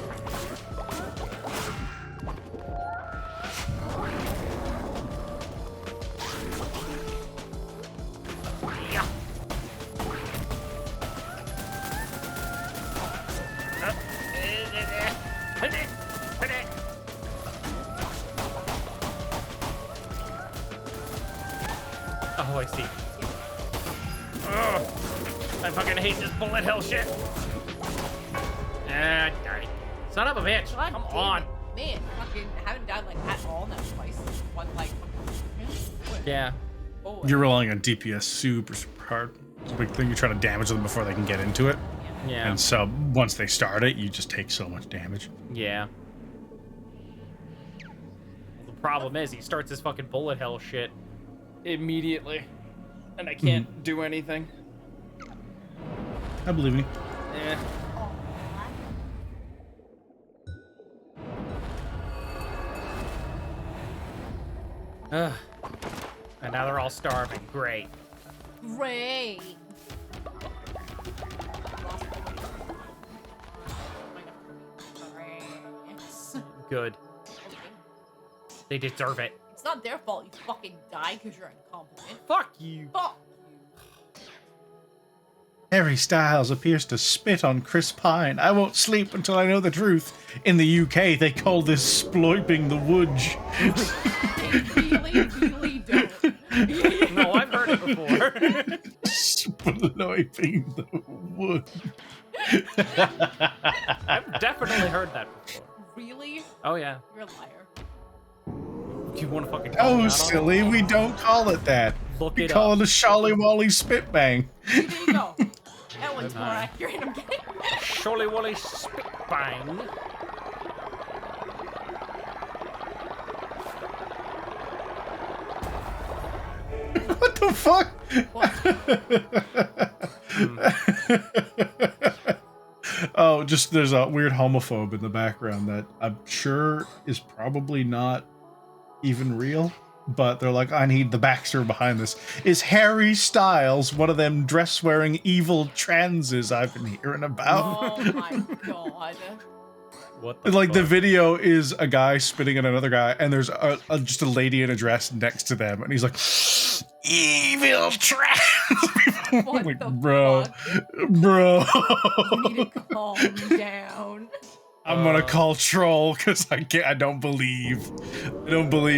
Oh, I see. Ugh. I fucking hate this bullet hell shit. Ah, die. Son of a bitch. God Come damn on. it. Man, fucking haven't died like at all now twice. One like. Yeah. Oh, You're relying on DPS super hard. It's a big thing. You're trying to damage them before they can get into it. Yeah. And so once they start it, you just take so much damage. Yeah. The problem is he starts his fucking bullet hell shit immediately, and I can't do anything. I believe in you. Eh. Ugh. And now they're all starving. Great. Great. Good. They deserve it. It's not their fault you fucking die because you're incompetent. Fuck you. Fuck. Harry Styles appears to spit on Chris Pine. I won't sleep until I know the truth. In the UK, they call this sploiping the woods. They really don't. No, I've heard it before. Sploiping the wood. I've definitely heard that before. Really? Oh, yeah. You're a liar. Do you want to fucking call me Oh, out on silly, it? we don't call it that. Look We it call up. it a Sholly Wally Spit Bang. See, there you go. That one's more Bye-bye. accurate. I'm kidding. Sholly Wally Spit Bang. What the fuck? Oh, just there's a weird homophobe in the background that I'm sure is probably not even real, but they're like, I need the backstory behind this. Is Harry Styles one of them dress-wearing evil transes I've been hearing about? Oh my god. What the Like fuck? the video is a guy spitting at another guy, and there's just a lady in a dress next to them, and he's like, "Evil trans." What Like, the bro, fuck? bro. You need to calm down. I'm gonna call troll because I don't believe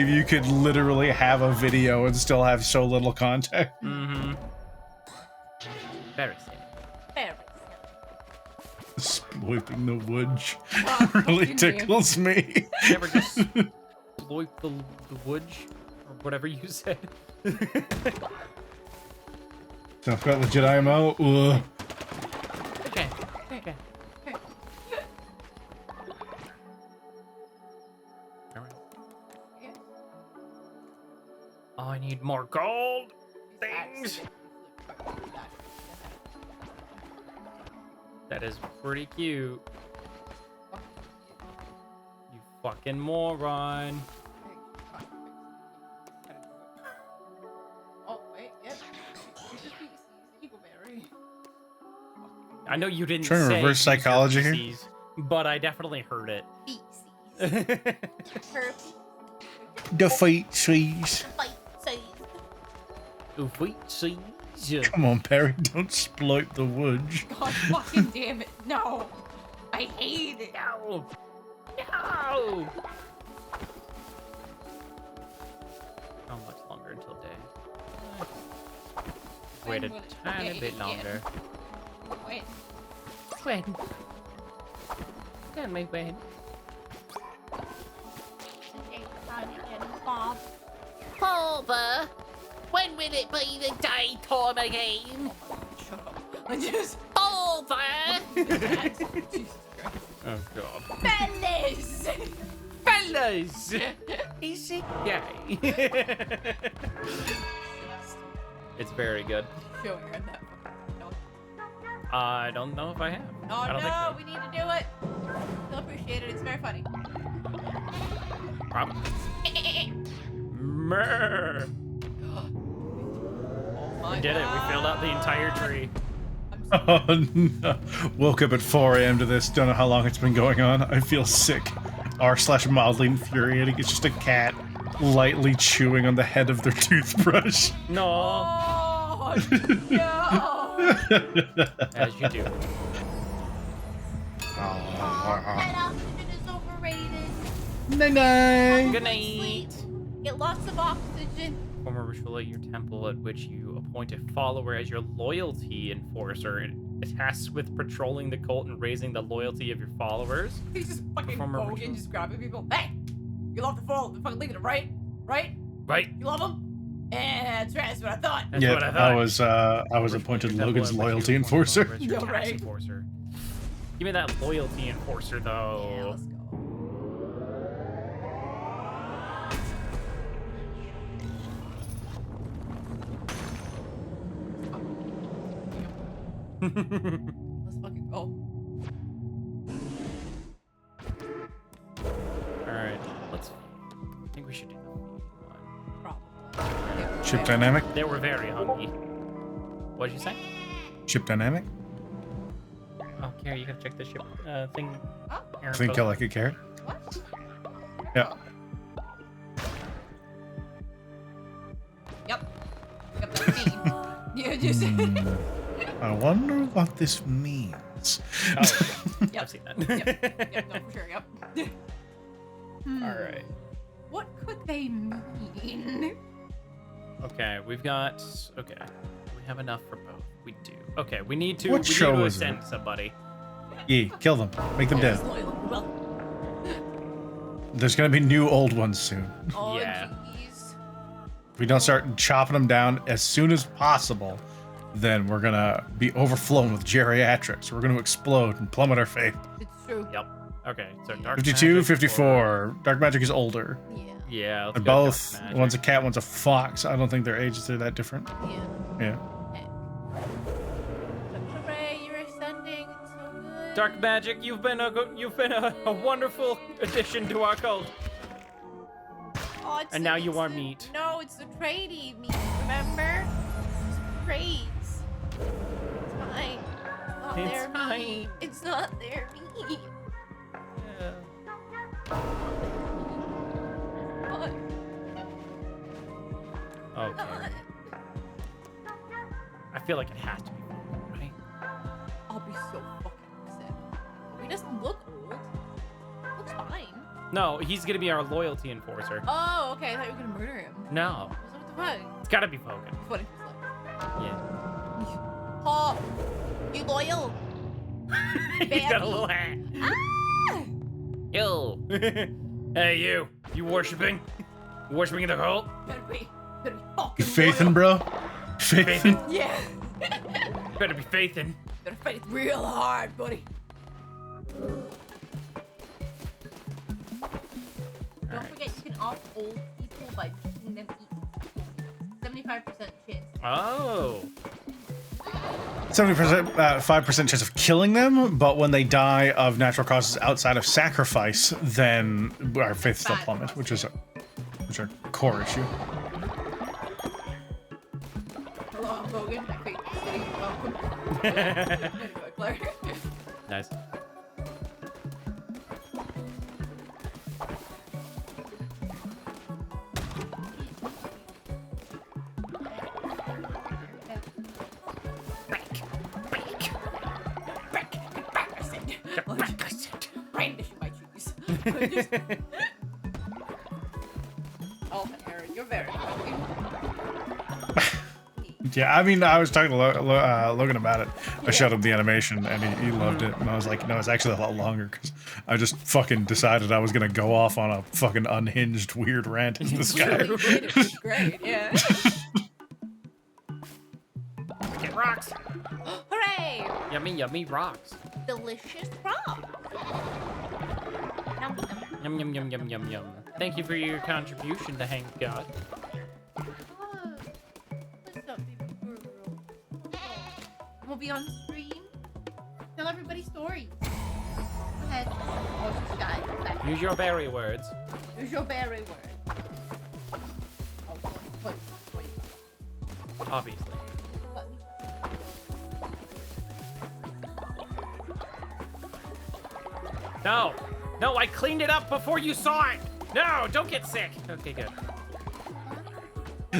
you could literally have a video and still have so little content. Mm-hmm. Very sad. Very Exploiting the woods God, really fucking tickles me. You ever just exploit the woods or whatever you said? So I've got legit IMO. Ugh. Okay. Okay. All right. Yeah. I need more gold things. That is pretty cute. You fucking moron. Oh, wait, yep. Eagleberry. I know you didn't Trying to say reverse use your psychology here. feces, but I definitely heard it. Herpes. Defeat trees. Fight size. Wait, see. Come on, Perry, don't exploit the woods. God fucking damn it. No. I hate it. No. No. How much longer until day? Wait a tiny bit longer. Wait. When? Tell me when. Harbour, when will it be the daytime again? Shut up. I just. Harbour! Jesus Christ. Oh god. Fellas! Fellas! Is it gay? It's very good. Show Aaron that. No. I don't know if I have. Oh I don't think no, so. we need to do it. He'll appreciate it. It's very funny. Probably. Murr. Oh my We did it. We filled out the entire tree. Oh no. Woke up at 4 a.m. to this. Don't know how long it's been going on. I feel sick. R/mildly infuriating. It's just a cat lightly chewing on the head of their toothbrush. No. Oh no! As you do. That oxygen is overrated. Night-night. Good night. Get lots of oxygen. Perform a ritual at your temple at which you appoint a follower as your loyalty enforcer and tasked with patrolling the cult and raising the loyalty of your followers. He's just fucking Perform a Bogan, ritual. just grabbing people. Hey! You love the fall, the fucking leader, right? Right? Right. You love him? That's right, that's what I thought. That's Yeah, what I thought. I was appointed Ritual at your Logan's temple at which loyalty you appoint a enforcer. follower as your Yeah, task right. enforcer. Give me that loyalty enforcer, Yeah, though. let's go. Let's fucking go. Alright, let's. I think we should do that. Probably. Chip dynamic? They were very hungry. What'd you say? Chip dynamic? Oh, Carrie, you gotta check the ship thing. Huh? I think I like a carrot. What? Yeah. Yep. Yep, that's me. Yeah, just. I wonder what this means. Oh, Yep. I've seen that. Yep, no, for sure, yep. Alright. What could they mean? Okay, we've got. Okay. We have enough for both. We do. Okay, we need to. What we show need to is it? ascend somebody. Yeah, kill them. Make them dead. Well, There's gonna be new old ones soon. oh, Yeah. jeez. If we don't start chopping them down as soon as possible, then we're gonna be overflown with geriatrics. We're gonna explode and plummet our faith. It's true. Yep. Okay, so dark 52, magic 54. Dark magic is older. Yeah. Yeah, let's They're go both. dark magic. One's a cat, one's a fox. I don't think their ages are that different. Yeah. Yeah. Hooray, you're ascending. It's so good. Dark magic, you've been a wonderful addition to our cult. Oh, it's And the- now you it's are the- meat. No, it's the tradie meat, remember? It's trades. It's fine. It's not It's their fine. meat. It's not their meat. What? Okay. Not. I feel like it has to be, right? I'll be so fucking upset. He doesn't look old. No, he's gonna be our loyalty enforcer. Oh, okay. I thought you were gonna murder him. No, What the fuck? it's gotta be Vogan. What if he's like, Yeah. oh, you loyal? He's got a little hat. Ah! Yo. Hey, you. You worshiping? Worshiping the cult? Better be fucking You faithing, loyal. bro? Faithing? Yeah. Better be faithing. Better fight it real hard, buddy. Don't forget, you can off old people by making them eat 75% chance. Oh. 70%, 5% chance of killing them, but when they die of natural causes outside of sacrifice, then our faith still plummets, which is a core issue. Hello, I'm Logan. I fate the city. Welcome. Anyway, Claire. Nice. Brandish my cheese. Oh, Aaron, you're very funny. Yeah, I mean, I was talking to Logan about it. I showed him the animation, and he loved it. And I was like, no, it's actually a lot longer, because I just fucking decided I was going to go off on a fucking unhinged, weird rant into the sky. Really did. It was great, yeah. Get rocks. Hooray! Yummy, yummy rocks. Delicious rock. Nom, nom. Yum, yum, yum, yum, yum, yum. Thank you for your contribution to Hank God. What's up, baby girl? We'll be on stream. Tell everybody stories. Go ahead. Oh, she's got it. Use your berry words. Use your berry word. Oh, wait. Obviously. Let me- No! No, I cleaned it up before you saw it! No, don't get sick! Okay, good.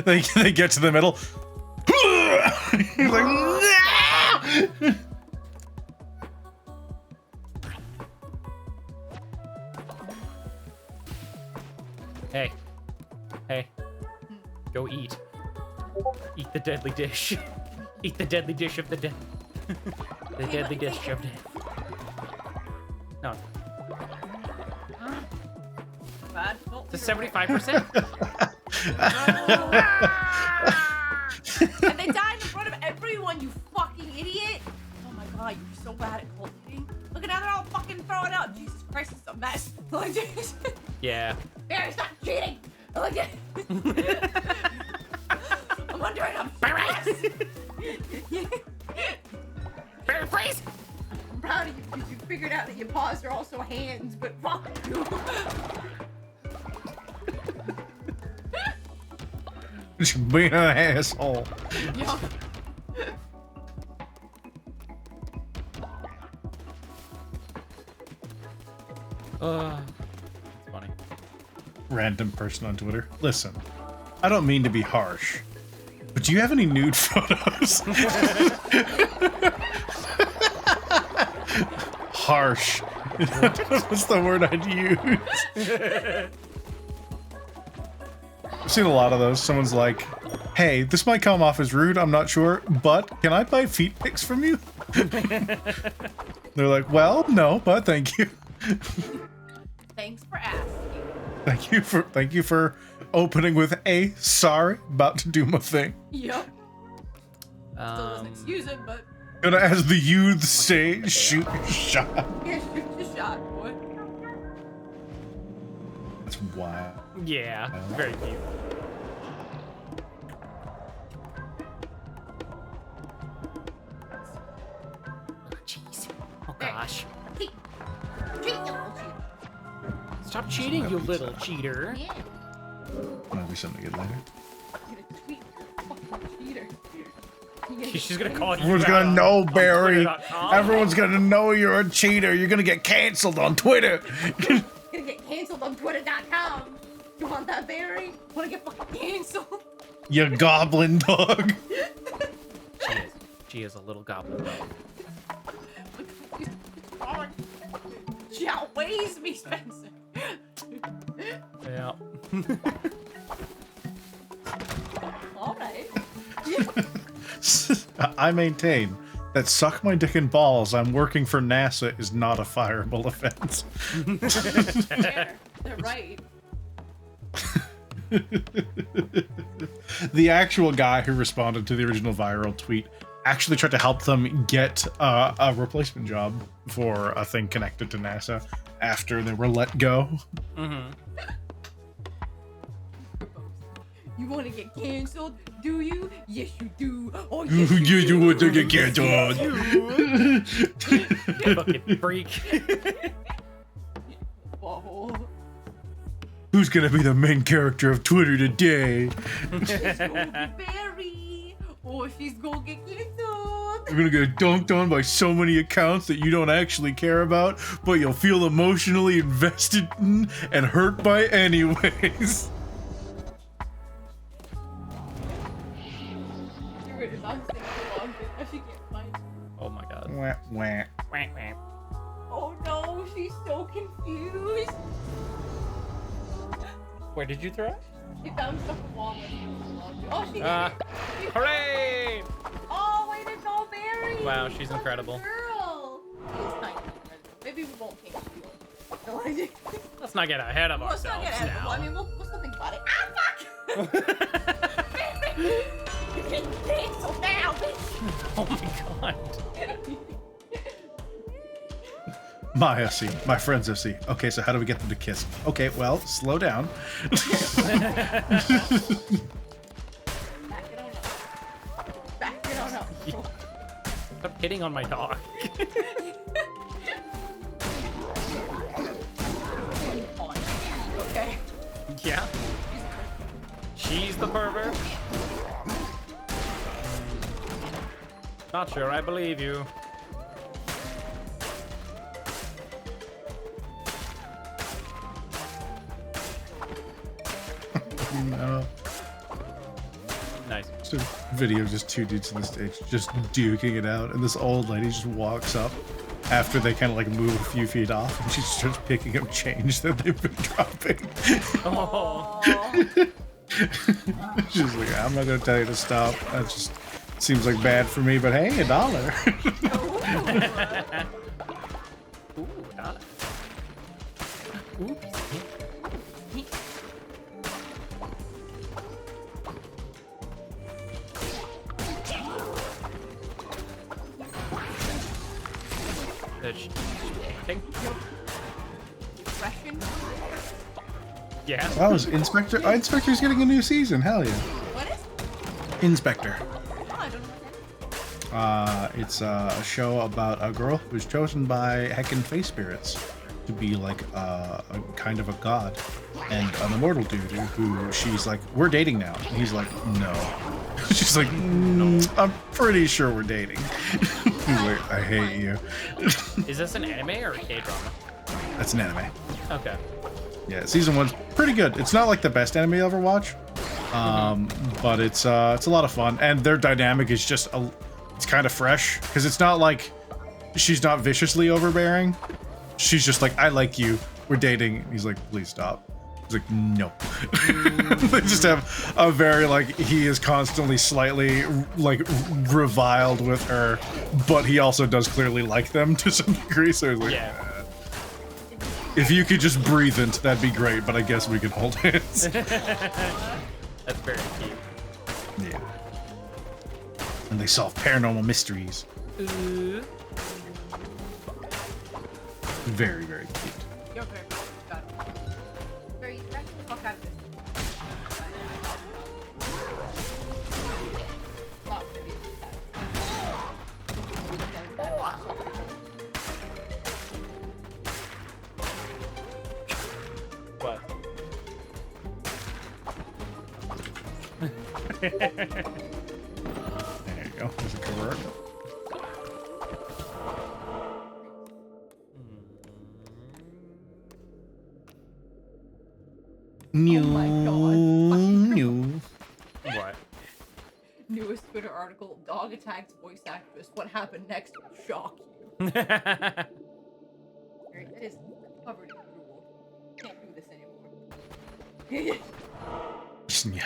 They get to the middle. He's like, no! Hey. Hey. Go eat. Eat the deadly dish. Eat the deadly dish of the dead. The deadly dish of death. No, Bad. it's a 75%. And they died in front of everyone, you fucking idiot! Oh my god, you're so bad at cult eating. Look at how they're all fucking throwing up. Jesus Christ, it's a mess. Like, Yeah. Barry, stop cheating! Like, I'm wondering, I'm Barry, please! I'm proud of you because you figured out that your paws are also hands, but fuck you. Just being an asshole. Yeah. It's funny. Random person on Twitter. Listen, I don't mean to be harsh, but do you have any nude photos? Harsh. What's the word I'd use? I've seen a lot of those. Someone's like, hey, this might come off as rude, I'm not sure, but can I buy feet pics from you? They're like, well, no, but thank you. Thanks for asking. Thank you for opening with a sorry, about to do my thing. Yep. Still doesn't excuse it, but Gonna, as the youth say, shoot your shot. yeah, shoot your shot, boy. That's wild. Yeah, very cute. Jeez. Oh gosh. Cheat, you little cheater. Stop cheating, you little cheater. Yeah. Might be something good later. You're gonna tweet, you fucking cheater. She's gonna call you. Everyone's out gonna on- know, on Barry. Twitter.com. Everyone's gonna know you're a cheater. You're gonna get canceled on Twitter. Gonna get canceled on Twitter.com. You want that, Barry? Wanna get fucking canceled? You goblin dog. She is a little goblin. She outweighs me, Spencer. All right. I maintain that suck my dick and balls, I'm working for NASA is not a fireable offense. They're right. The actual guy who responded to the original viral tweet actually tried to help them get a replacement job for a thing connected to NASA after they were let go. Mm-hmm. You want to get canceled? Do you? Yes, you do. Oh, You yes, you want to get canceled. Fucking freak. Butthole. Who's gonna be the main character of Twitter today? She's gonna be Barry, or she's gonna get canceled. You're gonna get dunked on by so many accounts that you don't actually care about, but you'll feel emotionally invested in and hurt by anyways. If I'm saying wrong, then I should get fined. Oh my god. Wah, wah. Quack, quack. Oh no, she's so confused. Where did you throw it? She found stuff in the wall. Oh, she did it. She found Hooray! it. Oh, way to go, Barry. Wow, she's Lucky incredible. Girl. She's kind of incredible. Maybe we won't change the no idea. Let's not get ahead of Let's not ourselves get ahead. now. I mean, we'll still think about it. Ah, fuck! You're getting canceled now, bitch. Oh my god. My FC, my friend's FC. Okay, so how do we get them to kiss? Okay, well, slow down. Back it on up. Back it on up. Stop hitting on my dog. Okay. Yeah. She's the pervert. Not sure I believe you. No. Nice. Just a video of just two dudes on the stage just duking it out, and this old lady just walks up after they kind of like move a few feet off, and she starts picking up change that they've been dropping. Oh. She's like, I'm not gonna tell you to stop. That just seems like bad for me, but hey, $1. Ooh, got it. Oops. Russian? Yeah. That was Inspector. Inspector's getting a new season. Hell yeah. What is? Inspector. Oh, I don't know what It's a show about a girl who's chosen by heckin' face spirits to be like a kind of a god, and an immortal dude who she's like, we're dating now. And he's like, no. She's like, I'm pretty sure we're dating. He's like, I hate you. Is this an anime or a K-drama? That's an anime. Okay. Yeah, season one's pretty good. It's not like the best anime you'll ever watch, but it's a lot of fun, and their dynamic is just it's kind of fresh because it's not like she's not viciously overbearing. She's just like, I like you, we're dating. And he's like, please stop. He's like, no. They just have a very like, he is constantly slightly like reviled with her, but he also does clearly like them to some degree. So he's like, Yeah. if you could just breathe into that'd be great, but I guess we can hold hands. That's very cute. Yeah. And they solve paranormal mysteries. Very, very cute. You're very got it. Very, get the fuck out of this. Stop, baby. What? There you go. There's a cover. New. my God. New. What? Newest Twitter article, dog attacks voice actress. What happened next will shock you. That is covered in drool. Can't do this anymore. You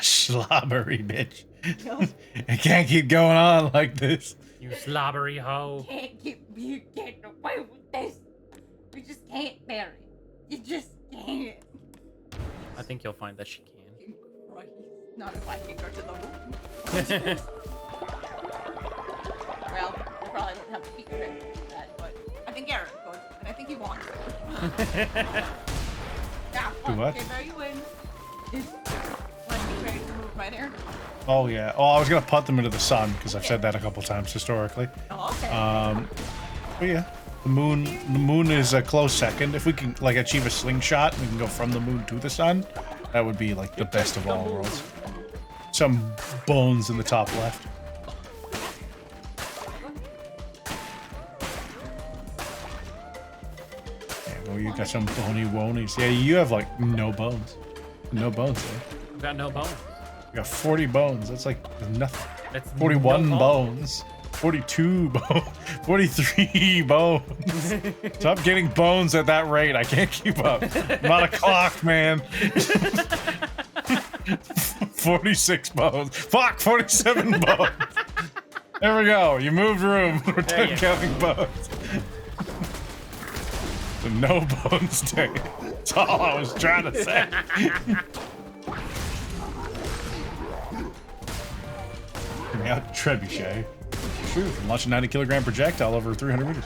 slobbery bitch. No. It can't keep going on like this. You slobbery hoe. You can't away with this. You just can't bear it. You just can't. I think you'll find that she can. Christ. Not if I kick her to the moon. Well, I probably don't have to keep her in that, but I think Aaron could, and I think he wants it. Now, Do what? Okay, there you win. Like, you ready to move right here? Oh yeah. Oh, I was gonna put them into the sun because I've said that a couple times historically. Oh, okay. But yeah, the moon is a close second. If we can like achieve a slingshot, we can go from the moon to the sun. That would be like the best of all worlds. Some bones in the top left. Yeah, well, you got some bony wonies. Yeah, you have like no bones. No bones, eh? I've got no bones. You got 40 bones. That's like nothing. That's 41 no bones. 42 bones. 43 bones. Stop getting bones at that rate. I can't keep up. I'm not a clock, man. 46 bones. Fuck, 47 bones. There we go. You moved room. We're done counting bones. So no bones day. That's all I was trying to say. Give me out trebuchet. True. Launch a 90-kilogram projectile over 300 meters.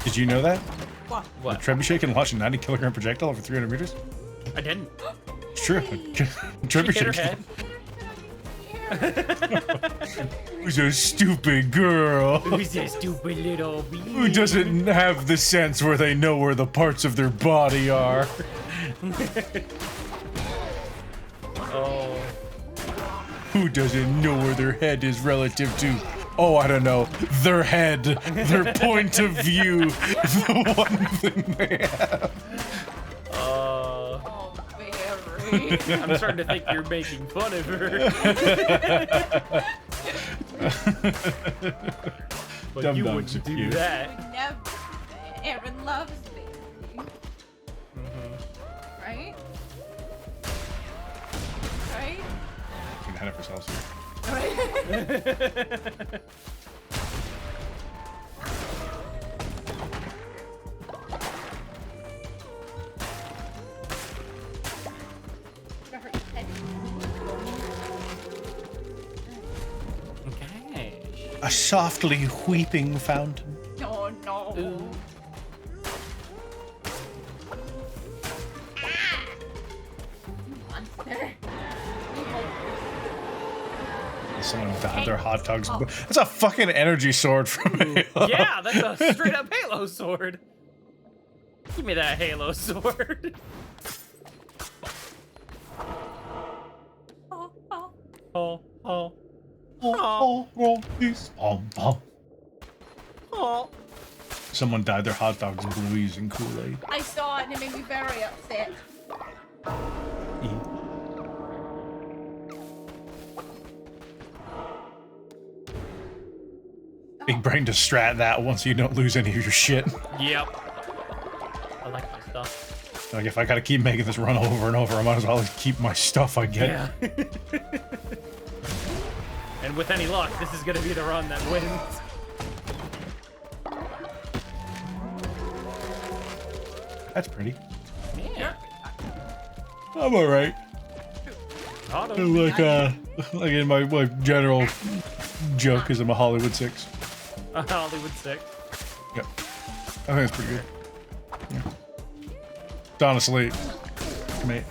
Did you know that? What? What? The trebuchet can launch a 90-kilogram projectile over 300 meters? I didn't. It's true. She hit her Trebuchet. head. Who's a stupid girl? Who's that stupid little bee? Who doesn't have the sense where they know where the parts of their body are? Oh. Who doesn't know where their head is relative to, oh, I don't know, their head, their point of view, the one thing they have. Oh, very. I'm starting to think you're making fun of her. But Dum you dums wouldn't are do cute. that. Never. Aaron loves me. Right? Right? Getting ahead of ourselves here. Right? Okay. A softly weeping fountain. Oh no. Ooh. Monster. Someone died their hot dogs. That's a fucking energy sword from Halo. Yeah, that's a straight up Halo sword. Give me that Halo sword. Oh, oh. Oh, oh, oh. Someone dyed their hot dogs blueies and Kool-Aid. I saw it and it made me very upset. Big brain to strat that once you don't lose any of your shit. Yep. I like my stuff. Like if I gotta keep making this run over and over, I might as well keep my stuff I get. Yeah. And with any luck, this is gonna be the run that wins. That's pretty. Yeah. I'm alright. Auto. Like in my general joke is I'm a Hollywood 6. Hollywood 6. Yep. I think it's pretty good. Yeah. Honestly, mate.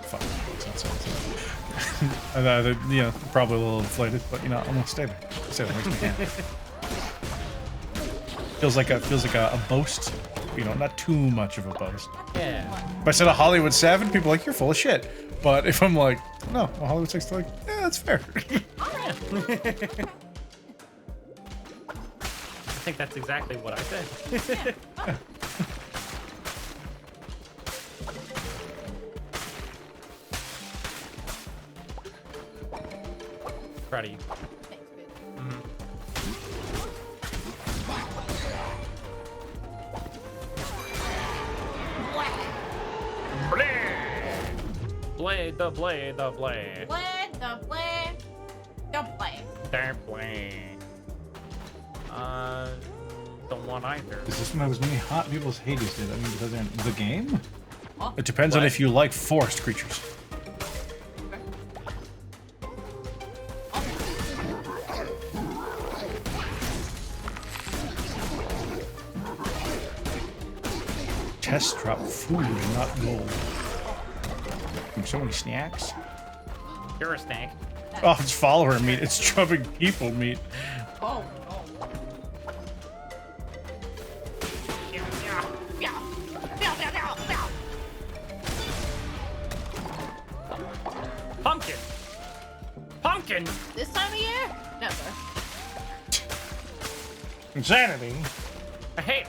Fuck. It's not so. You know, probably a little inflated, but you know, I'm gonna stay there. Stay there. Makes me happy. Feels like a boast. You know, not too much of a boast. Yeah. If I said a Hollywood 7, people are like, you're full of shit. But if I'm like, no, a Hollywood 6, they're like, yeah, that's fair. I think that's exactly what I said. Proud of you. Thanks, bitch. The play, the play. Play, the play, the play. The play. Don't want either. Is this one of as many hot people as Hades did? I mean, because they're in the game? Huh? It depends on What? if you like forest creatures. Chest drop food and not gold. So many snacks. You're a snake. Oh, it's follower meat. It's drubbing people meat. Oh, no. Pumpkin. Pumpkin. This time of year? Never. Insanity. I hate.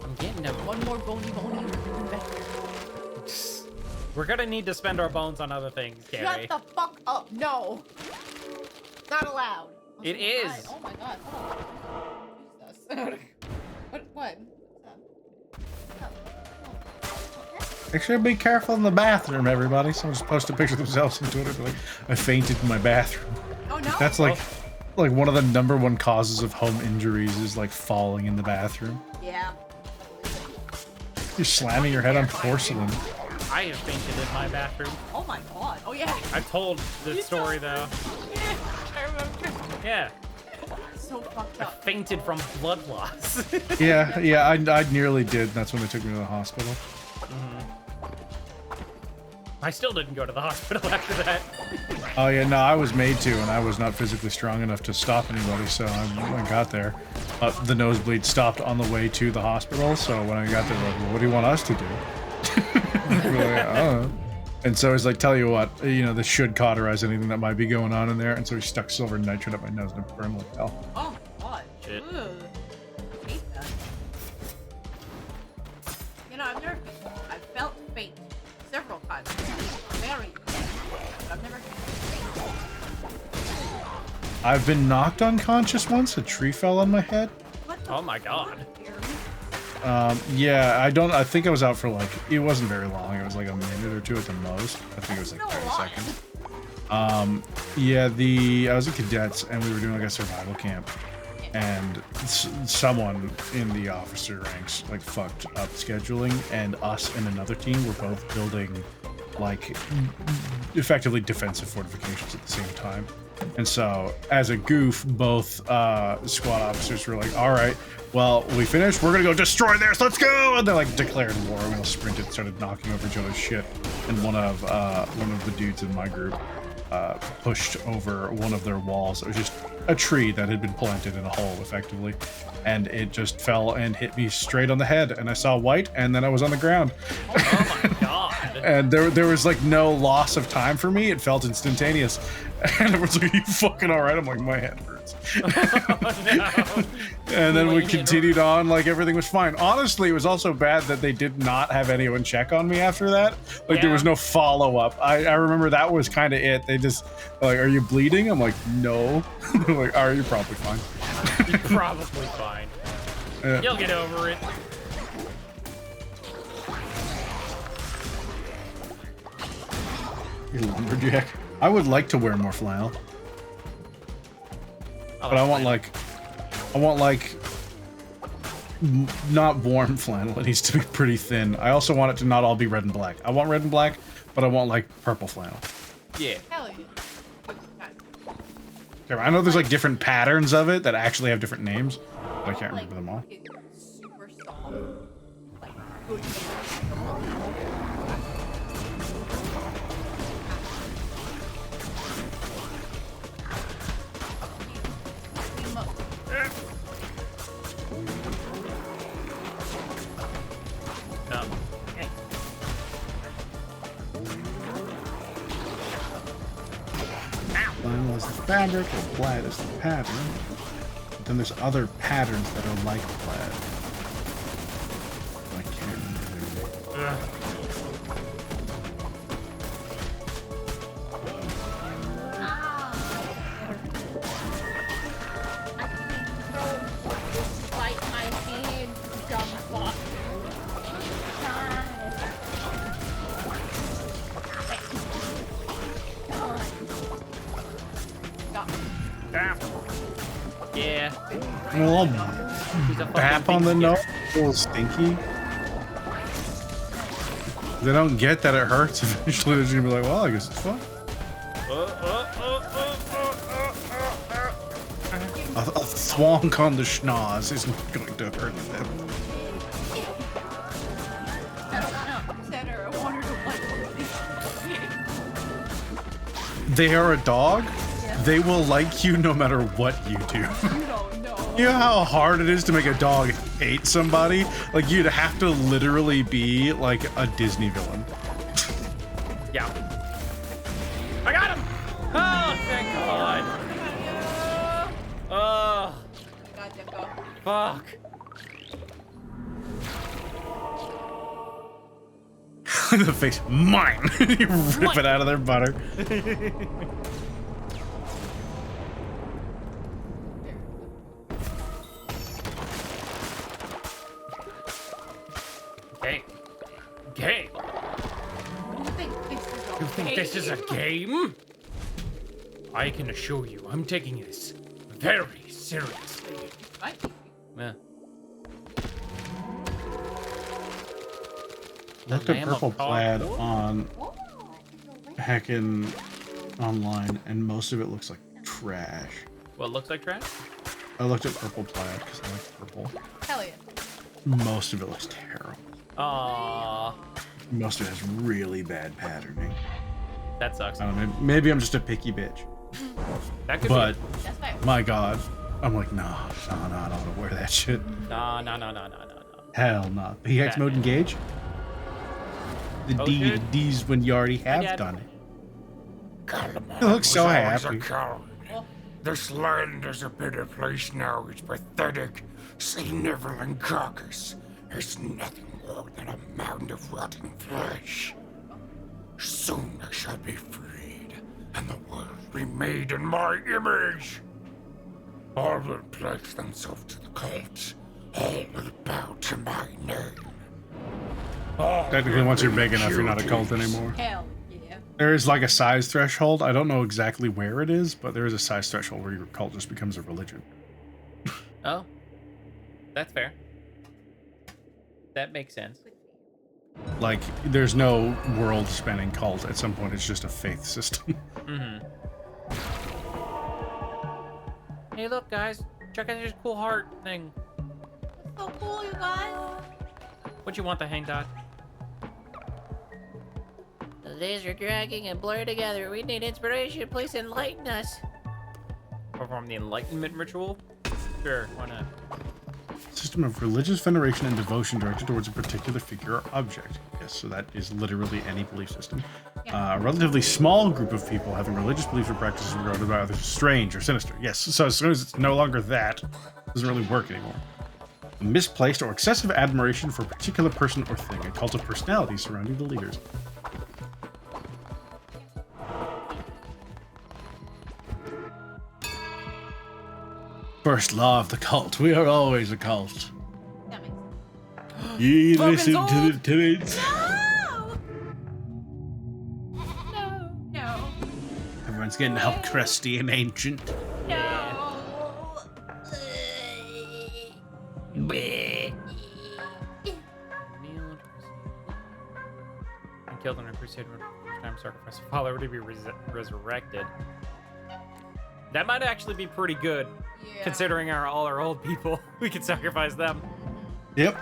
I'm getting them. One more bony. We're gonna need to spend our bones on other things, Carrie. Shut the fuck up. No. Not allowed. It is. Oh my god. Hold on. Jesus. What? Make sure to be careful in the bathroom, everybody. Someone just posted a picture of themselves on Twitter. Like, I fainted in my bathroom. Oh no. That's like one of the #1 causes of home injuries is like falling in the bathroom. Yeah. You're slamming your head on porcelain. I have fainted in my bathroom. Oh my god. Oh yeah. I've told this story though. Yeah. I remember. Yeah. So fucked up. Fainted from blood loss. Yeah, I nearly did. That's when they took me to the hospital. I still didn't go to the hospital after that. Oh yeah, no, I was made to, and I was not physically strong enough to stop anybody. So when I got there, the nosebleed stopped on the way to the hospital. So when I got there, like, well, what do you want us to do? We're like, I don't know. And so he's like, tell you what, this should cauterize anything that might be going on in there. And so he stuck silver nitrate up my nose and it burned like hell. Oh my god. Shit. Ugh. I hate that. I've felt faint several times. Very faint. But I've never I've been knocked unconscious once. A tree fell on my head. What the Oh my god. Yeah, I think I was out for like, it wasn't very long. It was like a minute or two at the most. I think it was like 30 seconds. Yeah, I was in cadets and we were doing like a survival camp. And someone in the officer ranks like fucked up scheduling, and us and another team were both building like effectively defensive fortifications at the same time. And so as a goof, both squad officers were like, all right, well, we finished, we're gonna go destroy theirs, let's go! And they like declared war, and we all sprinted, started knocking over each other's shit. And one of the dudes in my group pushed over one of their walls. It was just a tree that had been planted in a hole, effectively, and it just fell and hit me straight on the head, and I saw white, and then I was on the ground. Oh my god. And there was like no loss of time for me. It felt instantaneous. And everyone's like, "Are you fucking all right?" I'm like, "My head hurts." Oh, no. And then we continued on like everything was fine. Honestly, it was also bad that they did not have anyone check on me after that. Like there was no follow-up. I remember that was kind of it. They just like, "Are you bleeding?" I'm like, "No." They're like, "Are you probably fine?" You're probably fine. Yeah. You'll get over it. You lumberjack. I would like to wear more flannel, but I want like not warm flannel. It needs to be pretty thin. I also want it to not all be red and black. I want red and black, but I want like purple flannel. Yeah. Hell yeah. Okay, I know there's like different patterns of it that actually have different names, but I can't Like, remember them all. fucking super soft. Like, good. No. Flannel is the fabric, and plaid is the pattern. But then there's other patterns that are like plaid. I can't remember their name. A little He's a fucking bap on the big nose, a little stinky. They don't get that it hurts. Eventually, they're just gonna be like, well, I guess it's fun. A thwonk on the schnoz isn't going to hurt them. I don't know. Said her. I want her to like They are a dog. Yeah. They will like you no matter what you do. You don't know. You know how hard it is to make a dog hate somebody? Like, you'd have to literally be like a Disney villain. Yeah. I got him! Oh, thank God. Oh, Goddamn dog. fuck. The face, mine! You rip it out of their butter. Game. Game. What do you think? You think this is a game? I can assure you, I'm taking this very seriously. Might be. Yeah. Looked at Purple Plaid on Heckin' Online, and most of it looks like trash. What looks like trash? I looked at Purple Plaid because I like purple. Hell yeah. Most of it looks terrible. Aww. Most of it has really bad patterning. That sucks. I don't know, maybe I'm just a picky bitch. That could But, That's fine. my God, I'm like, nah, I don't want to wear that shit. be. No. Hell no. PX mode engage? The Oh, D shit. and D's when you already have Dad. done it. Calamar You look so was always happy. a coward. This land is a better place now. It's pathetic. See Neverland carcass. There's nothing more than a mound of rotting flesh. Soon I shall be freed, and the world remade in my image. All will pledge themselves to the cult. All will bow to my name. All Technically, will once you're be big enough, you're not a cult Cuties. anymore. Hell yeah. There is like a size threshold. I don't know exactly where it is, but there is a size threshold where your cult just becomes a religion. Oh. That's fair. That makes sense. Like, there's no world-spanning cult. At some point, it's just a faith system. Mm-hmm. Hey, look, guys. Check out this cool heart thing. So cool, you guys. What you want to hang, Dot? The days are dragging and blur together. We need inspiration. Please enlighten us. Perform the enlightenment ritual? Sure, why not? System of religious veneration and devotion directed towards a particular figure or object. Yes, so that is literally any belief system. A relatively small group of people having religious beliefs or practices regarded by others as strange or sinister. Yes, so as soon as it's no longer that, it doesn't really work anymore. Misplaced or excessive admiration for a particular person or thing. A cult of personality surrounding the leaders. First law of the cult. We are always a cult. That makes sense. Ye Logan's listen to old. the timid. No. No. Everyone's getting all crusty and ancient. No. And killed on a crusade when first time sacrifice a follower to be resurrected. That might actually be pretty good, Yeah. considering all our old people. We could sacrifice them. Yep.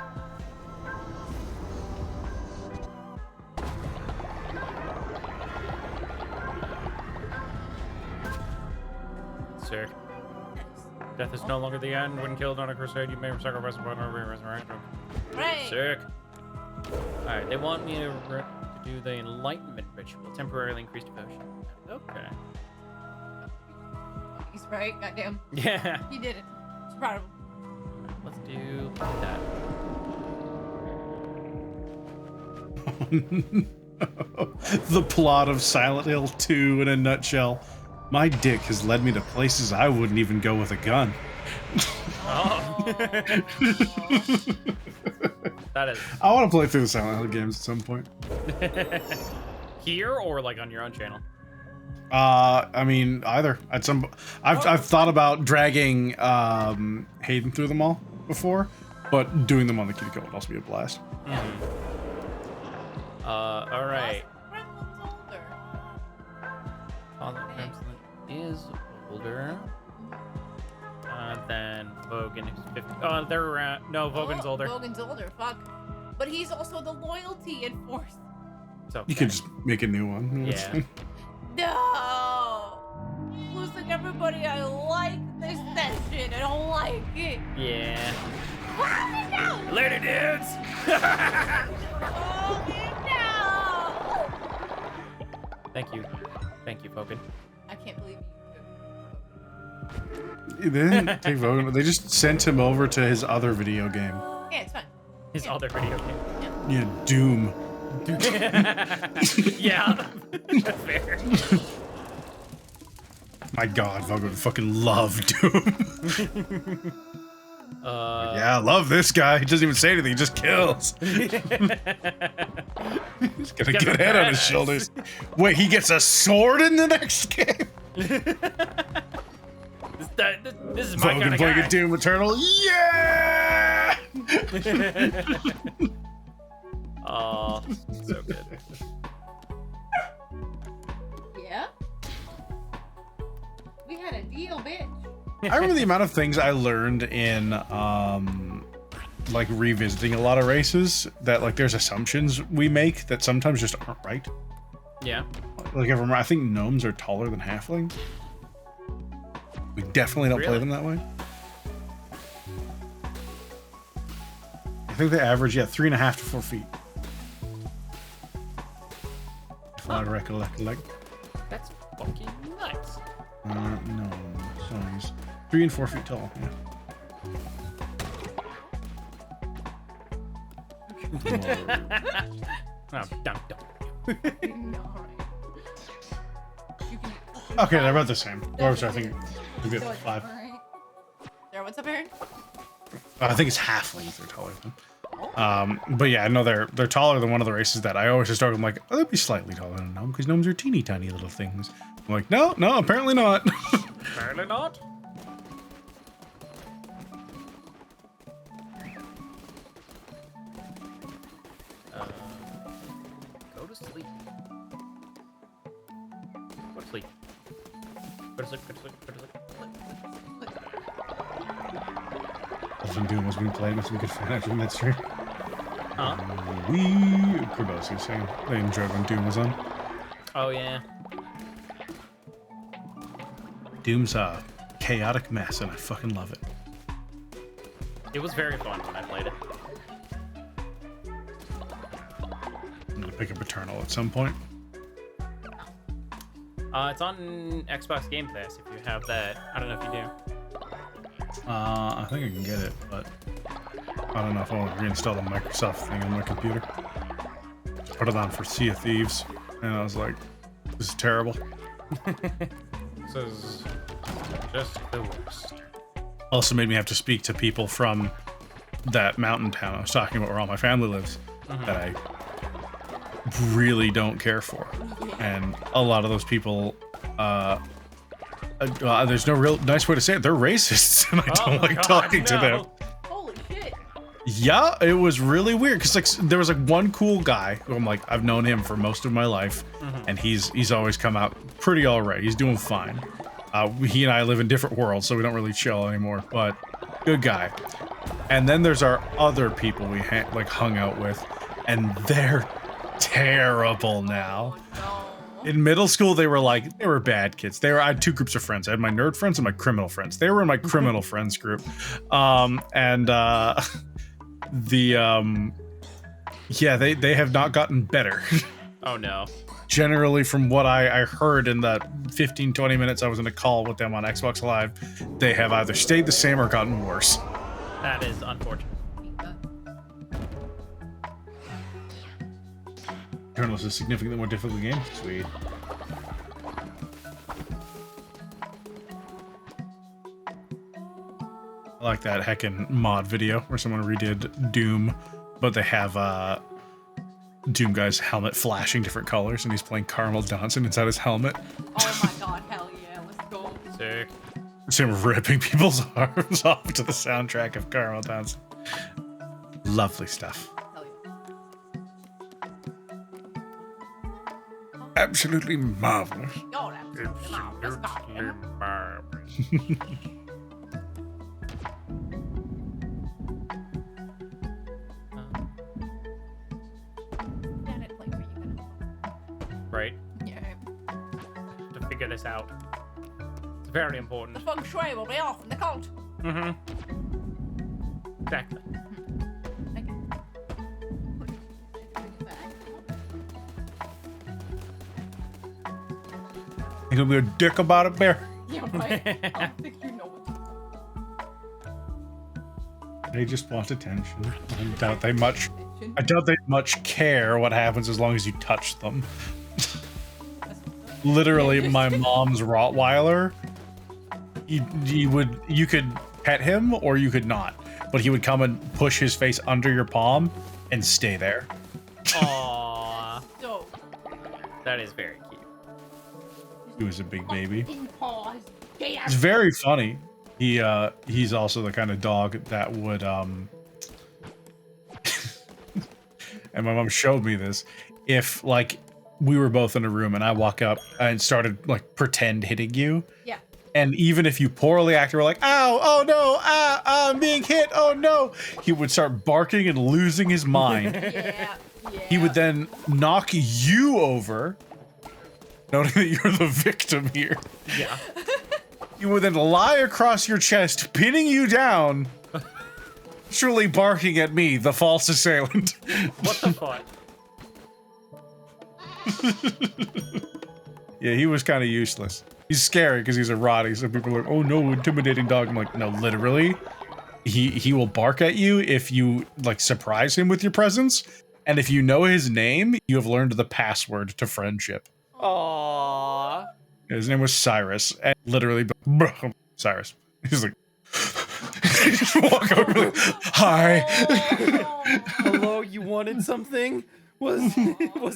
Sick. Death is no longer the end. When killed on a crusade, you may sacrifice a follower to be resurrected. Right. Sick. Alright, they want me to do the enlightenment ritual. Temporarily increase devotion. Okay. He's right. Goddamn. Yeah. He did it. Just proud of him. Let's do that. The plot of Silent Hill 2 in a nutshell. My dick has led me to places I wouldn't even go with a gun. Oh. That is I want to play through the Silent Hill games at some point. here or like on your own channel? I mean, either. I've thought about dragging Hayden through them all before, but doing them on the Cutie would also be a blast. All right. Gremlin's older. Father Crimson is older. Then Vogan is 50. Oh, they're around. No, Vogan's older. Logan's older, fuck. But he's also the loyalty enforcer. So You could just make a new one. Yeah. No! Losing everybody I like this session. I don't like it. Yeah. Oh, no! Later, dudes. Oh, no! Thank you, Vogan. I can't believe you. They didn't take Vogan. They just sent him over to his other video game. Yeah, it's fine. His other video game. Yeah, Doom. Yeah. Fair. My God, Vogan would fucking love Doom. Yeah, I love this guy. He doesn't even say anything. He just kills. He's got a good head on his shoulders. Wait, he gets a sword in the next game? This is my kind Vogan of playing guy. a Doom Eternal. Yeah! Oh, so good. Yeah? We had a deal, bitch. I remember the amount of things I learned in like revisiting a lot of races that like there's assumptions we make that sometimes just aren't right. Yeah. Like I think gnomes are taller than halflings. We definitely don't play Really? them that way. I think they average 3.5 to 4 feet. If I recollect. That's fucking nuts. No, size 3 and 4 feet tall. Yeah. Oh, don't. No, right. You can, Okay, they're about the same. Dwarves, I think, we get 5. Alright. There, what's up, Aaron? I think it's halflings they're taller than. But yeah, I know they're taller than one of the races that I always just start. I'm like, oh, they'd be slightly taller than a gnome because gnomes are teeny tiny little things. I'm like, no, apparently not. Apparently not. Go to sleep. Go to sleep. Go to sleep. Go to sleep. Go to sleep. When Doom was being played with some good fun after that stream. Huh? Kurbos was saying they enjoyed when Doom was on. Oh yeah. Doom's a chaotic mess, and I fucking love it. It was very fun when I played it. I'm gonna pick up Eternal at some point. It's on Xbox Game Pass if you have that. I don't know if you do. I think I can get it, but I don't know if I'll reinstall the Microsoft thing on my computer. Put it on for Sea of Thieves, and I was like, this is terrible. This is just the worst. Also made me have to speak to people from that mountain town I was talking about where all my family lives that I really don't care for. And a lot of those people, there's no real nice way to say it. They're racists, and I don't like talking to them. Holy shit. Yeah, it was really weird because like there was like one cool guy who I'm like I've known him for most of my life, and he's always come out pretty all right. He's doing fine. He and I live in different worlds, so we don't really chill anymore. But good guy. And then there's our other people we like hung out with, and they're terrible now. In middle school, they were bad kids. I had two groups of friends. I had my nerd friends and my criminal friends. They were in my criminal friends group, they have not gotten better. Oh no. Generally, from what I heard in the 15-20 minutes I was in a call with them on Xbox Live, they have either stayed the same or gotten worse. That is unfortunate. Eternal is a significantly more difficult game. Sweet. I like that heckin' mod video where someone redid Doom, but they have Doom guy's helmet flashing different colors, and he's playing Caramel Johnson inside his helmet. Oh my god, hell yeah, let's go. Sick. It's him ripping people's arms off to the soundtrack of Caramel Johnson. Lovely stuff. Hell yeah. Absolutely marvelous. Yo, that's marvelous. Absolutely marvelous. Damn it, play for you. Right? Yeah. To figure this out. It's very The important. feng shui will be off in the cult. Mm-hmm. Exactly. Okay. You gonna be a dick about it, Bear? Yeah, right. I don't think you know what to They just want attention. I doubt they much care what happens as long as you touch them. Literally, my mom's Rottweiler. You could pet him or you could not, but he would come and push his face under your palm and stay there. Aww. So, That is very cute. He was a big baby. in pause. It's very funny. He's also the kind of dog that would and my mom showed me this. If like we were both in a room and I walk up and started like pretend hitting you, Yeah. and even if you poorly acted, we're like, ow, oh no, I'm being hit, oh no, he would start barking and losing his mind. Yeah. Yeah. He would then knock you over, noting that you're the victim here. Yeah. He would then lie across your chest, pinning you down, surely barking at me, the false assailant. What the fuck? Yeah, he was kind of useless. He's scary because he's a Rottie, so people are like, oh no, intimidating dog. I'm like, no, literally. He will bark at you if you like surprise him with your presence. And if you know his name, you have learned the password to friendship. Aww. His name was Cyrus, and literally, Cyrus. He's like, he just walk over, like, hi. Hello, you wanted something? Was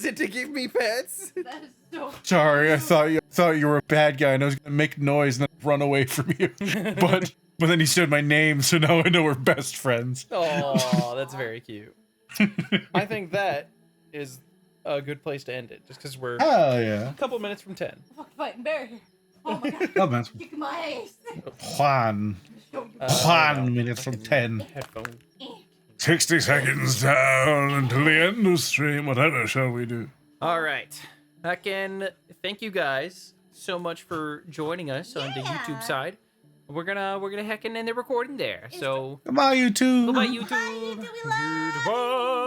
it to give me pets? That is so. Sorry, I thought you were a bad guy, and I was gonna make noise and then run away from you. But then he said my name, so now I know we're best friends. Oh, that's very cute. I think that is a good place to end it, just because we're Hell yeah. a couple minutes from 10. Fuck fighting bear here. Oh my god. Oh, man. Kick my ass. Juan. Juan minutes from 10. Headphone. 60 seconds down until the end of stream. Whatever shall we do? All right. Again, thank you guys so much for joining us on the YouTube side. We're gonna heckin' end the recording there. So Goodbye, YouTube. goodbye, YouTube. We love Goodbye.